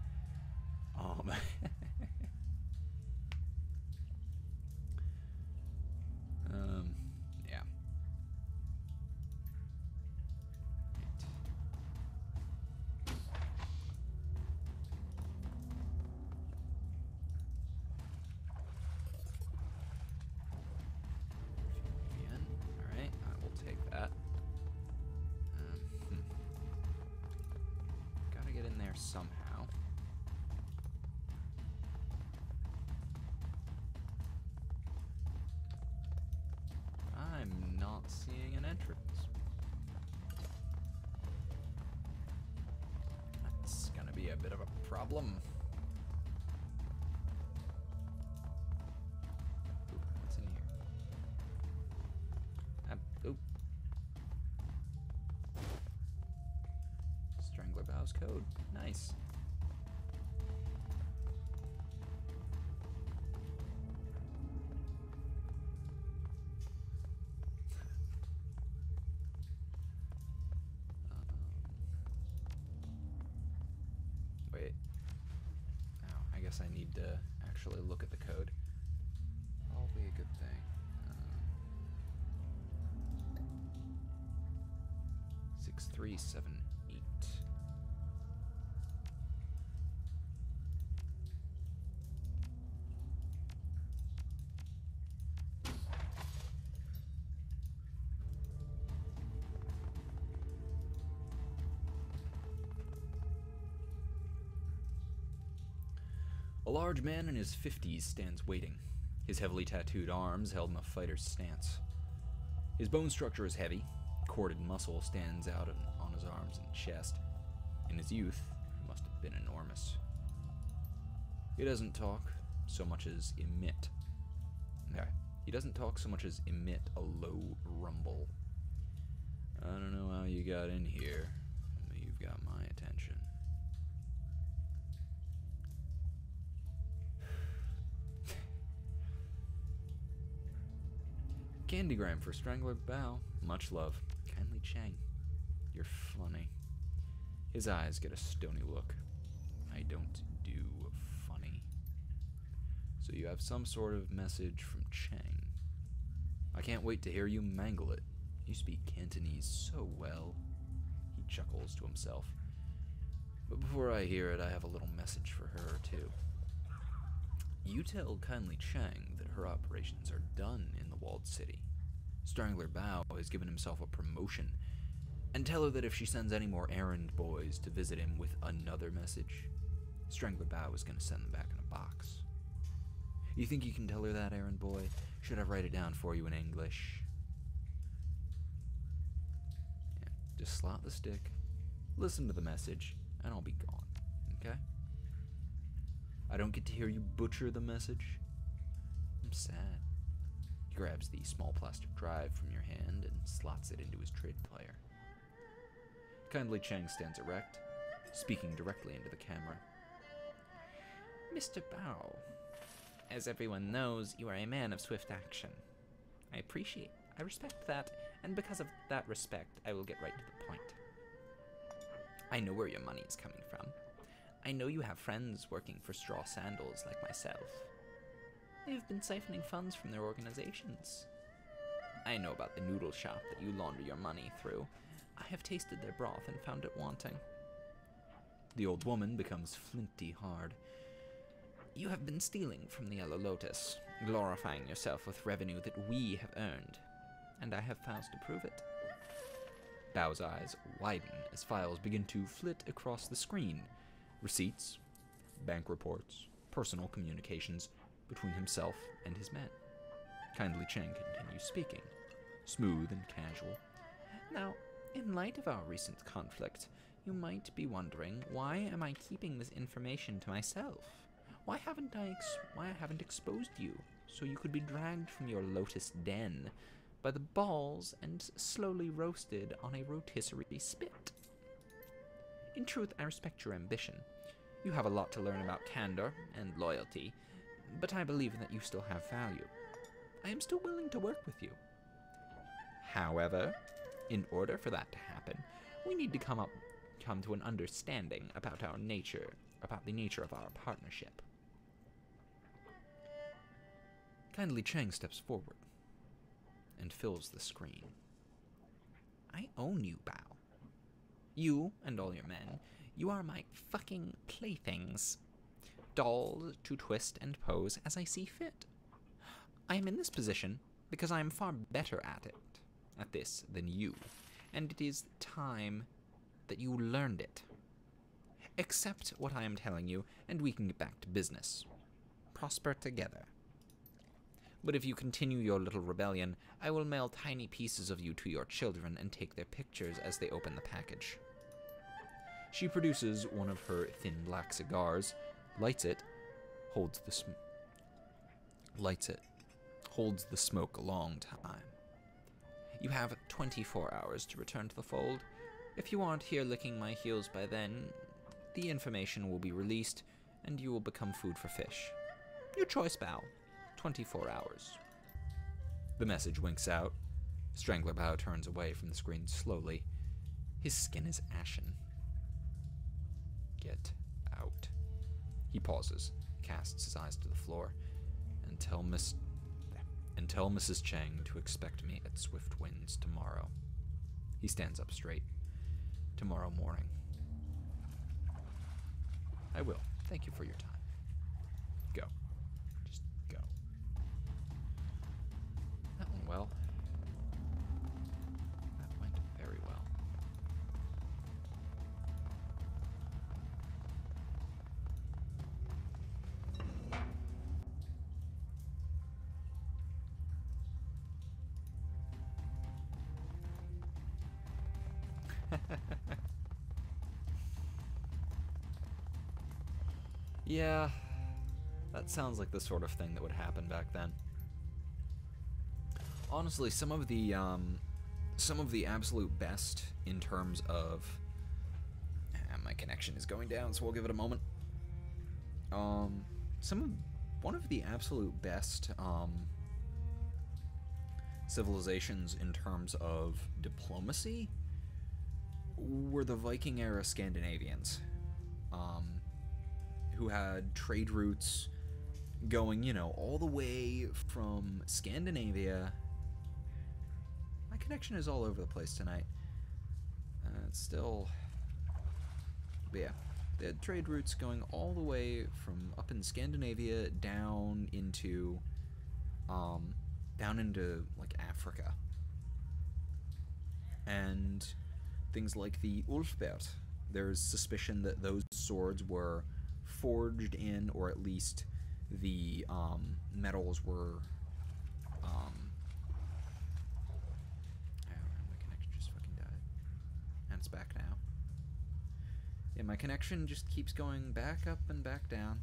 Yeah. Alright, I will take that. Gotta get in there somehow. I'm not seeing an entrance. That's gonna be a bit of a problem. Ooh, what's in here? Oop. Strangler Bow's code. Nice. Wait. Now, I guess I need to actually look at the code. Probably a good thing. 6378. A large man in his 50s stands waiting, his heavily tattooed arms held in a fighter's stance. His bone structure is heavy, corded muscle stands out on his arms and chest. In his youth, he must have been enormous. He doesn't talk so much as emit. He doesn't talk so much as emit a low rumble. I don't know how you got in here, but you've got my attention. Candygram for Strangler Bow. Much love. Kindly Cheng. You're funny. His eyes get a stony look. I don't do funny. So you have some sort of message from Cheng. I can't wait to hear you mangle it. You speak Cantonese so well. He chuckles to himself. But before I hear it, I have a little message for her, too. You tell Kindly Cheng that her operations are done in the walled city. Strangler Bao has given himself a promotion, and tell her that if she sends any more errand boys to visit him with another message, Strangler Bao is going to send them back in a box. You think you can tell her that, errand boy? Should I write it down for you in English? Yeah, just slot the stick, listen to the message, and I'll be gone, okay? I don't get to hear you butcher the message. I'm sad. He grabs the small plastic drive from your hand and slots it into his trade player. Kindly Cheng stands erect, speaking directly into the camera. Mr. Bao, as everyone knows, you are a man of swift action. I respect that, and because of that respect, I will get right to the point. I know where your money is coming from. I know you have friends working for Straw Sandals like myself. They've been siphoning funds from their organizations. I know about the noodle shop that you launder your money through. I have tasted their broth and found it wanting. The old woman becomes flinty hard. You have been stealing from the Yellow Lotus, glorifying yourself with revenue that we have earned, and I have files to prove it. Bao's eyes widen as files begin to flit across the screen. Receipts, bank reports, personal communications between himself and his men. Kindly Cheng continues speaking, smooth and casual. Now, in light of our recent conflict, you might be wondering, why am I keeping this information to myself? Why haven't I exposed you so you could be dragged from your lotus den by the balls and slowly roasted on a rotisserie spit? In truth, I respect your ambition. You have a lot to learn about candor and loyalty, but I believe that you still have value. I am still willing to work with you. However, in order for that to happen, we need to come to an understanding about the nature of our partnership. Kindly Cheng steps forward and fills the screen. I own you, Bao. You and all your men, you are my fucking playthings. Dolls to twist and pose as I see fit. I am in this position because I am far better at this than you, and it is time that you learned it. Accept what I am telling you, and we can get back to business. Prosper together. But if you continue your little rebellion, I will mail tiny pieces of you to your children and take their pictures as they open the package. She produces one of her thin black cigars, lights it, holds the smoke a long time. You have 24 hours to return to the fold. If you aren't here licking my heels by then, the information will be released, and you will become food for fish. Your choice, Bao. 24 hours. The message winks out. Strangler Bao turns away from the screen slowly. His skin is ashen. Get out. He pauses, casts his eyes to the floor, and tell Mrs. Cheng to expect me at Swift Winds tomorrow. He stands up straight. Tomorrow morning. I will. Thank you for your time. Go. Just go. That went well. That went very well. Yeah, that sounds like the sort of thing that would happen back then. Honestly, some of the absolute best in terms of... my connection is going down, so we'll give it a moment. One of the absolute best civilizations in terms of diplomacy were the Viking era Scandinavians, who had trade routes going, you know, all the way from Scandinavia. My connection is all over the place tonight. It's still... But yeah, they had trade routes going all the way from up in Scandinavia down into like Africa. And things like the Ulfbert, there's suspicion that those swords were forged in, or at least the metals were my connection just fucking died. And it's back now. Yeah, my connection just keeps going back up and back down.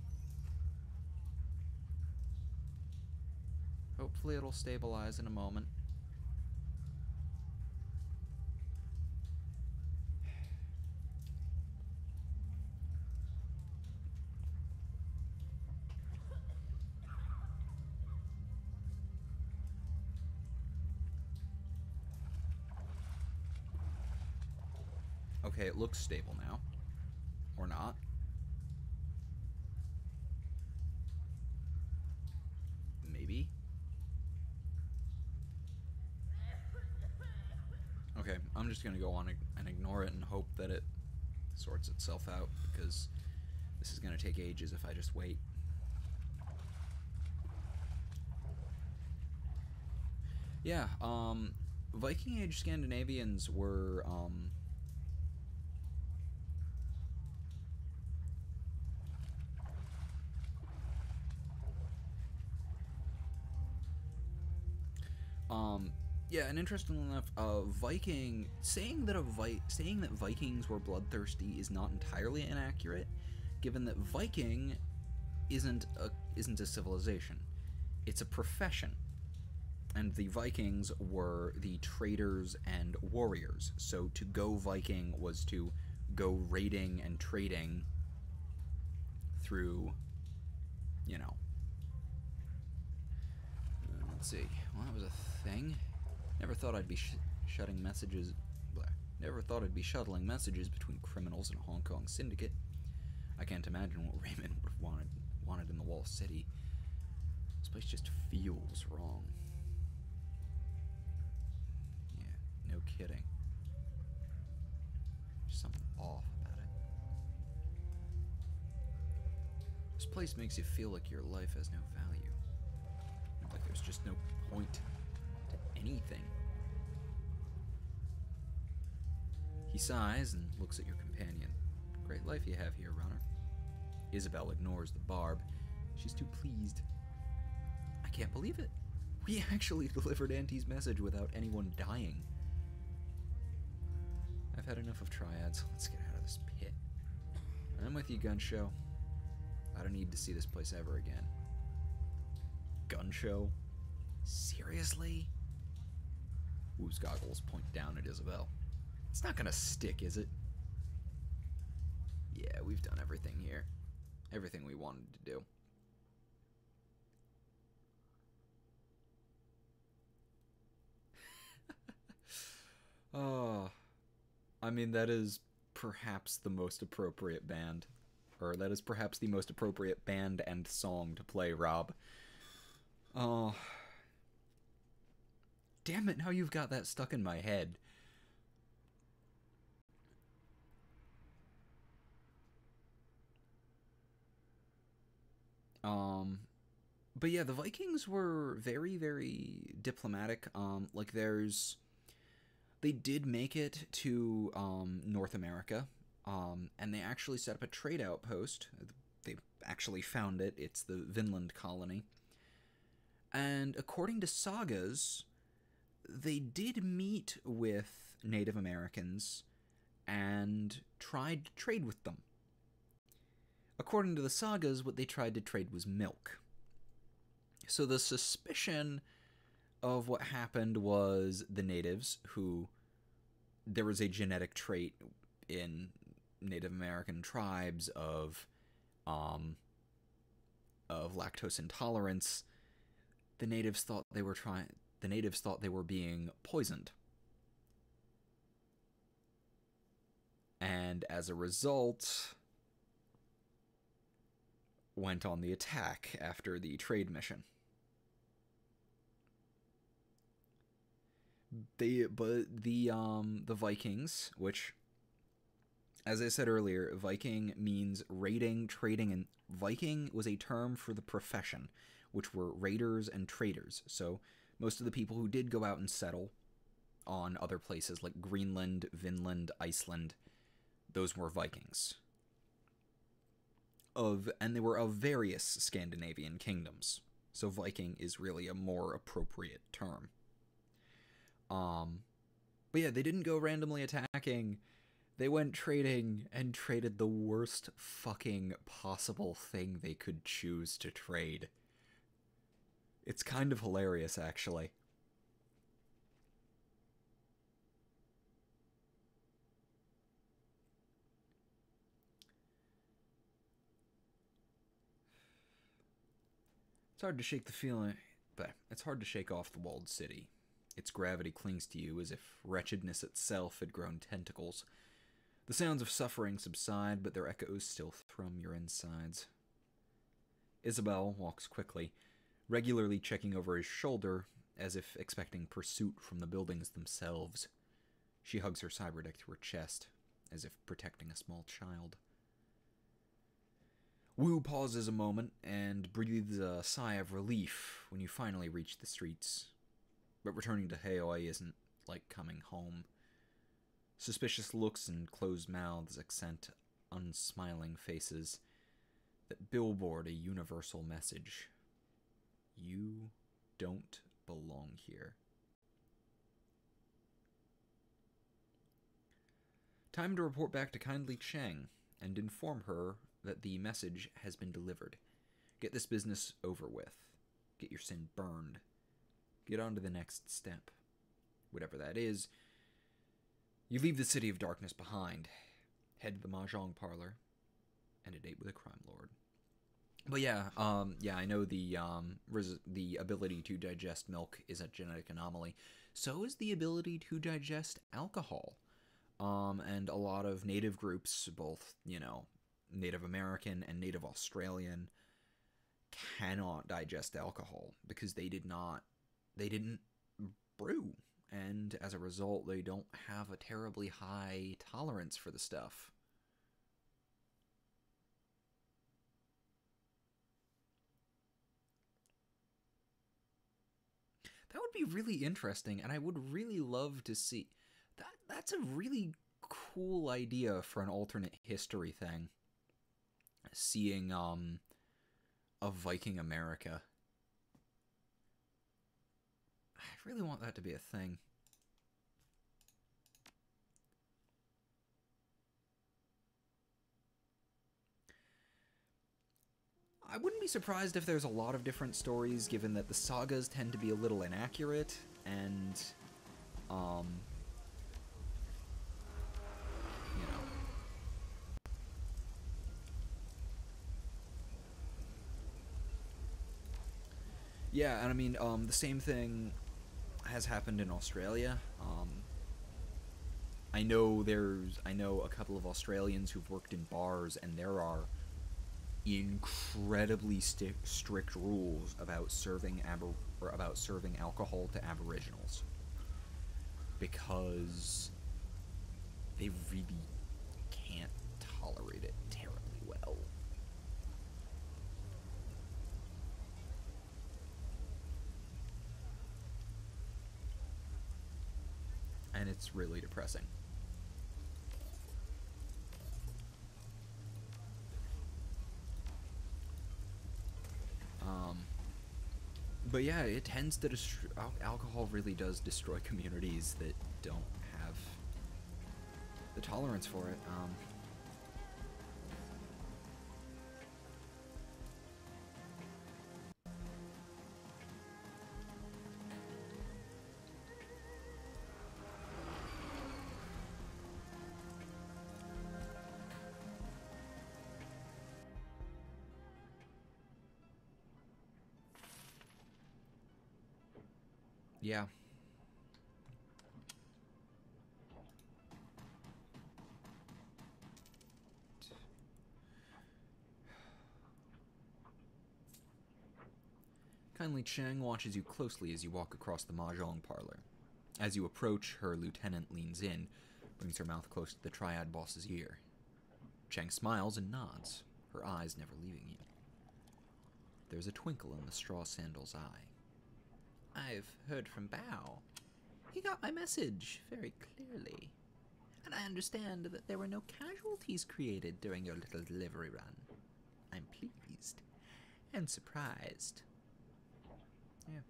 Hopefully it'll stabilize in a moment. Okay, it looks stable now. Or not. Maybe. Okay, I'm just gonna go on and ignore it and hope that it sorts itself out, because this is gonna take ages if I just wait. Yeah, Viking Age Scandinavians were, yeah, and interestingly enough, Viking saying that Vikings were bloodthirsty is not entirely inaccurate, given that Viking isn't a civilization; it's a profession, and the Vikings were the traders and warriors. So to go Viking was to go raiding and trading through, you know. Let's see. Well, that was a thing. Never thought I'd be shutting messages. Never thought I'd be shuttling messages between criminals and a Hong Kong syndicate. I can't imagine what Raymond would have wanted in the Wall City. This place just feels wrong. Yeah, no kidding. There's something off about it. This place makes you feel like your life has no value. Like there's just no point to anything. He sighs and looks at your companion. Great life you have here, runner. Isabel ignores the barb. She's too pleased. I can't believe it. We actually delivered Auntie's message without anyone dying. I've had enough of triads. Let's get out of this pit. I'm with you, Gun Show. I don't need to see this place ever again. Gun Show? Seriously? Wu's goggles point down at Isabel. It's not gonna stick, is it? Yeah, we've done everything here. Everything we wanted to do. Oh, I mean, that is perhaps the most appropriate band. Or that is perhaps the most appropriate band and song to play, Rob. Oh. Damn it, now you've got that stuck in my head. But yeah, the Vikings were very, very diplomatic. Like they did make it to, North America, and they actually set up a trade outpost. They actually found it. It's the Vinland colony. And according to sagas, they did meet with Native Americans and tried to trade with them. According to the sagas, what they tried to trade was milk. So the suspicion of what happened was the natives, who there was a genetic trait in Native American tribes of lactose intolerance. The natives thought they were being poisoned. And as a result, went on the attack after the trade mission. The Vikings, which, as I said earlier, Viking means raiding, trading, and Viking was a term for the profession, which were raiders and traders. So most of the people who did go out and settle on other places like Greenland, Vinland, Iceland, those were Vikings. And they were of various Scandinavian kingdoms. So Viking is really a more appropriate term. But yeah, they didn't go randomly attacking. They went trading and traded the worst fucking possible thing they could choose to trade. It's kind of hilarious, actually. It's hard to shake the feeling, but it's hard to shake off the walled city. Its gravity clings to you as if wretchedness itself had grown tentacles. The sounds of suffering subside, but their echoes still thrum your insides. Isabel walks quickly, regularly checking over his shoulder, as if expecting pursuit from the buildings themselves. She hugs her cyberdeck to her chest, as if protecting a small child. Wu pauses a moment and breathes a sigh of relief when you finally reach the streets. But returning to Haoi isn't like coming home. Suspicious looks and closed mouths accent unsmiling faces that billboard a universal message. You don't belong here. Time to report back to kindly Cheng and inform her that the message has been delivered. Get this business over with. Get your sin burned. Get on to the next step. Whatever that is. You leave the city of darkness behind. Head to the mahjong parlor. And a date with a crime lord. But yeah, I know the ability to digest milk is a genetic anomaly. So is the ability to digest alcohol. And a lot of native groups, both, Native American and Native Australian, cannot digest alcohol because they didn't brew, and as a result they don't have a terribly high tolerance for the stuff. That would be really interesting, and I would really love to see that. That's a really cool idea for an alternate history thing. Seeing a Viking America. I really want that to be a thing. I wouldn't be surprised if there's a lot of different stories, given that the sagas tend to be a little inaccurate, and, Yeah, and I mean, the same thing has happened in Australia. I know a couple of Australians who've worked in bars, and there are incredibly strict rules about serving alcohol to Aboriginals, because they really can't tolerate it terribly well. And it's really depressing. But yeah, it tends to alcohol really does destroy communities that don't have the tolerance for it. Yeah. Kindly Cheng watches you closely as you walk across the mahjong parlor. As you approach, her lieutenant leans in, brings her mouth close to the triad boss's ear. Cheng smiles and nods, her eyes never leaving you. There's a twinkle in the straw sandal's eye. I've heard from Bao. He got my message very clearly. And I understand that there were no casualties created during your little delivery run. I'm pleased and surprised. Yeah.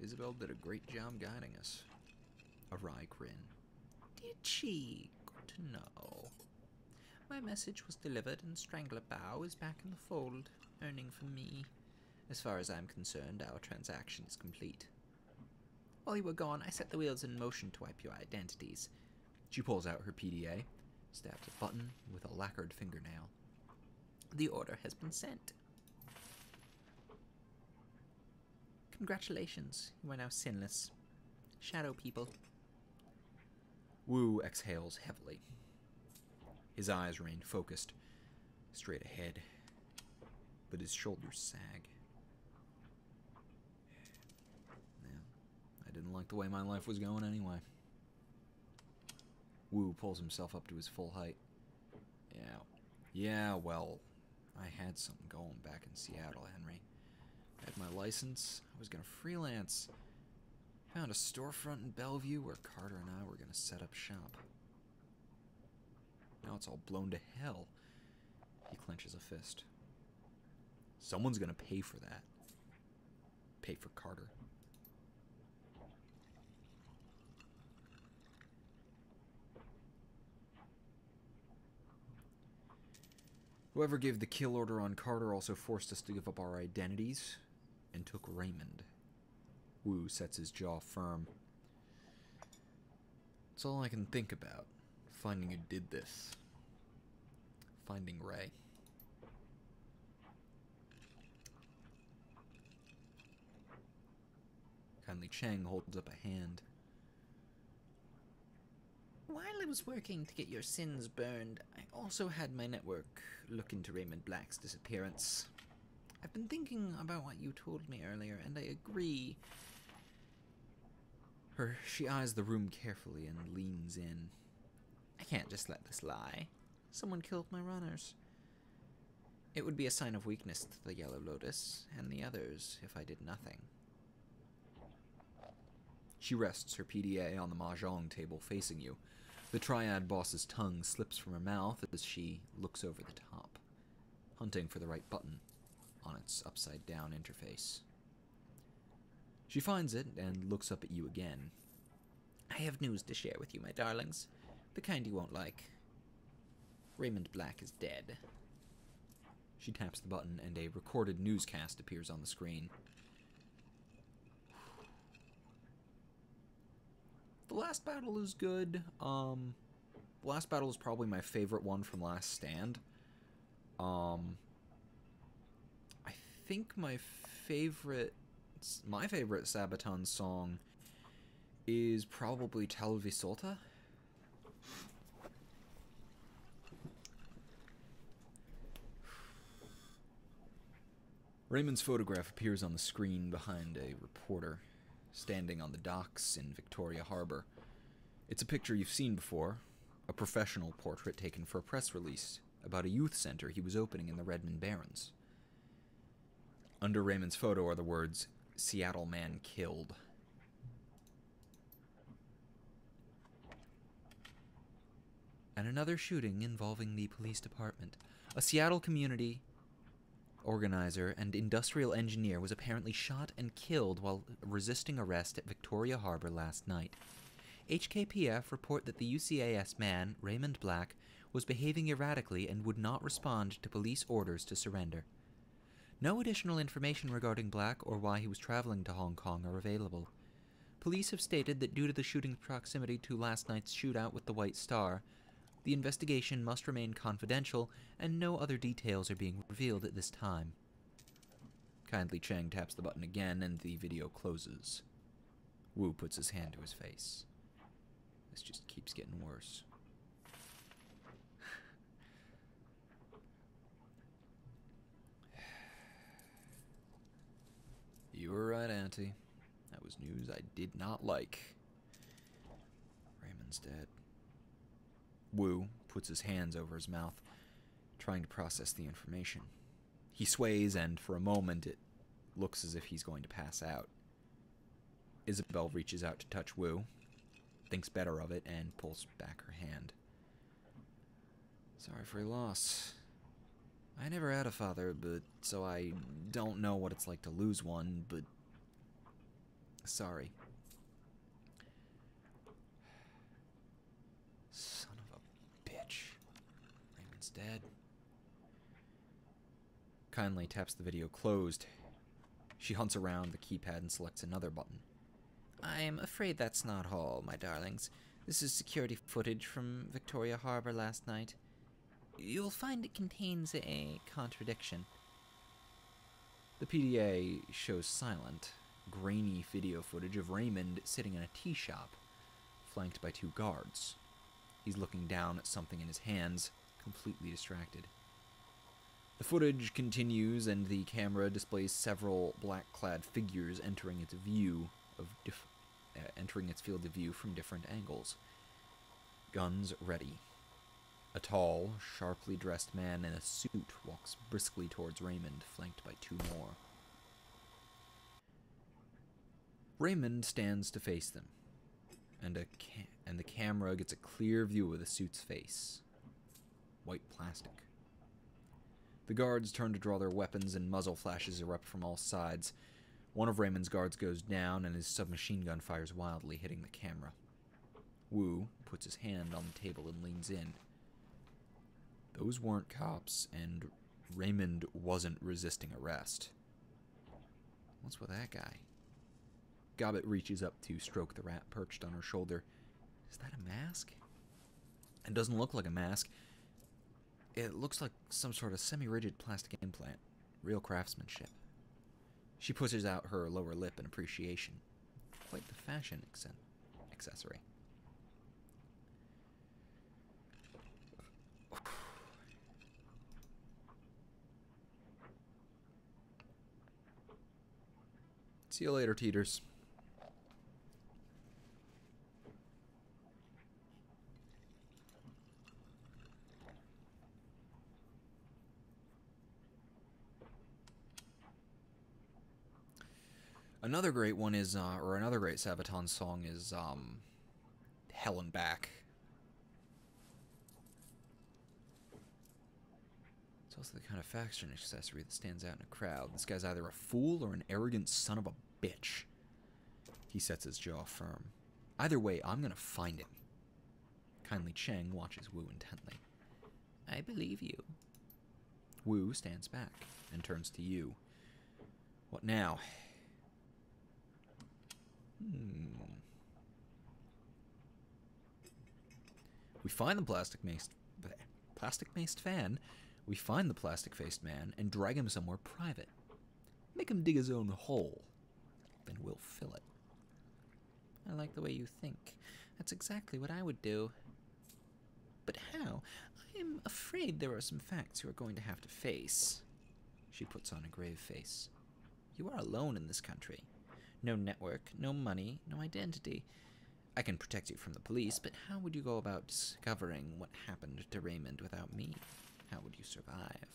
Isabel did a great job guiding us. A wry grin. Did she? Good to know. My message was delivered and Strangler Bao is back in the fold, earning for me. As far as I'm concerned, our transaction is complete. While you were gone, I set the wheels in motion to wipe your identities. She pulls out her PDA, stabs a button with a lacquered fingernail. The order has been sent. Congratulations, you are now sinless. Shadow people. Wu exhales heavily. His eyes remain focused, straight ahead, but his shoulders sag. I didn't like the way my life was going anyway. Wu pulls himself up to his full height. Yeah, well, I had something going back in Seattle, Henry. I had my license, I was gonna freelance. Found a storefront in Bellevue where Carter and I were gonna set up shop. Now it's all blown to hell. He clenches a fist. Someone's gonna pay for that. Pay for Carter. Whoever gave the kill order on Carter also forced us to give up our identities and took Raymond. Wu sets his jaw firm. It's all I can think about. Finding who did this. Finding Ray. Kindly Cheng holds up a hand. While I was working to get your sins burned, I also had my network look into Raymond Black's disappearance. I've been thinking about what you told me earlier, and I agree. She eyes the room carefully and leans in. I can't just let this lie. Someone killed my runners. It would be a sign of weakness to the Yellow Lotus and the others if I did nothing. She rests her PDA on the mahjong table facing you. The triad boss's tongue slips from her mouth as she looks over the top, hunting for the right button on its upside-down interface. She finds it and looks up at you again. I have news to share with you, my darlings. The kind you won't like. Raymond Black is dead. She taps the button and a recorded newscast appears on the screen. The last battle is good. The last battle is probably my favorite one from Last Stand. I think my favorite Sabaton song is probably Talvisota. Raymond's photograph appears on the screen behind a reporter, standing on the docks in Victoria Harbor. It's a picture you've seen before, a professional portrait taken for a press release about a youth center he was opening in the Redmond Barrens. Under Raymond's photo are the words, "Seattle man killed." And another shooting involving the police department. A Seattle community organizer and industrial engineer was apparently shot and killed while resisting arrest at Victoria Harbor last night. HKPF report that the UCAS man, Raymond Black, was behaving erratically and would not respond to police orders to surrender. No additional information regarding Black or why he was traveling to Hong Kong are available. Police have stated that due to the shooting's proximity to last night's shootout with the White Star, the investigation must remain confidential and no other details are being revealed at this time. Kindly Cheng taps the button again and the video closes. Wu puts his hand to his face. This just keeps getting worse. You were right, Auntie. That was news I did not like. Raymond's dead. Wu puts his hands over his mouth, trying to process the information. He sways, and for a moment it looks as if he's going to pass out. Isabel reaches out to touch Wu, thinks better of it, and pulls back her hand. Sorry for your loss. I never had a father, but so I don't know what it's like to lose one, but sorry. Son of a bitch. Raymond's dead. Kindly taps the video closed. She hunts around the keypad and selects another button. I'm afraid that's not all, my darlings. This is security footage from Victoria Harbor last night. You'll find it contains a contradiction. The PDA shows silent, grainy video footage of Raymond sitting in a tea shop, flanked by two guards. He's looking down at something in his hands, completely distracted. The footage continues, and the camera displays several black-clad figures entering its field of view from different angles. Guns ready. A tall, sharply dressed man in a suit walks briskly towards Raymond, flanked by two more. Raymond stands to face them, and the camera gets a clear view of the suit's face. White plastic. The guards turn to draw their weapons, and muzzle flashes erupt from all sides. One of Raymond's guards goes down, and his submachine gun fires wildly, hitting the camera. Wu puts his hand on the table and leans in. Those weren't cops, and Raymond wasn't resisting arrest. What's with that guy? Gobbet reaches up to stroke the rat perched on her shoulder. Is that a mask? It doesn't look like a mask. It looks like some sort of semi-rigid plastic implant. Real craftsmanship. She pushes out her lower lip in appreciation. Quite the fashion accessory. See you later, Teeters. Another great one is, or another great Sabaton song is, Hell and Back. It's also the kind of fashion accessory that stands out in a crowd. This guy's either a fool or an arrogant son of a bitch. He sets his jaw firm. Either way, I'm gonna find him. Kindly Cheng watches Wu intently. I believe you. Wu stands back and turns to you. What now? We find the plastic-maced fan. We find the plastic-faced man and drag him somewhere private. Make him dig his own hole. Then we'll fill it. I like the way you think. That's exactly what I would do. But how? I am afraid there are some facts you are going to have to face. She puts on a grave face. You are alone in this country. No network, no money, no identity. I can protect you from the police, but how would you go about discovering what happened to Raymond without me? How would you survive?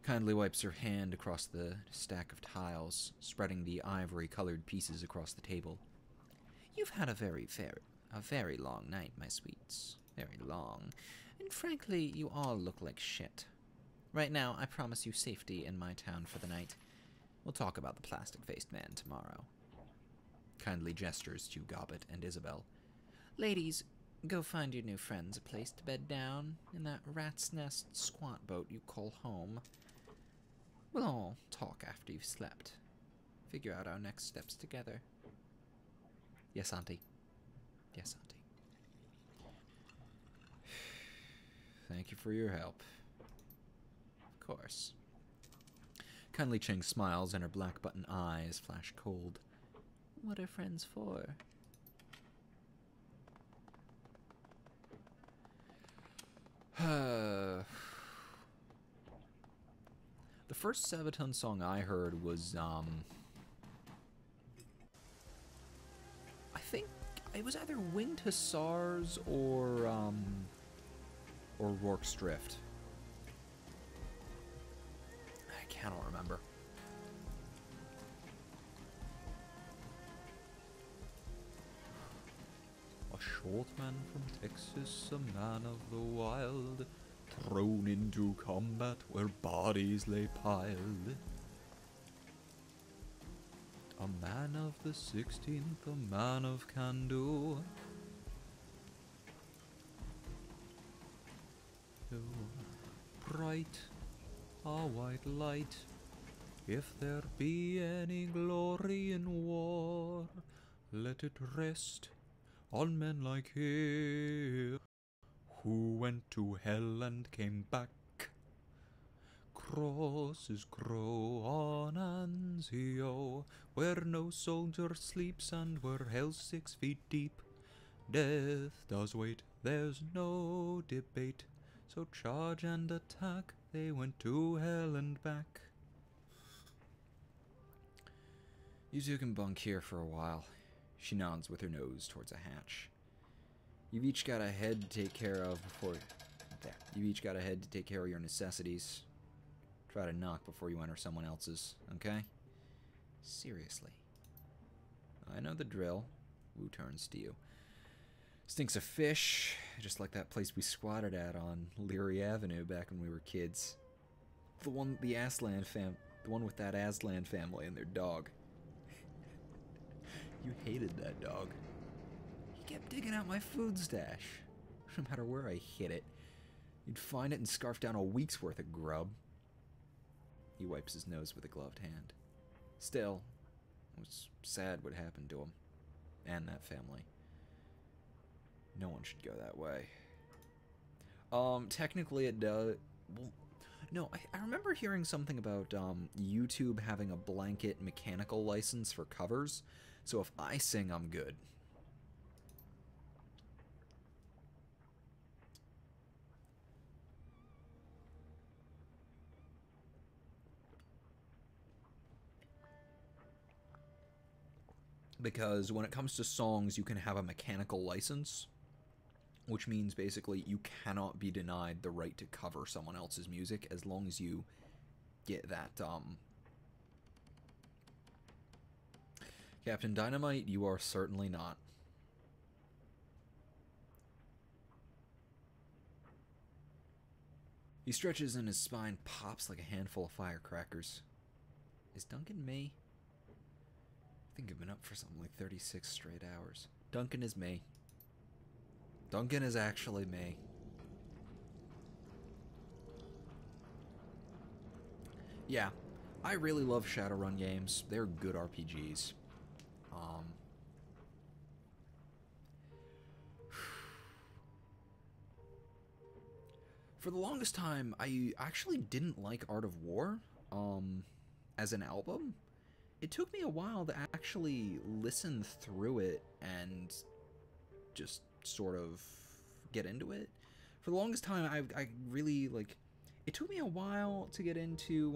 Kindly wipes her hand across the stack of tiles, spreading the ivory-colored pieces across the table. You've had a very long night, my sweets. Very long. And frankly, you all look like shit. Right now, I promise you safety in my town for the night. We'll talk about the plastic-faced man tomorrow. Kindly gestures to Gobbet and Isabel. Ladies, go find your new friends a place to bed down in that rat's nest squat boat you call home. We'll all talk after you've slept. Figure out our next steps together. Yes, Auntie. Yes, Auntie. Thank you for your help. Of course. Kindly Cheng smiles and her black button eyes flash cold. What are friends for? The first Sabaton song I heard was, I think it was either Winged Hussars or Rourke's Drift. I cannot remember. A short man from Texas, a man of the wild, thrown into combat where bodies lay piled. A man of the 16th, a man of can-do. Bright, a white light, if there be any glory in war, let it rest on men like him, who went to hell and came back. Crosses grow on Anzio, where no soldier sleeps and where hell's 6 feet deep. Death does wait, there's no debate, so charge and attack, they went to hell and back. You two can bunk here for a while. She nods with her nose towards a hatch. You've each got a head to take care of before... There. You've each got a head to take care of your necessities. Try to knock before you enter someone else's, okay? Seriously. I know the drill. Wu turns to you. Stinks of fish, just like that place we squatted at on Leary Avenue back when we were kids. The one with that Aslan family and their dog. You hated that dog. He kept digging out my food stash. No matter where I hid it, you'd find it and scarf down a week's worth of grub. He wipes his nose with a gloved hand. Still, it was sad what happened to him. And that family. No one should go that way. Technically it does... Well, no, I remember hearing something about YouTube having a blanket mechanical license for covers. So if I sing, I'm good. Because when it comes to songs, you can have a mechanical license, which means basically you cannot be denied the right to cover someone else's music as long as you get that, Captain Dynamite, you are certainly not. He stretches and his spine pops like a handful of firecrackers. Is Duncan me? I think I've been up for something like 36 straight hours. Duncan is me. Duncan is actually me. Yeah, I really love Shadowrun games. They're good RPGs. For the longest time, I actually didn't like Art of War, as an album. It took me a while to actually listen through it and just sort of get into it. For the longest time, I really, like, it took me a while to get into,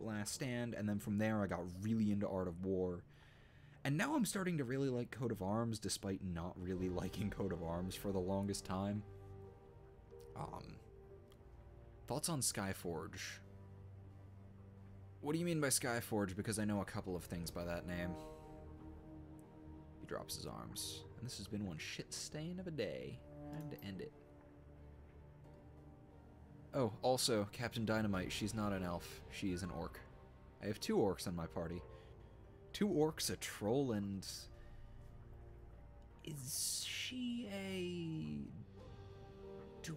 Last Stand, and then from there I got really into Art of War. And now I'm starting to really like Coat of Arms, despite not really liking Coat of Arms for the longest time. Thoughts on Skyforge? What do you mean by Skyforge? Because I know a couple of things by that name. He drops his arms. And this has been one shit stain of a day. Time to end it. Oh, also, Captain Dynamite, she's not an elf. She is an orc. I have 2 orcs on my party. 2 orcs, a troll, and... Is she a... dwarf?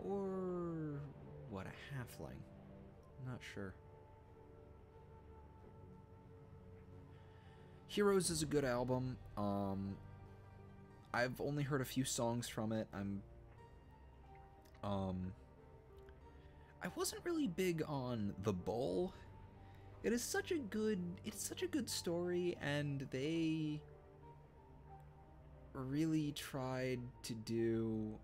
Or... what, a halfling? I'm not sure. Heroes is a good album. I've only heard a few songs from it. I wasn't really big on The Bull. It's such a good story, and they really tried to do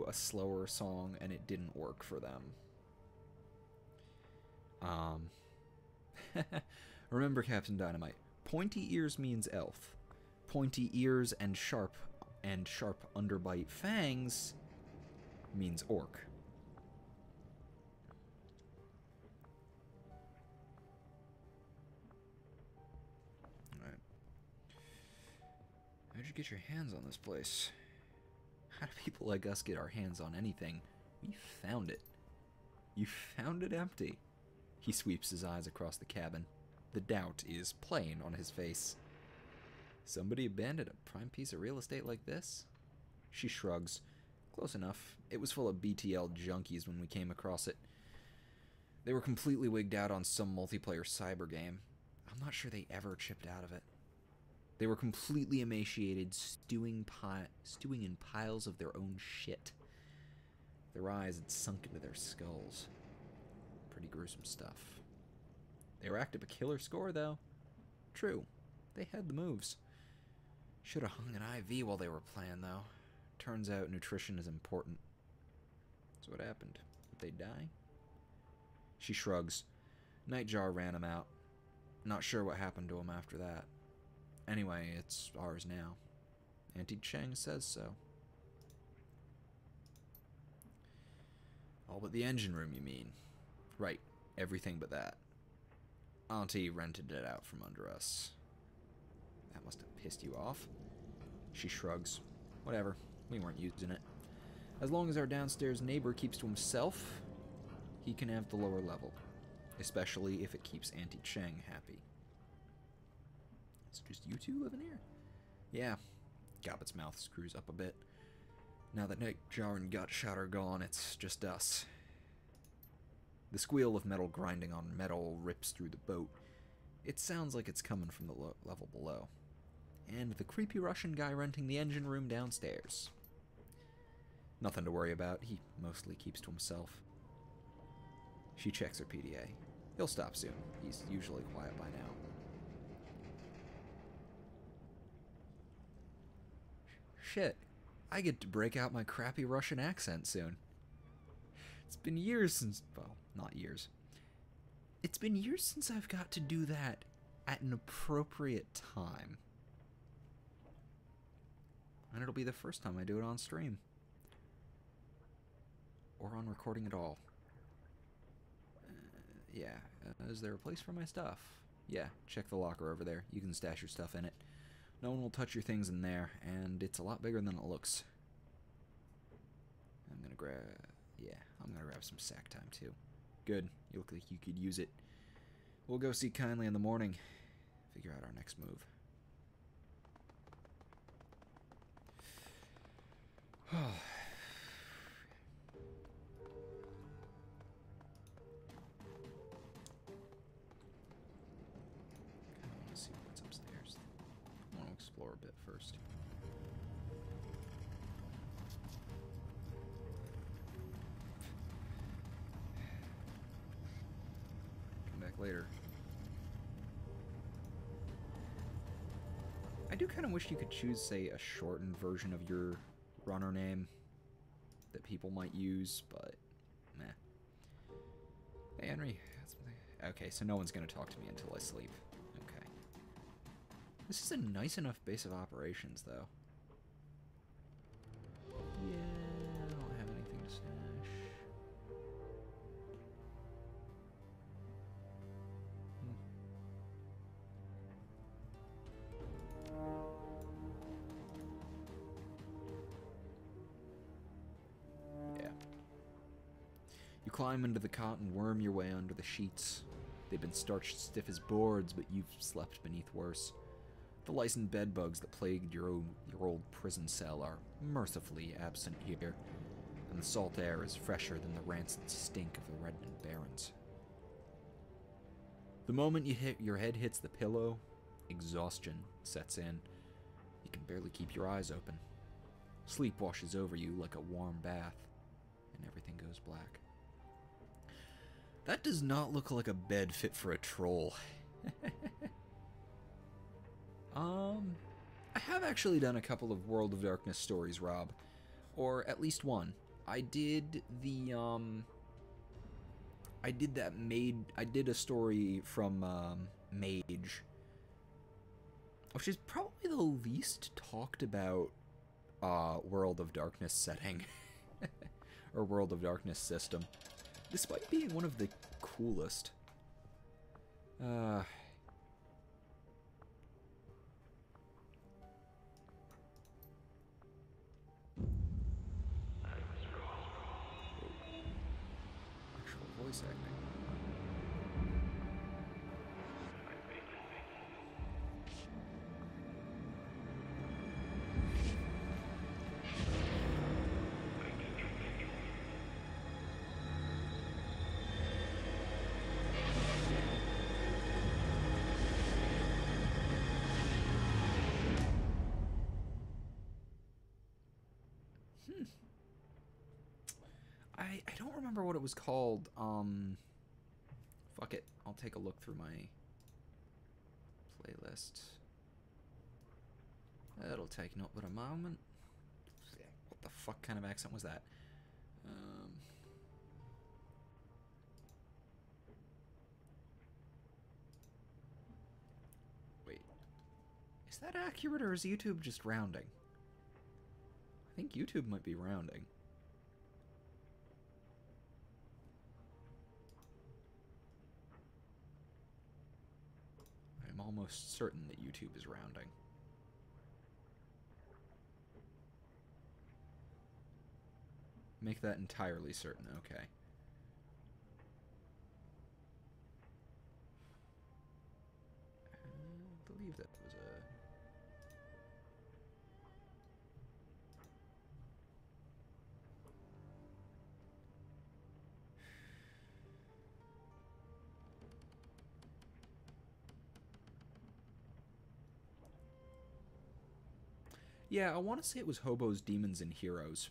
a slower song, and it didn't work for them. Remember Captain Dynamite. Pointy ears means elf. Pointy ears and sharp underbite fangs means orc. Alright. How'd you get your hands on this place? How do people like us get our hands on anything? We found it. You found it empty. He sweeps his eyes across the cabin. The doubt is plain on his face. Somebody abandoned a prime piece of real estate like this? She shrugs. Close enough. It was full of BTL junkies when we came across it. They were completely wigged out on some multiplayer cyber game. I'm not sure they ever chipped out of it. They were completely emaciated, stewing in piles of their own shit. Their eyes had sunk into their skulls. Pretty gruesome stuff. They racked up a killer score, though. True. They had the moves. Should have hung an IV while they were playing, though. Turns out nutrition is important. So what happened? Did they die? She shrugs. Nightjar ran him out. Not sure what happened to him after that. Anyway, it's ours now. Auntie Cheng says so. All but the engine room, you mean? Right. Everything but that. Auntie rented it out from under us. That must have pissed you off. She shrugs. Whatever. We weren't using it. As long as our downstairs neighbor keeps to himself, he can have the lower level. Especially if it keeps Auntie Cheng happy. It's just you two living here? Yeah. Gobbet's mouth screws up a bit. Now that Nightjar and Gutshot are gone, it's just us. The squeal of metal grinding on metal rips through the boat. It sounds like it's coming from the level below. And the creepy Russian guy renting the engine room downstairs. Nothing to worry about. He mostly keeps to himself. She checks her PDA. He'll stop soon. He's usually quiet by now. Shit. I get to break out my crappy Russian accent soon. It's been years since... well, not years. It's been years since I've got to do that at an appropriate time. And it'll be the first time I do it on stream. Or on recording at all. Yeah. Is there a place for my stuff? Yeah, check the locker over there. You can stash your stuff in it. No one will touch your things in there, and it's a lot bigger than it looks. I'm gonna grab some sack time too. Good. You look like you could use it. We'll go see Kindly in the morning. Figure out our next move. Let's see what's upstairs. I want to explore a bit first. Come back later. I do kind of wish you could choose, say, a shortened version of your runner name that people might use, but meh. Hey, Henry. Okay, so no one's going to talk to me until I sleep. Okay. This is a nice enough base of operations, though. Yeah, I don't have anything to stash. climb into the cot and worm your way under the sheets. They've been starched stiff as boards, but you've slept beneath worse. The lice and bedbugs that plagued your old prison cell are mercifully absent here, and the salt air is fresher than the rancid stink of the Redmond Barrens. The moment your head hits the pillow, exhaustion sets in. You can barely keep your eyes open. Sleep washes over you like a warm bath, and everything goes black. That does not look like a bed fit for a troll. I have actually done a couple of World of Darkness stories, Rob. Or at least one. I did a story from Mage, which is probably the least talked about World of Darkness setting. Or World of Darkness system. Despite being one of the coolest. Actual voice acting. I don't remember what it was called. Fuck it. I'll take a look through my playlist. That'll take not but a moment. What the fuck kind of accent was that? Wait. Is that accurate, or is YouTube just rounding? I think YouTube might be rounding. I'm almost certain that YouTube is rounding. Make that entirely certain, okay. I believe that was a... Yeah, I want to say it was Hobos, Demons, and Heroes.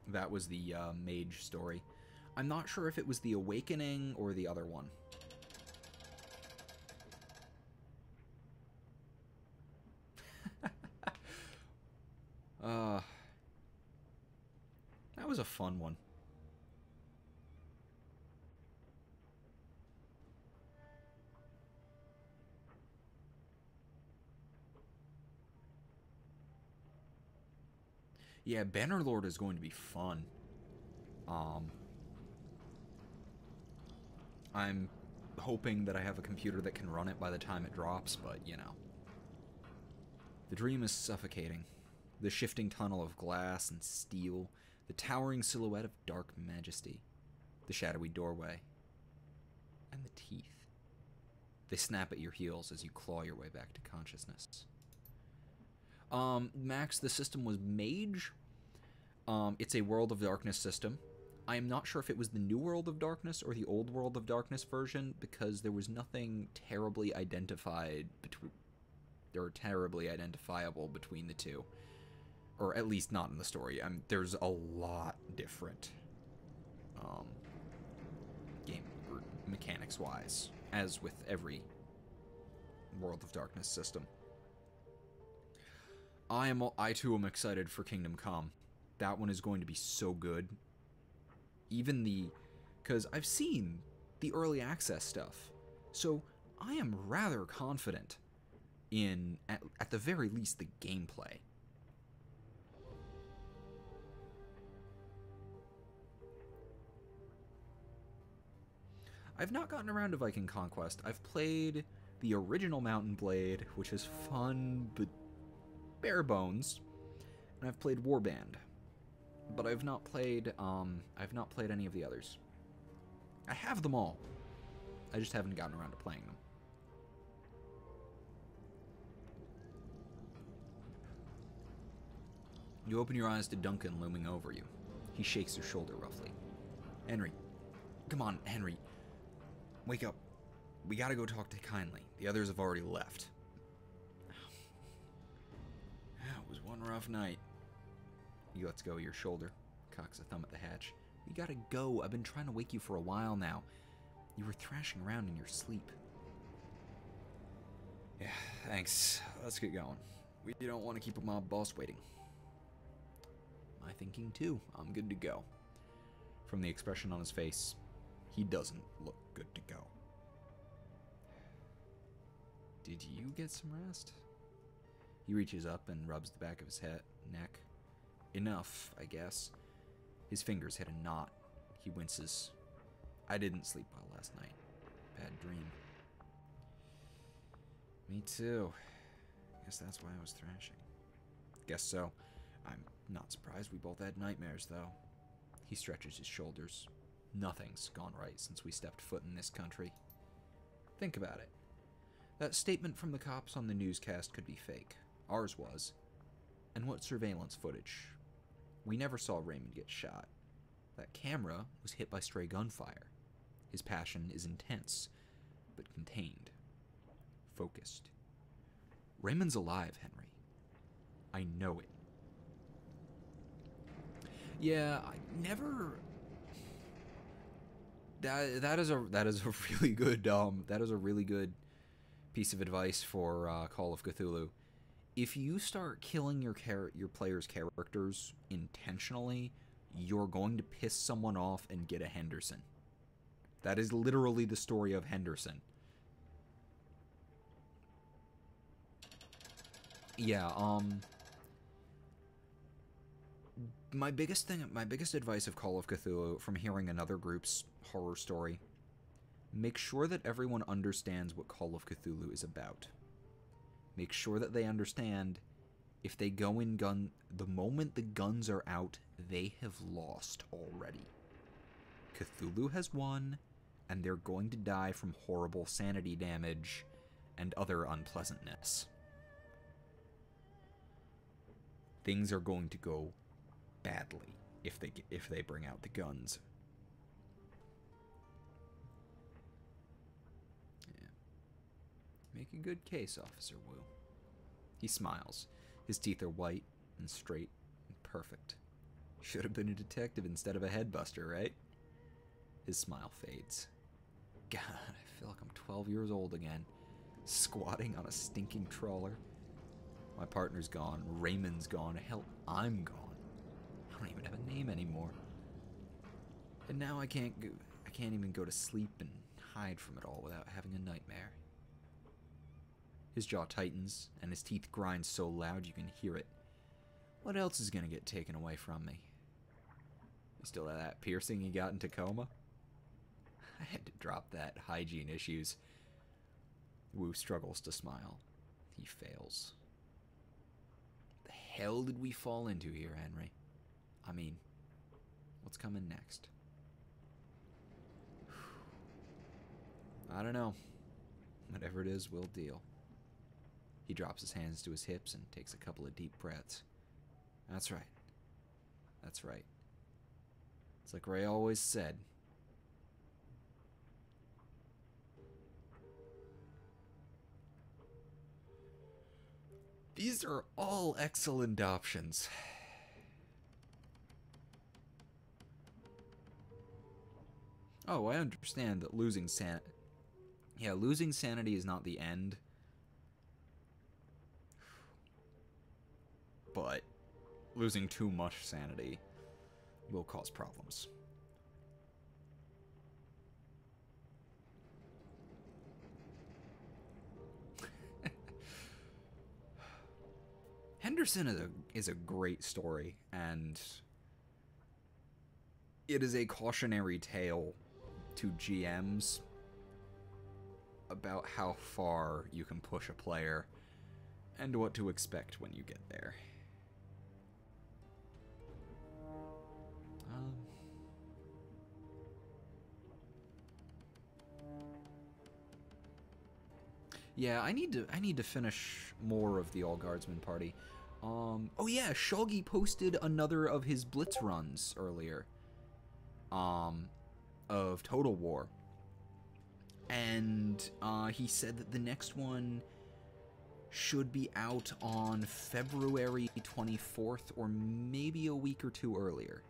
That was the mage story. I'm not sure if it was the Awakening or the other one. That was a fun one. Yeah, Bannerlord is going to be fun. I'm hoping that I have a computer that can run it by the time it drops, but, you know. The dream is suffocating. The shifting tunnel of glass and steel, the towering silhouette of dark majesty, the shadowy doorway, and the teeth. They snap at your heels as you claw your way back to consciousness. Max, the system was Mage. It's a World of Darkness system. I am not sure if it was the new World of Darkness or the old World of Darkness version, because there was nothing terribly identified between... Or terribly identifiable between the two. Or at least not in the story. There's a lot different game or mechanics-wise, as with every World of Darkness system. I too am excited for Kingdom Come. That one is going to be so good. Even because I've seen the early access stuff, so I am rather confident in, at the very least, the gameplay. I've not gotten around to Viking Conquest. I've played the original Mountain Blade, which is fun, but bare bones, and I've played Warband, but I've not played any of the others. I have them all. I just haven't gotten around to playing them. You open your eyes to Duncan looming over you. He shakes your shoulder roughly. Henry. Come on, Henry. Wake up. We gotta go talk to Kindly. The others have already left. It was one rough night. He lets go of your shoulder, cocks a thumb at the hatch. We gotta go. I've been trying to wake you for a while now. You were thrashing around in your sleep. Yeah, thanks. Let's get going. We don't want to keep a mob boss waiting. My thinking too. I'm good to go. From the expression on his face, he doesn't look good to go. Did you get some rest? He reaches up and rubs the back of his neck. Enough, I guess. His fingers hit a knot. He winces. I didn't sleep well last night. Bad dream. Me too. Guess that's why I was thrashing. Guess so. I'm not surprised we both had nightmares, though. He stretches his shoulders. Nothing's gone right since we stepped foot in this country. Think about it. That statement from the cops on the newscast could be fake. Ours was. And what surveillance footage? We never saw Raymond get shot. That camera was hit by stray gunfire. His passion is intense, but contained. Focused. Raymond's alive, Henry. I know it. Yeah, I never... That is a really good piece of advice for Call of Cthulhu. If you start killing your players' characters intentionally, you're going to piss someone off and get a Henderson. That is literally the story of Henderson. Yeah, my biggest advice of Call of Cthulhu from hearing another group's horror story, make sure that everyone understands what Call of Cthulhu is about. Make sure that they understand if they go in the moment the guns are out, they have lost already. Cthulhu has won, and they're going to die from horrible sanity damage and other unpleasantness. Things are going to go badly if they bring out the guns. Yeah. Make a good case, Officer Wu. He smiles. His teeth are white and straight and perfect. Should have been a detective instead of a headbuster, right? His smile fades. God, I feel like I'm 12 years old again, squatting on a stinking trawler. My partner's gone, Raymond's gone, hell, I'm gone. I don't even have a name anymore. And now I can't even go to sleep and hide from it all without having a nightmare. His jaw tightens, and his teeth grind so loud you can hear it. What else is gonna get taken away from me? You still have that piercing you got in Tacoma? I had to drop that. Hygiene issues. Wu struggles to smile. He fails. The hell did we fall into here, Henry? I mean, what's coming next? I don't know. Whatever it is, we'll deal. He drops his hands to his hips and takes a couple of deep breaths. That's right. That's right. It's like Ray always said. These are all excellent options. Oh, I understand that losing sanity... Yeah, losing sanity is not the end. But losing too much sanity will cause problems. Henderson is a great story, and it is a cautionary tale to GMs about how far you can push a player and what to expect when you get there. Yeah, I need to finish more of the All Guardsman party. Oh yeah, Shoggy posted another of his Blitz runs earlier. Of Total War. And he said that the next one should be out on February 24th or maybe a week or two earlier.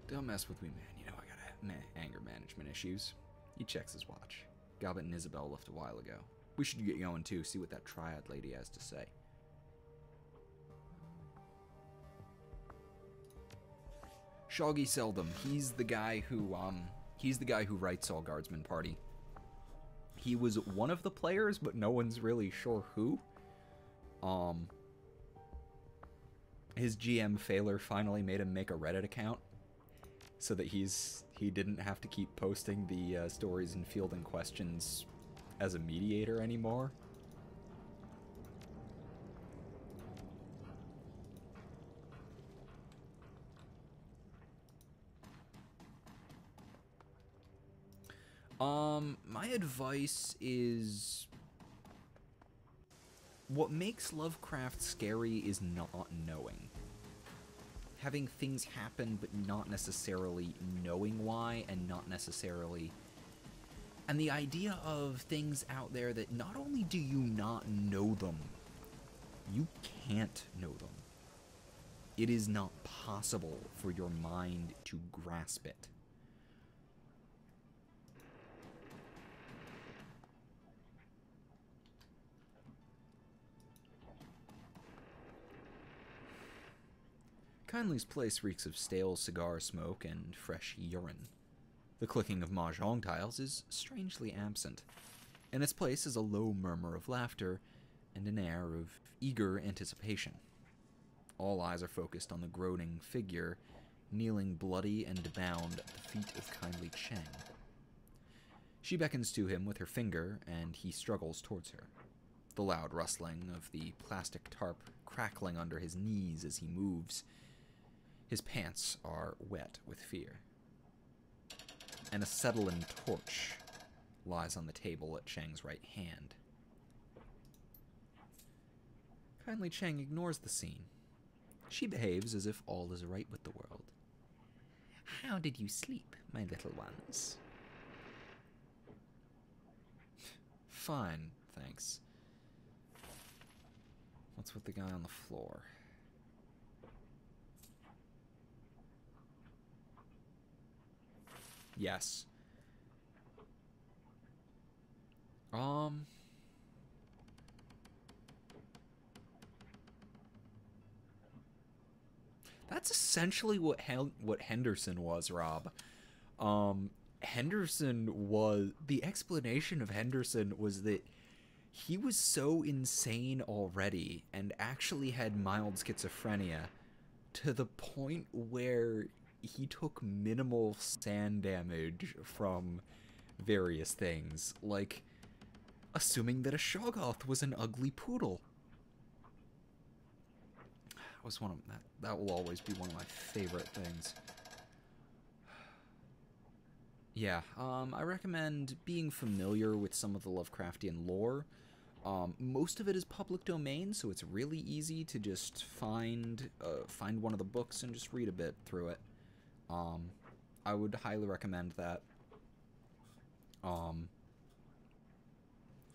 Don't mess with me, man. You know I got anger management issues. He checks his watch. Gobbet and Isabel left a while ago. We should get going too, see what that triad lady has to say. Shoggy Seldom. He's the guy who writes All Guardsman Party. He was one of the players, but no one's really sure who. His GM Failer finally made him make a Reddit account so that he didn't have to keep posting the stories and fielding questions as a mediator anymore. My advice is, what makes Lovecraft scary is not knowing. Having things happen but not necessarily knowing why, and not necessarily... And the idea of things out there that not only do you not know them, you can't know them. It is not possible for your mind to grasp it. Kindly's place reeks of stale cigar smoke and fresh urine. The clicking of mahjong tiles is strangely absent. In its place is a low murmur of laughter and an air of eager anticipation. All eyes are focused on the groaning figure, kneeling bloody and bound at the feet of kindly Cheng. She beckons to him with her finger, and he struggles towards her. The loud rustling of the plastic tarp crackling under his knees as he moves. His pants are wet with fear. An acetylene torch lies on the table at Cheng's right hand. Kindly Cheng ignores the scene. She behaves as if all is right with the world. How did you sleep, my little ones? Fine, thanks. What's with the guy on the floor? Yes. That's essentially what Henderson was, Rob. Henderson was... The explanation of Henderson was that he was so insane already and actually had mild schizophrenia to the point where he took minimal sand damage from various things, like assuming that a Shoggoth was an ugly poodle. Was one of that will always be one of my favorite things. Yeah, I recommend being familiar with some of the Lovecraftian lore. Most of it is public domain, so it's really easy to just find one of the books and just read a bit through it. I would highly recommend that.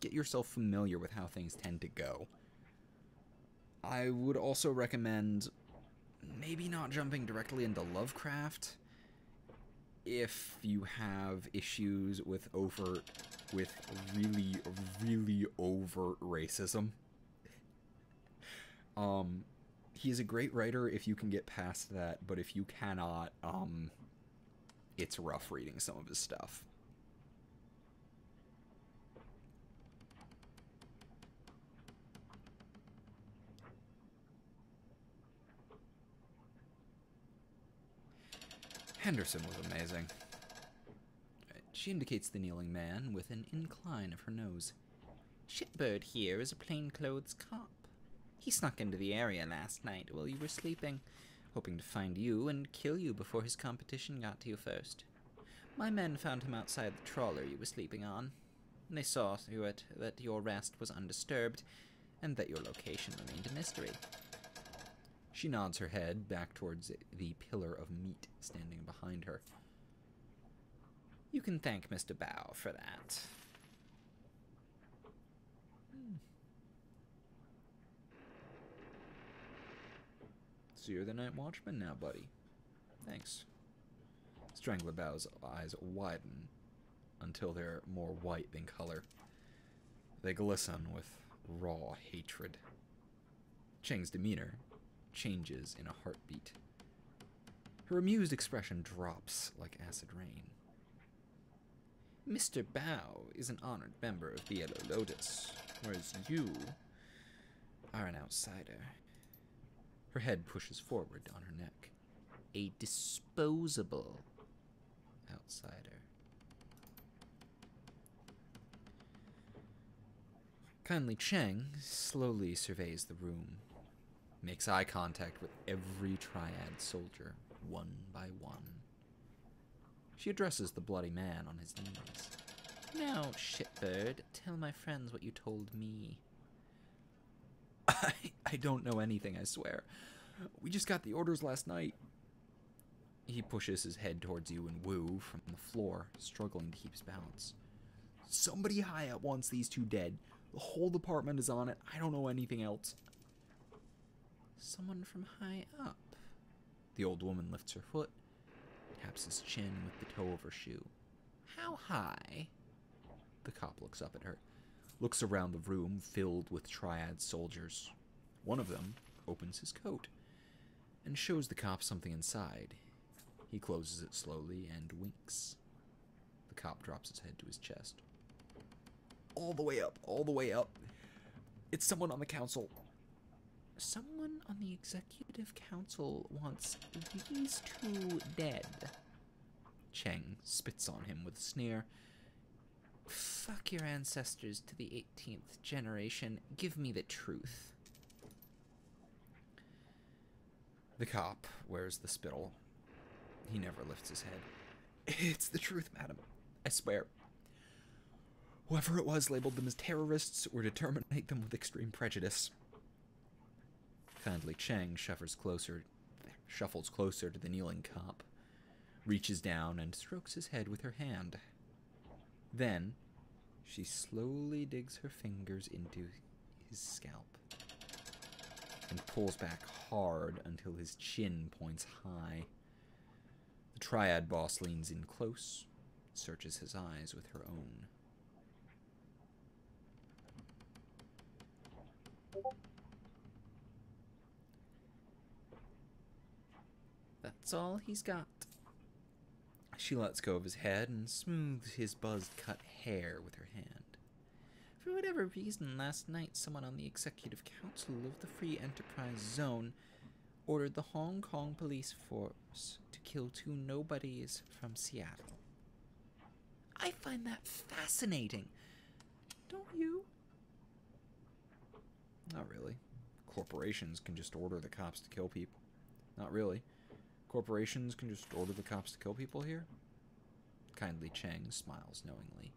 Get yourself familiar with how things tend to go. I would also recommend maybe not jumping directly into Lovecraft if you have issues with really, really overt racism. He is a great writer if you can get past that, but if you cannot, it's rough reading some of his stuff. Henderson was amazing. She indicates the kneeling man with an incline of her nose. Shitbird here is a plainclothes cop. He snuck into the area last night while you were sleeping, hoping to find you and kill you before his competition got to you first. My men found him outside the trawler you were sleeping on. They saw through it that your rest was undisturbed, and that your location remained a mystery. She nods her head back towards the pillar of meat standing behind her. You can thank Mr. Bao for that. So you're the night watchman now, buddy. Thanks. Strangler Bao's eyes widen until they're more white than color. They glisten with raw hatred. Cheng's demeanor changes in a heartbeat. Her amused expression drops like acid rain. Mr. Bao is an honored member of the Yellow Lotus, whereas you are an outsider. Her head pushes forward on her neck. A disposable outsider. Kindly Cheng slowly surveys the room, makes eye contact with every triad soldier, one by one. She addresses the bloody man on his knees. Now, shitbird, tell my friends what you told me. I don't know anything, I swear. We just got the orders last night. He pushes his head towards you and Wu from the floor, struggling to keep his balance. Somebody high up wants these two dead. The whole department is on it. I don't know anything else. Someone from high up. The old woman lifts her foot, taps his chin with the toe of her shoe. How high? The cop looks up at her, looks around the room filled with triad soldiers. One of them opens his coat and shows the cop something inside. He closes it slowly and winks. The cop drops his head to his chest. All the way up, all the way up. It's someone on the council. Someone on the executive council wants these two dead. Cheng spits on him with a sneer. Fuck your ancestors to the 18th generation. Give me the truth. The cop wears the spittle. He never lifts his head. It's the truth, madam. I swear. Whoever it was labeled them as terrorists or to terminate them with extreme prejudice. Kindly Cheng shuffles closer to the kneeling cop, reaches down and strokes his head with her hand. Then, she slowly digs her fingers into his scalp and pulls back hard until his chin points high. The triad boss leans in close, searches his eyes with her own. That's all he's got. She lets go of his head and smooths his buzz-cut hair with her hand. For whatever reason, last night someone on the Executive Council of the Free Enterprise Zone ordered the Hong Kong police force to kill two nobodies from Seattle. I find that fascinating. Don't you? Not really. Corporations can just order the cops to kill people. Not really. Corporations can just order the cops to kill people here? Kindly Cheng smiles knowingly.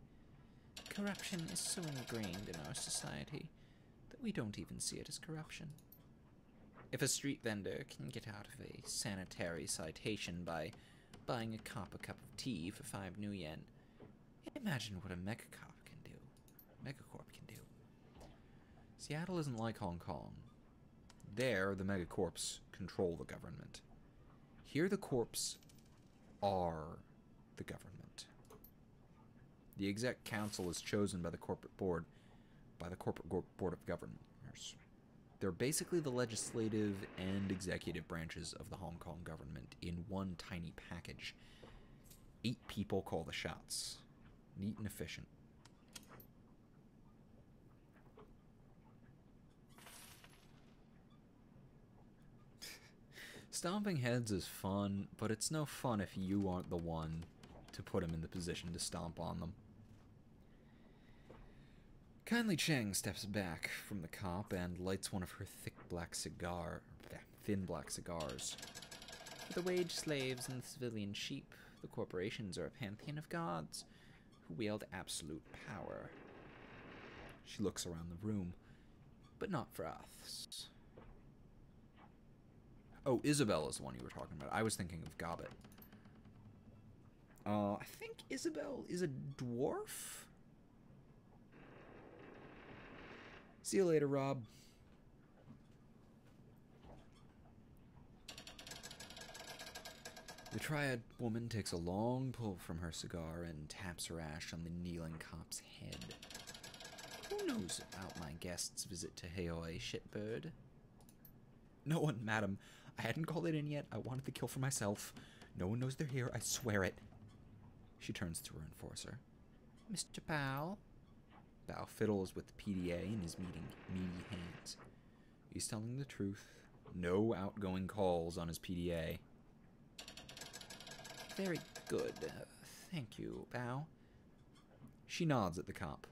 Corruption is so ingrained in our society that we don't even see it as corruption. If a street vendor can get out of a sanitary citation by buying a cop a cup of tea for 5 new yen, imagine what a megacop can do. Megacorp can do. Seattle isn't like Hong Kong. There, the megacorps control the government. Here, the corps are the government. The exec council is chosen by the corporate board, board of governors. They're basically the legislative and executive branches of the Hong Kong government in one tiny package. 8 people call the shots. Neat and efficient. Stomping heads is fun, but it's no fun if you aren't the one to put them in the position to stomp on them. Kindly Cheng steps back from the cop and lights one of her thin black cigars. For the wage slaves and the civilian sheep, the corporations are a pantheon of gods who wield absolute power. She looks around the room, but not for us. Oh, Isabel is the one you were talking about. I was thinking of Gobbet. I think Isabel is a dwarf? See you later, Rob. The triad woman takes a long pull from her cigar and taps her ash on the kneeling cop's head. Who knows about my guest's visit to Heoi, shitbird? No one, madam. I hadn't called it in yet. I wanted the kill for myself. No one knows they're here. I swear it. She turns to her enforcer. Mr. Bao? Bao fiddles with the PDA in his meaty hands. He's telling the truth. No outgoing calls on his PDA. Very good. Thank you, Bao. She nods at the cop.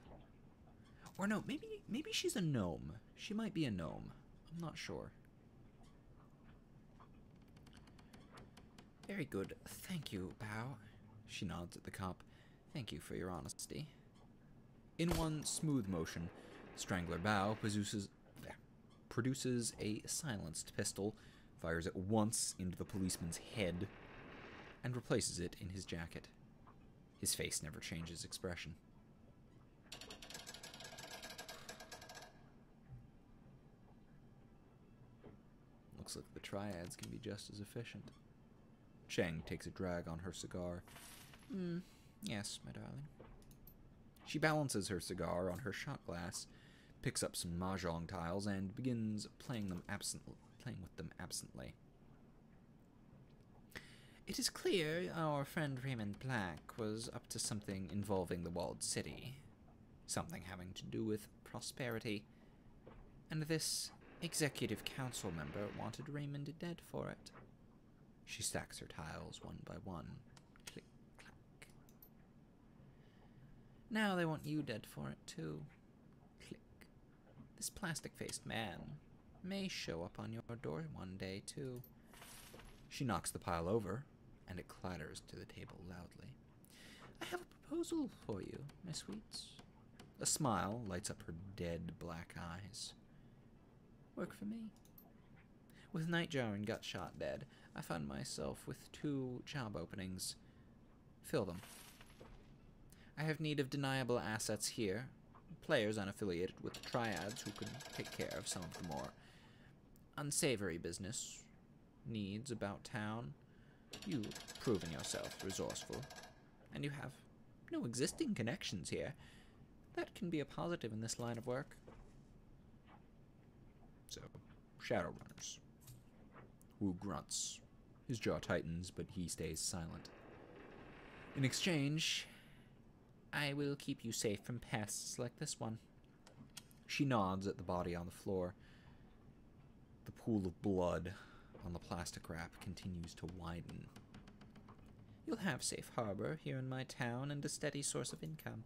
Or no, maybe she's a gnome. She might be a gnome. I'm not sure. Very good. Thank you, Bao. She nods at the cop. Thank you for your honesty. In one smooth motion, Strangler Bao produces a silenced pistol, fires it once into the policeman's head, and replaces it in his jacket. His face never changes expression. Looks like the triads can be just as efficient. Cheng takes a drag on her cigar. Yes, my darling. She balances her cigar on her shot glass, picks up some mahjong tiles, and begins playing with them absently. It is clear our friend Raymond Black was up to something involving the walled city. Something having to do with prosperity. And this executive council member wanted Raymond dead for it. She stacks her tiles one by one. Click, clack. Now they want you dead for it, too. Click. This plastic-faced man may show up on your door one day, too. She knocks the pile over, and it clatters to the table loudly. I have a proposal for you, Miss Sweets. A smile lights up her dead black eyes. Work for me. With Nightjar and Gutshot dead, I find myself with 2 job openings. Fill them. I have need of deniable assets here. Players unaffiliated with the triads who can take care of some of the more unsavory business needs about town. You've proven yourself resourceful, and you have no existing connections here. That can be a positive in this line of work. So, Shadowrunners. Wu grunts. His jaw tightens, but he stays silent. In exchange, I will keep you safe from pests like this one. She nods at the body on the floor. The pool of blood on the plastic wrap continues to widen. You'll have safe harbor here in my town and a steady source of income.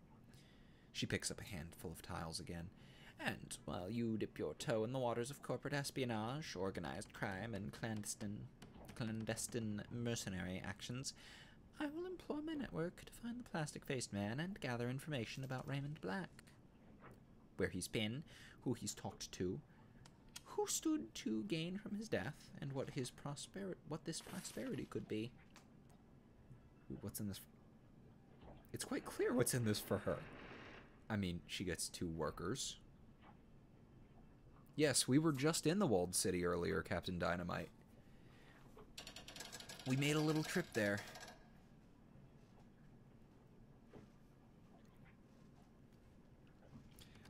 She picks up a handful of tiles again. And while you dip your toe in the waters of corporate espionage, organized crime, and clandestine mercenary actions, I will employ my network to find the plastic-faced man and gather information about Raymond Black. Where he's been, who he's talked to, who stood to gain from his death, and what this prosperity could be. What's in this? It's quite clear what's in this for her. I mean, she gets 2 workers. Yes, we were just in the walled city earlier, Captain Dynamite. We made a little trip there.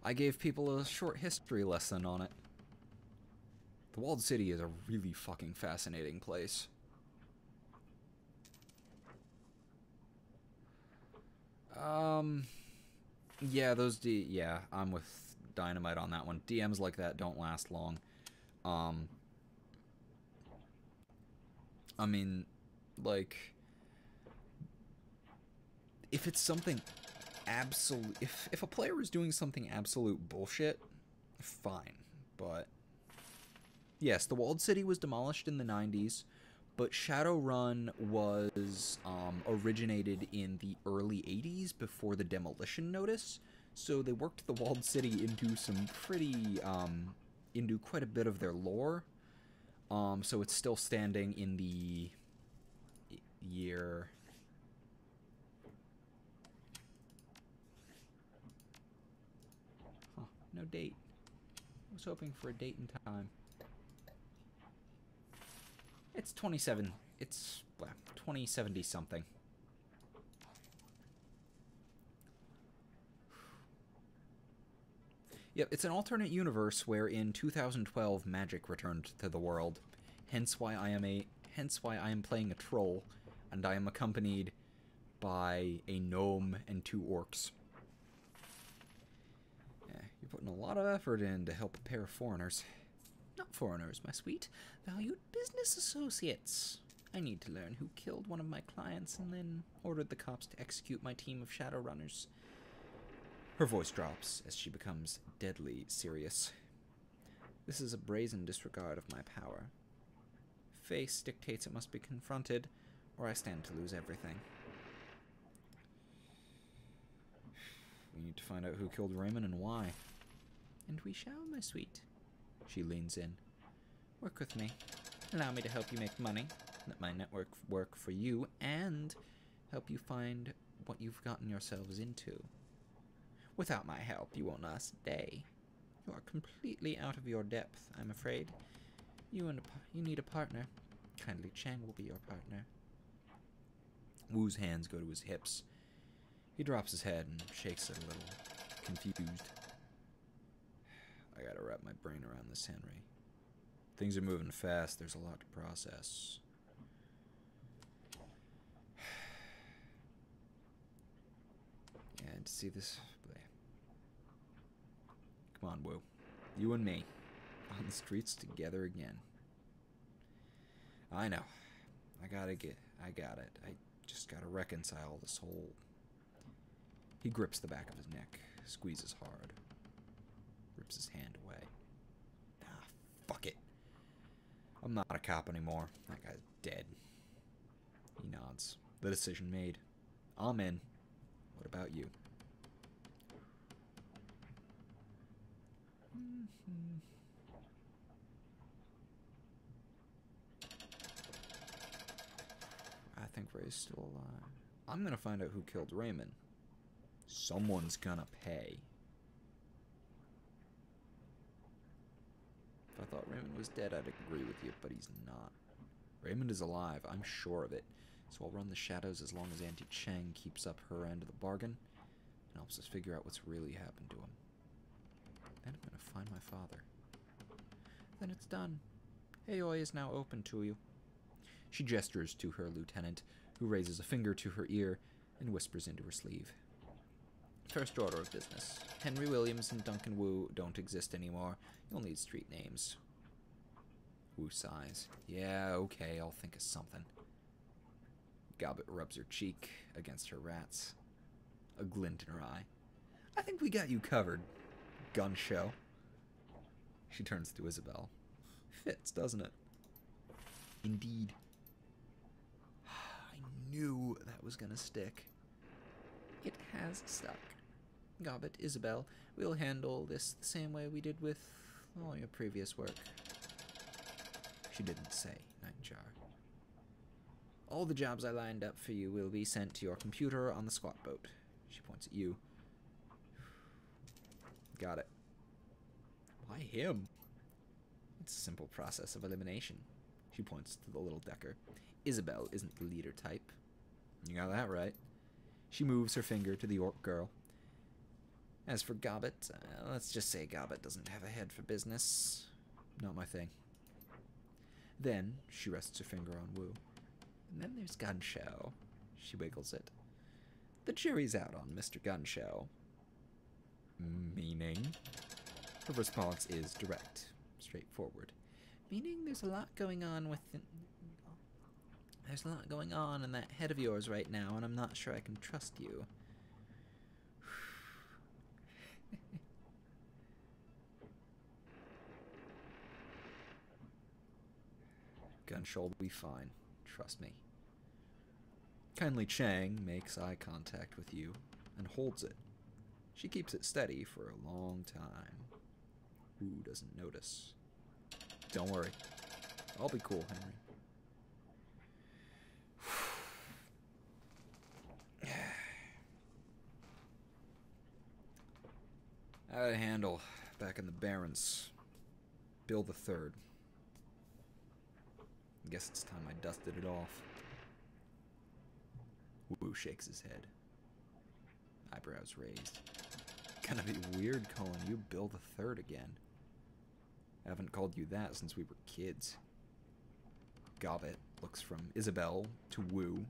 I gave people a short history lesson on it. The walled city is a really fucking fascinating place. Yeah, yeah, I'm with Dynamite on that one. DMs like that don't last long. I mean, like, if it's something absolute, if a player is doing something absolute bullshit, fine. But yes, the walled city was demolished in the 90s, but Shadowrun was originated in the early 80s before the demolition notice. So they worked the walled city into some pretty into quite a bit of their lore. So it's still standing in the year. Huh, no date. I was hoping for a date and time. It's 27. It's 2070 something. Yep, it's an alternate universe where in 2012 magic returned to the world. Hence why I am playing a troll, and I am accompanied by a gnome and 2 orcs. Yeah, you're putting a lot of effort in to help a pair of foreigners. Not foreigners, my sweet. Valued business associates. I need to learn who killed one of my clients and then ordered the cops to execute my team of Shadowrunners. Her voice drops as she becomes deadly serious. This is a brazen disregard of my power. Face dictates it must be confronted, or I stand to lose everything. We need to find out who killed Raymond and why. And we shall, my sweet. She leans in. Work with me. Allow me to help you make money. Let my network work for you and help you find what you've gotten yourselves into. Without my help, you won't last a day. You are completely out of your depth, I'm afraid. You need a partner. Kindly Cheng will be your partner. Wu's hands go to his hips. He drops his head and shakes it a little, confused. I gotta wrap my brain around this, Henry. Things are moving fast. There's a lot to process. Yeah, to see this... Come on, Wu. You and me. On the streets together again. I know. I got it. I just gotta reconcile this whole... He grips the back of his neck, squeezes hard, rips his hand away. Ah, fuck it. I'm not a cop anymore. That guy's dead. He nods. The decision made. I'm in. What about you? I think Ray's still alive. I'm gonna find out who killed Raymond. Someone's gonna pay. If I thought Raymond was dead, I'd agree with you, but he's not. Raymond is alive, I'm sure of it. So I'll run the shadows as long as Auntie Cheng keeps up her end of the bargain and helps us figure out what's really happened to him. Then I'm gonna find my father. Then it's done. Aoi is now open to you. She gestures to her lieutenant, who raises a finger to her ear and whispers into her sleeve. First order of business. Henry Williams and Duncan Wu don't exist anymore. You'll need street names. Wu sighs. Yeah, okay, I'll think of something. Gobbet rubs her cheek against her rats. A glint in her eye. I think we got you covered, gun show. She turns to Isabel. Fits, doesn't it? Indeed. I knew that was gonna stick. It has stuck. Gobbet, Isabel, we'll handle this the same way we did with all your previous work. She didn't say, Nightjar. All the jobs I lined up for you will be sent to your computer on the squat boat. She points at you. Got it. Why him? It's a simple process of elimination. She points to the little decker. Isabel isn't the leader type. You got that right. She moves her finger to the orc girl. As for Gobbet, let's just say Gobbet doesn't have a head for business. Not my thing. Then she rests her finger on Wu. And then there's Gun Show. She wiggles it. The jury's out on Mr. Gunshow. Meaning? Her response is direct, straightforward. Meaning there's a lot going on There's a lot going on in that head of yours right now, and I'm not sure I can trust you. Gunshow will be fine. Trust me. Kindly Cheng makes eye contact with you and holds it. She keeps it steady for a long time. Who doesn't notice? Don't worry. I'll be cool, Henry. I had a handle back in the Barrens. Bill the Third. Guess it's time I dusted it off. Wu shakes his head. Eyebrows raised. Gonna be weird calling you Bill the Third again. I haven't called you that since we were kids. Gobbet looks from Isabel to Wu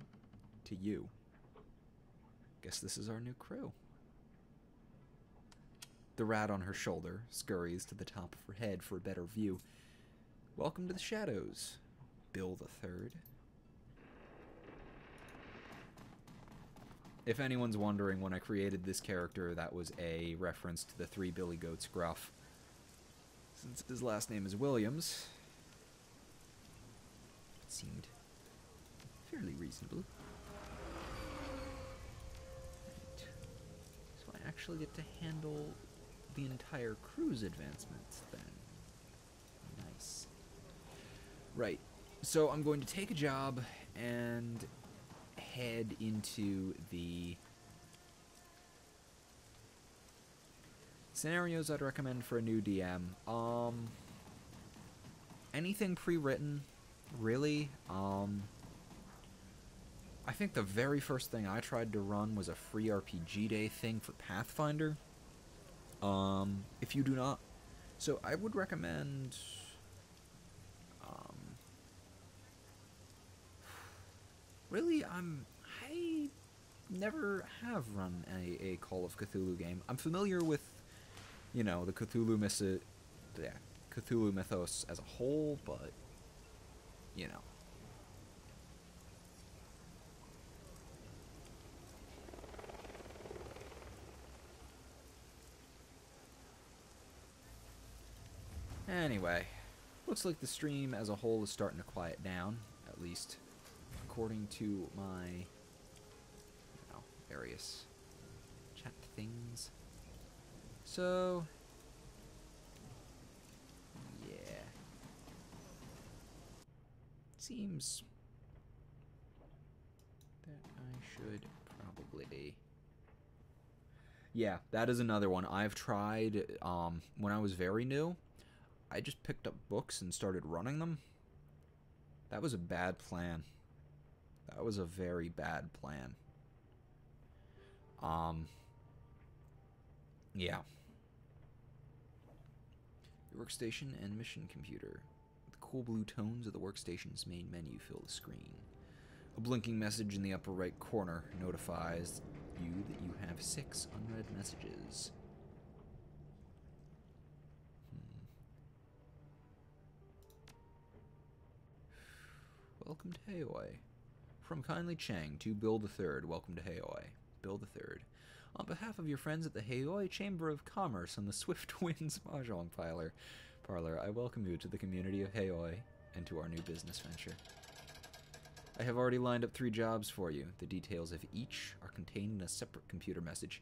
to you. Guess this is our new crew. The rat on her shoulder scurries to the top of her head for a better view. Welcome to the shadows, Bill the Third. If anyone's wondering, when I created this character, that was a reference to the Three Billy Goats gruff. Since his last name is Williams, it seemed fairly reasonable. Right. So I actually get to handle the entire crew's advancements then. Nice. Right. So I'm going to take a job and head into the scenarios I'd recommend for a new DM. Anything pre-written, really. I think the very first thing I tried to run was a free RPG day thing for Pathfinder. If you do not, so I would recommend really, I never have run a Call of Cthulhu game. I'm familiar with, you know, the Cthulhu mythos as a whole, but, you know. Anyway, looks like the stream as a whole is starting to quiet down, at least according to my, you know, various chat things. So, yeah. Seems that I should probably... Yeah, that is another one. I've tried, when I was very new, I just picked up books and started running them. That was a bad plan. That was a very bad plan. Yeah. Your workstation and mission computer. The cool blue tones of the workstation's main menu fill the screen. A blinking message in the upper right corner notifies you that you have 6 unread messages. Welcome to Haoi. From kindly Cheng to Bill the Third, welcome to Haoi. Bill the Third. On behalf of your friends at the Haoi Chamber of Commerce and the Swift Winds Mahjong Parlor, I welcome you to the community of Haoi and to our new business venture. I have already lined up 3 jobs for you. The details of each are contained in a separate computer message.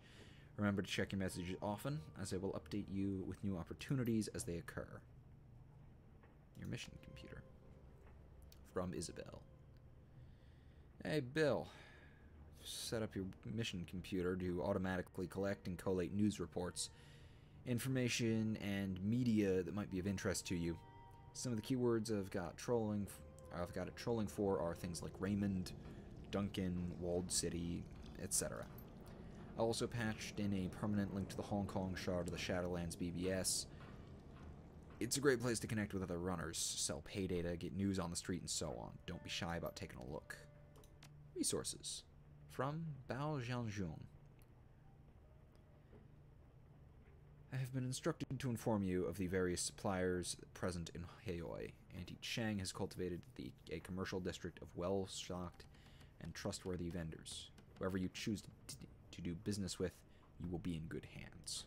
Remember to check your messages often, as I will update you with new opportunities as they occur. Your mission computer. From Isabel. Hey, Bill. Set up your mission computer to automatically collect and collate news reports, information, and media that might be of interest to you. Some of the keywords I've got it trolling for are things like Raymond, Duncan, Walled City, etc. I also patched in a permanent link to the Hong Kong shard of the Shadowlands BBS. It's a great place to connect with other runners, sell pay data, get news on the street, and so on. Don't be shy about taking a look. Resources. From Bao Jianzhong. I have been instructed to inform you of the various suppliers present in Heoi. Auntie Cheng has cultivated a commercial district of well-stocked and trustworthy vendors. Whoever you choose to do business with, you will be in good hands.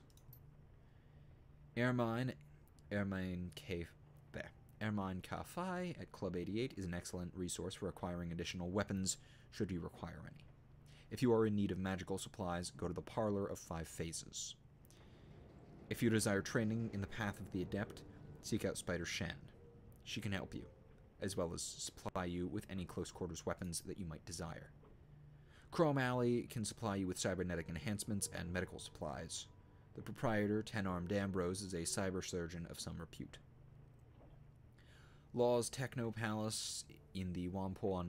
Ermine Ka-Fai at Club 88 is an excellent resource for acquiring additional weapons, should you require any. If you are in need of magical supplies, go to the Parlor of 5 Phases. If you desire training in the path of the adept, seek out Spider Shen. She can help you, as well as supply you with any close-quarters weapons that you might desire. Chrome Alley can supply you with cybernetic enhancements and medical supplies. The proprietor, Ten-Armed Ambrose, is a cyber surgeon of some repute. Law's Techno Palace in the Whampoa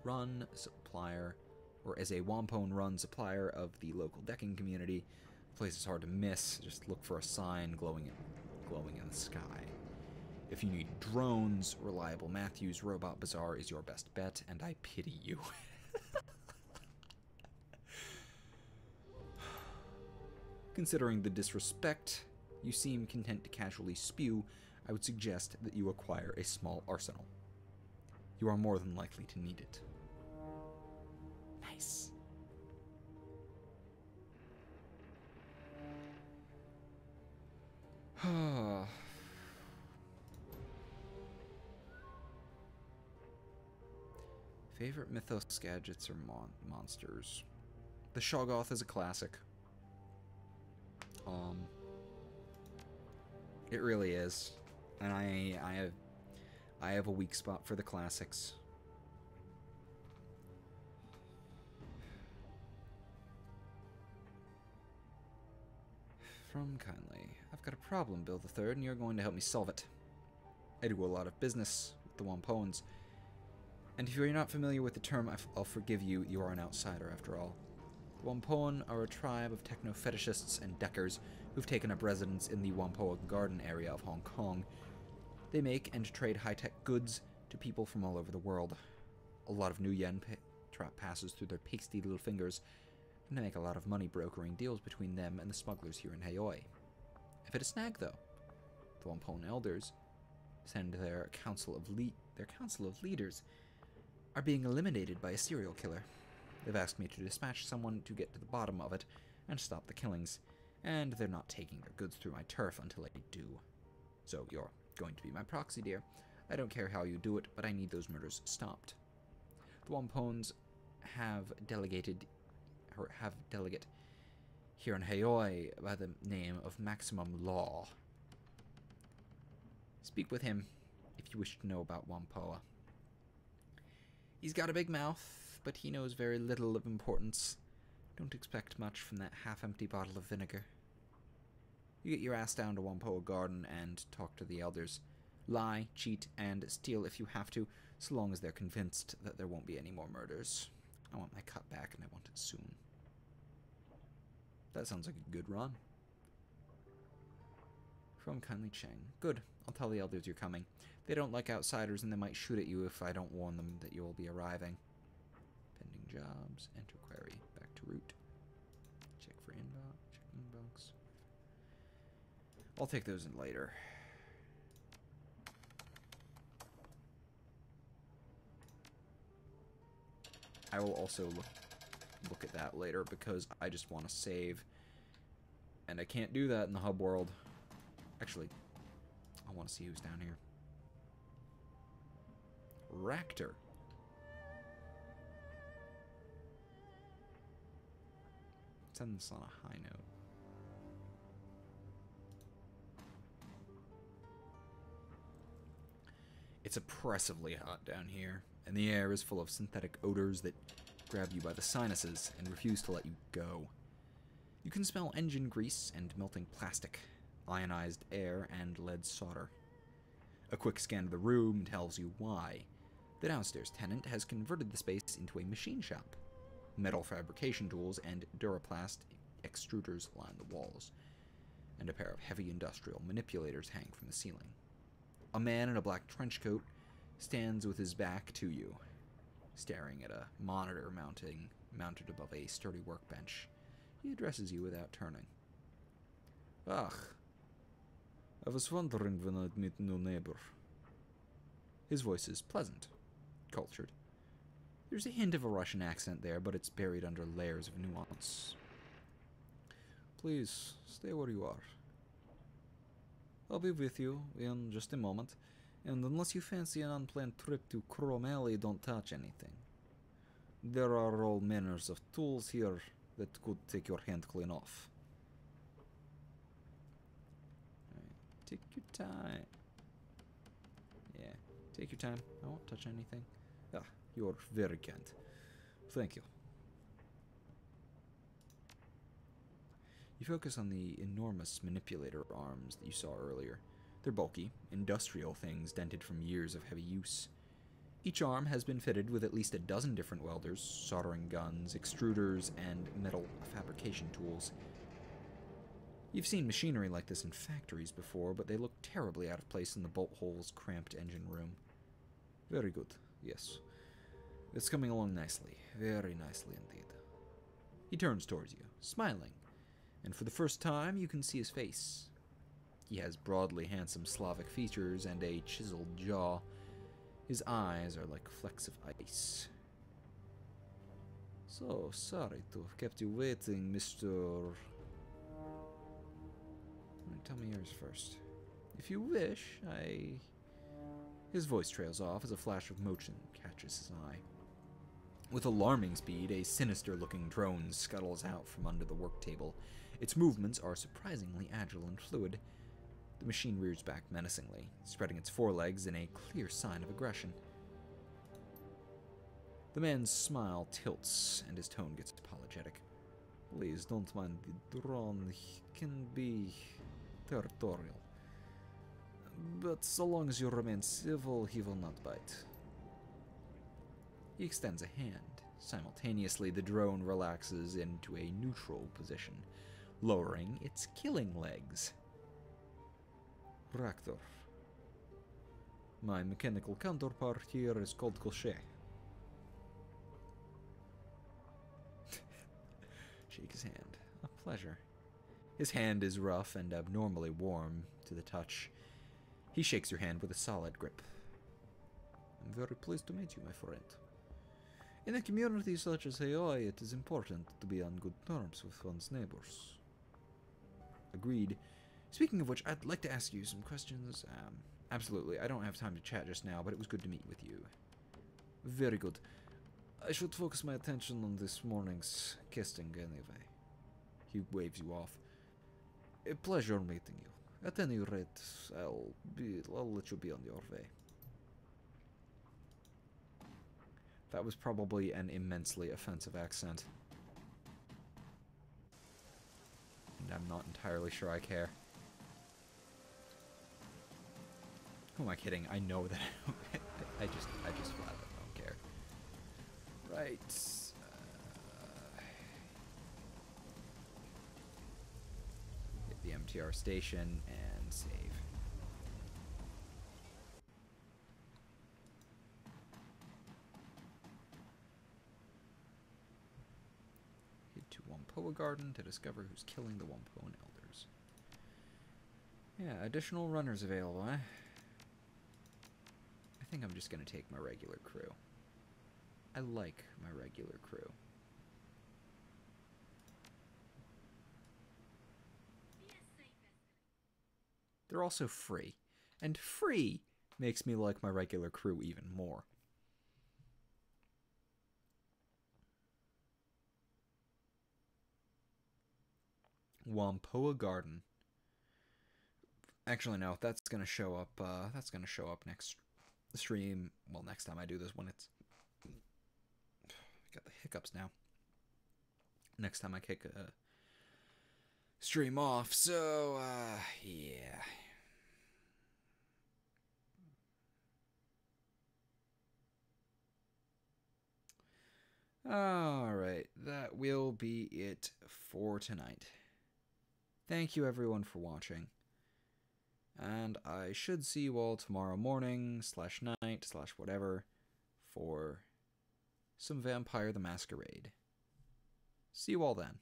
Run supplier, or as a Whampoa Run supplier of the local decking community. The place is hard to miss. Just look for a sign glowing in the sky. If you need drones, Reliable Matthews Robot Bazaar is your best bet, and I pity you. Considering the disrespect you seem content to casually spew, I would suggest that you acquire a small arsenal. You are more than likely to need it. Nice. Favorite mythos gadgets or monsters? The Shoggoth is a classic. It really is, and I have a weak spot for the classics. From Kindly, I've got a problem, Bill III, and you're going to help me solve it. I do a lot of business with the Whampoans, and if you're not familiar with the term, I'll forgive you. You are an outsider, after all. The Whampoan are a tribe of techno-fetishists and deckers who've taken up residence in the Whampoa Garden area of Hong Kong. They make and trade high-tech goods to people from all over the world. A lot of new yen passes through their pasty little fingers, and they make a lot of money brokering deals between them and the smugglers here in Heoi. I've hit a snag, though. The Whampoan elders send their council of leaders are being eliminated by a serial killer. They've asked me to dispatch someone to get to the bottom of it and stop the killings, and they're not taking their goods through my turf until I do. So you're going to be my proxy, dear. I don't care how you do it, but I need those murders stopped. The Whampoans have delegate here in Heoi by the name of Maximum Law. Speak with him if you wish to know about Whampoa. He's got a big mouth, but he knows very little of importance. Don't expect much from that half-empty bottle of vinegar. You get your ass down to Whampoa Garden and talk to the elders. Lie, cheat, and steal if you have to, so long as they're convinced that there won't be any more murders. I want my cut back, and I want it soon. That sounds like a good run. From Kindly Cheng. Good. I'll tell the elders you're coming. They don't like outsiders, and they might shoot at you if I don't warn them that you'll be arriving. Pending jobs. Enter query. Back to root. Check for inbox. Check inbox. I'll take those in later. I will also look at that later because I just want to save. And I can't do that in the hub world. Actually, I want to see who's down here. Ractor. Let's end this on a high note. It's oppressively hot down here, and the air is full of synthetic odors that grab you by the sinuses and refuse to let you go. You can smell engine grease and melting plastic, ionized air, and lead solder. A quick scan of the room tells you why. The downstairs tenant has converted the space into a machine shop. Metal fabrication tools and Duraplast extruders line the walls, and a pair of heavy industrial manipulators hang from the ceiling. A man in a black trench coat stands with his back to you. Staring at a monitor mounted above a sturdy workbench, he addresses you without turning. "Ah, I was wondering when I'd meet a new neighbor." His voice is pleasant, cultured. There's a hint of a Russian accent there, but it's buried under layers of nuance. "Please, stay where you are. I'll be with you in just a moment, and unless you fancy an unplanned trip to Chrome Alley, don't touch anything. There are all manners of tools here that could take your hand clean off." Alright, take your time. Yeah, take your time. I won't touch anything. Ah, you're very kind. Thank you. You focus on the enormous manipulator arms that you saw earlier. They're bulky, industrial things dented from years of heavy use. Each arm has been fitted with at least a dozen different welders, soldering guns, extruders, and metal fabrication tools. You've seen machinery like this in factories before, but they look terribly out of place in the bolt holes, cramped engine room. Very good, yes. It's coming along nicely, very nicely indeed. He turns towards you, smiling, and for the first time you can see his face. He has broadly handsome Slavic features and a chiseled jaw. His eyes are like flecks of ice. "So sorry to have kept you waiting, Mr. Tell me yours first. If you wish, His voice trails off as a flash of motion catches his eye. With alarming speed, a sinister-looking drone scuttles out from under the work table. Its movements are surprisingly agile and fluid. The machine rears back menacingly, spreading its forelegs in a clear sign of aggression. The man's smile tilts, and his tone gets apologetic. "Please don't mind the drone. He can be territorial. But so long as you remain civil, he will not bite." He extends a hand. Simultaneously, the drone relaxes into a neutral position, lowering its killing legs. "Reactor. My mechanical counterpart here is called Cheng." Shake his hand. "A pleasure." His hand is rough and abnormally warm to the touch. He shakes your hand with a solid grip. "I'm very pleased to meet you, my friend. In a community such as Hawaii, it is important to be on good terms with one's neighbors." Agreed. Speaking of which, I'd like to ask you some questions. Absolutely. I don't have time to chat just now, but it was good to meet with you. "Very good. I should focus my attention on this morning's casting anyway." He waves you off. "A pleasure meeting you. At any rate, I'll let you be on your way." That was probably an immensely offensive accent. And I'm not entirely sure I care. Who am I kidding? I know that I just flat out don't care. Right. Hit the MTR station and save. Head to Whampoa Garden to discover who's killing the Whampoan elders. Yeah, additional runners available, eh? I think I'm just gonna take my regular crew. I like my regular crew. They're also free, and free makes me like my regular crew even more. Whampoa Garden. Actually, no, that's gonna show up. That's gonna show up next stream. Well, next time I do this, when it's got the hiccups now. Next time I kick a stream off. So, yeah. Alright, that will be it for tonight. Thank you everyone for watching. And I should see you all tomorrow morning /night/whatever for some Vampire the Masquerade. See you all then.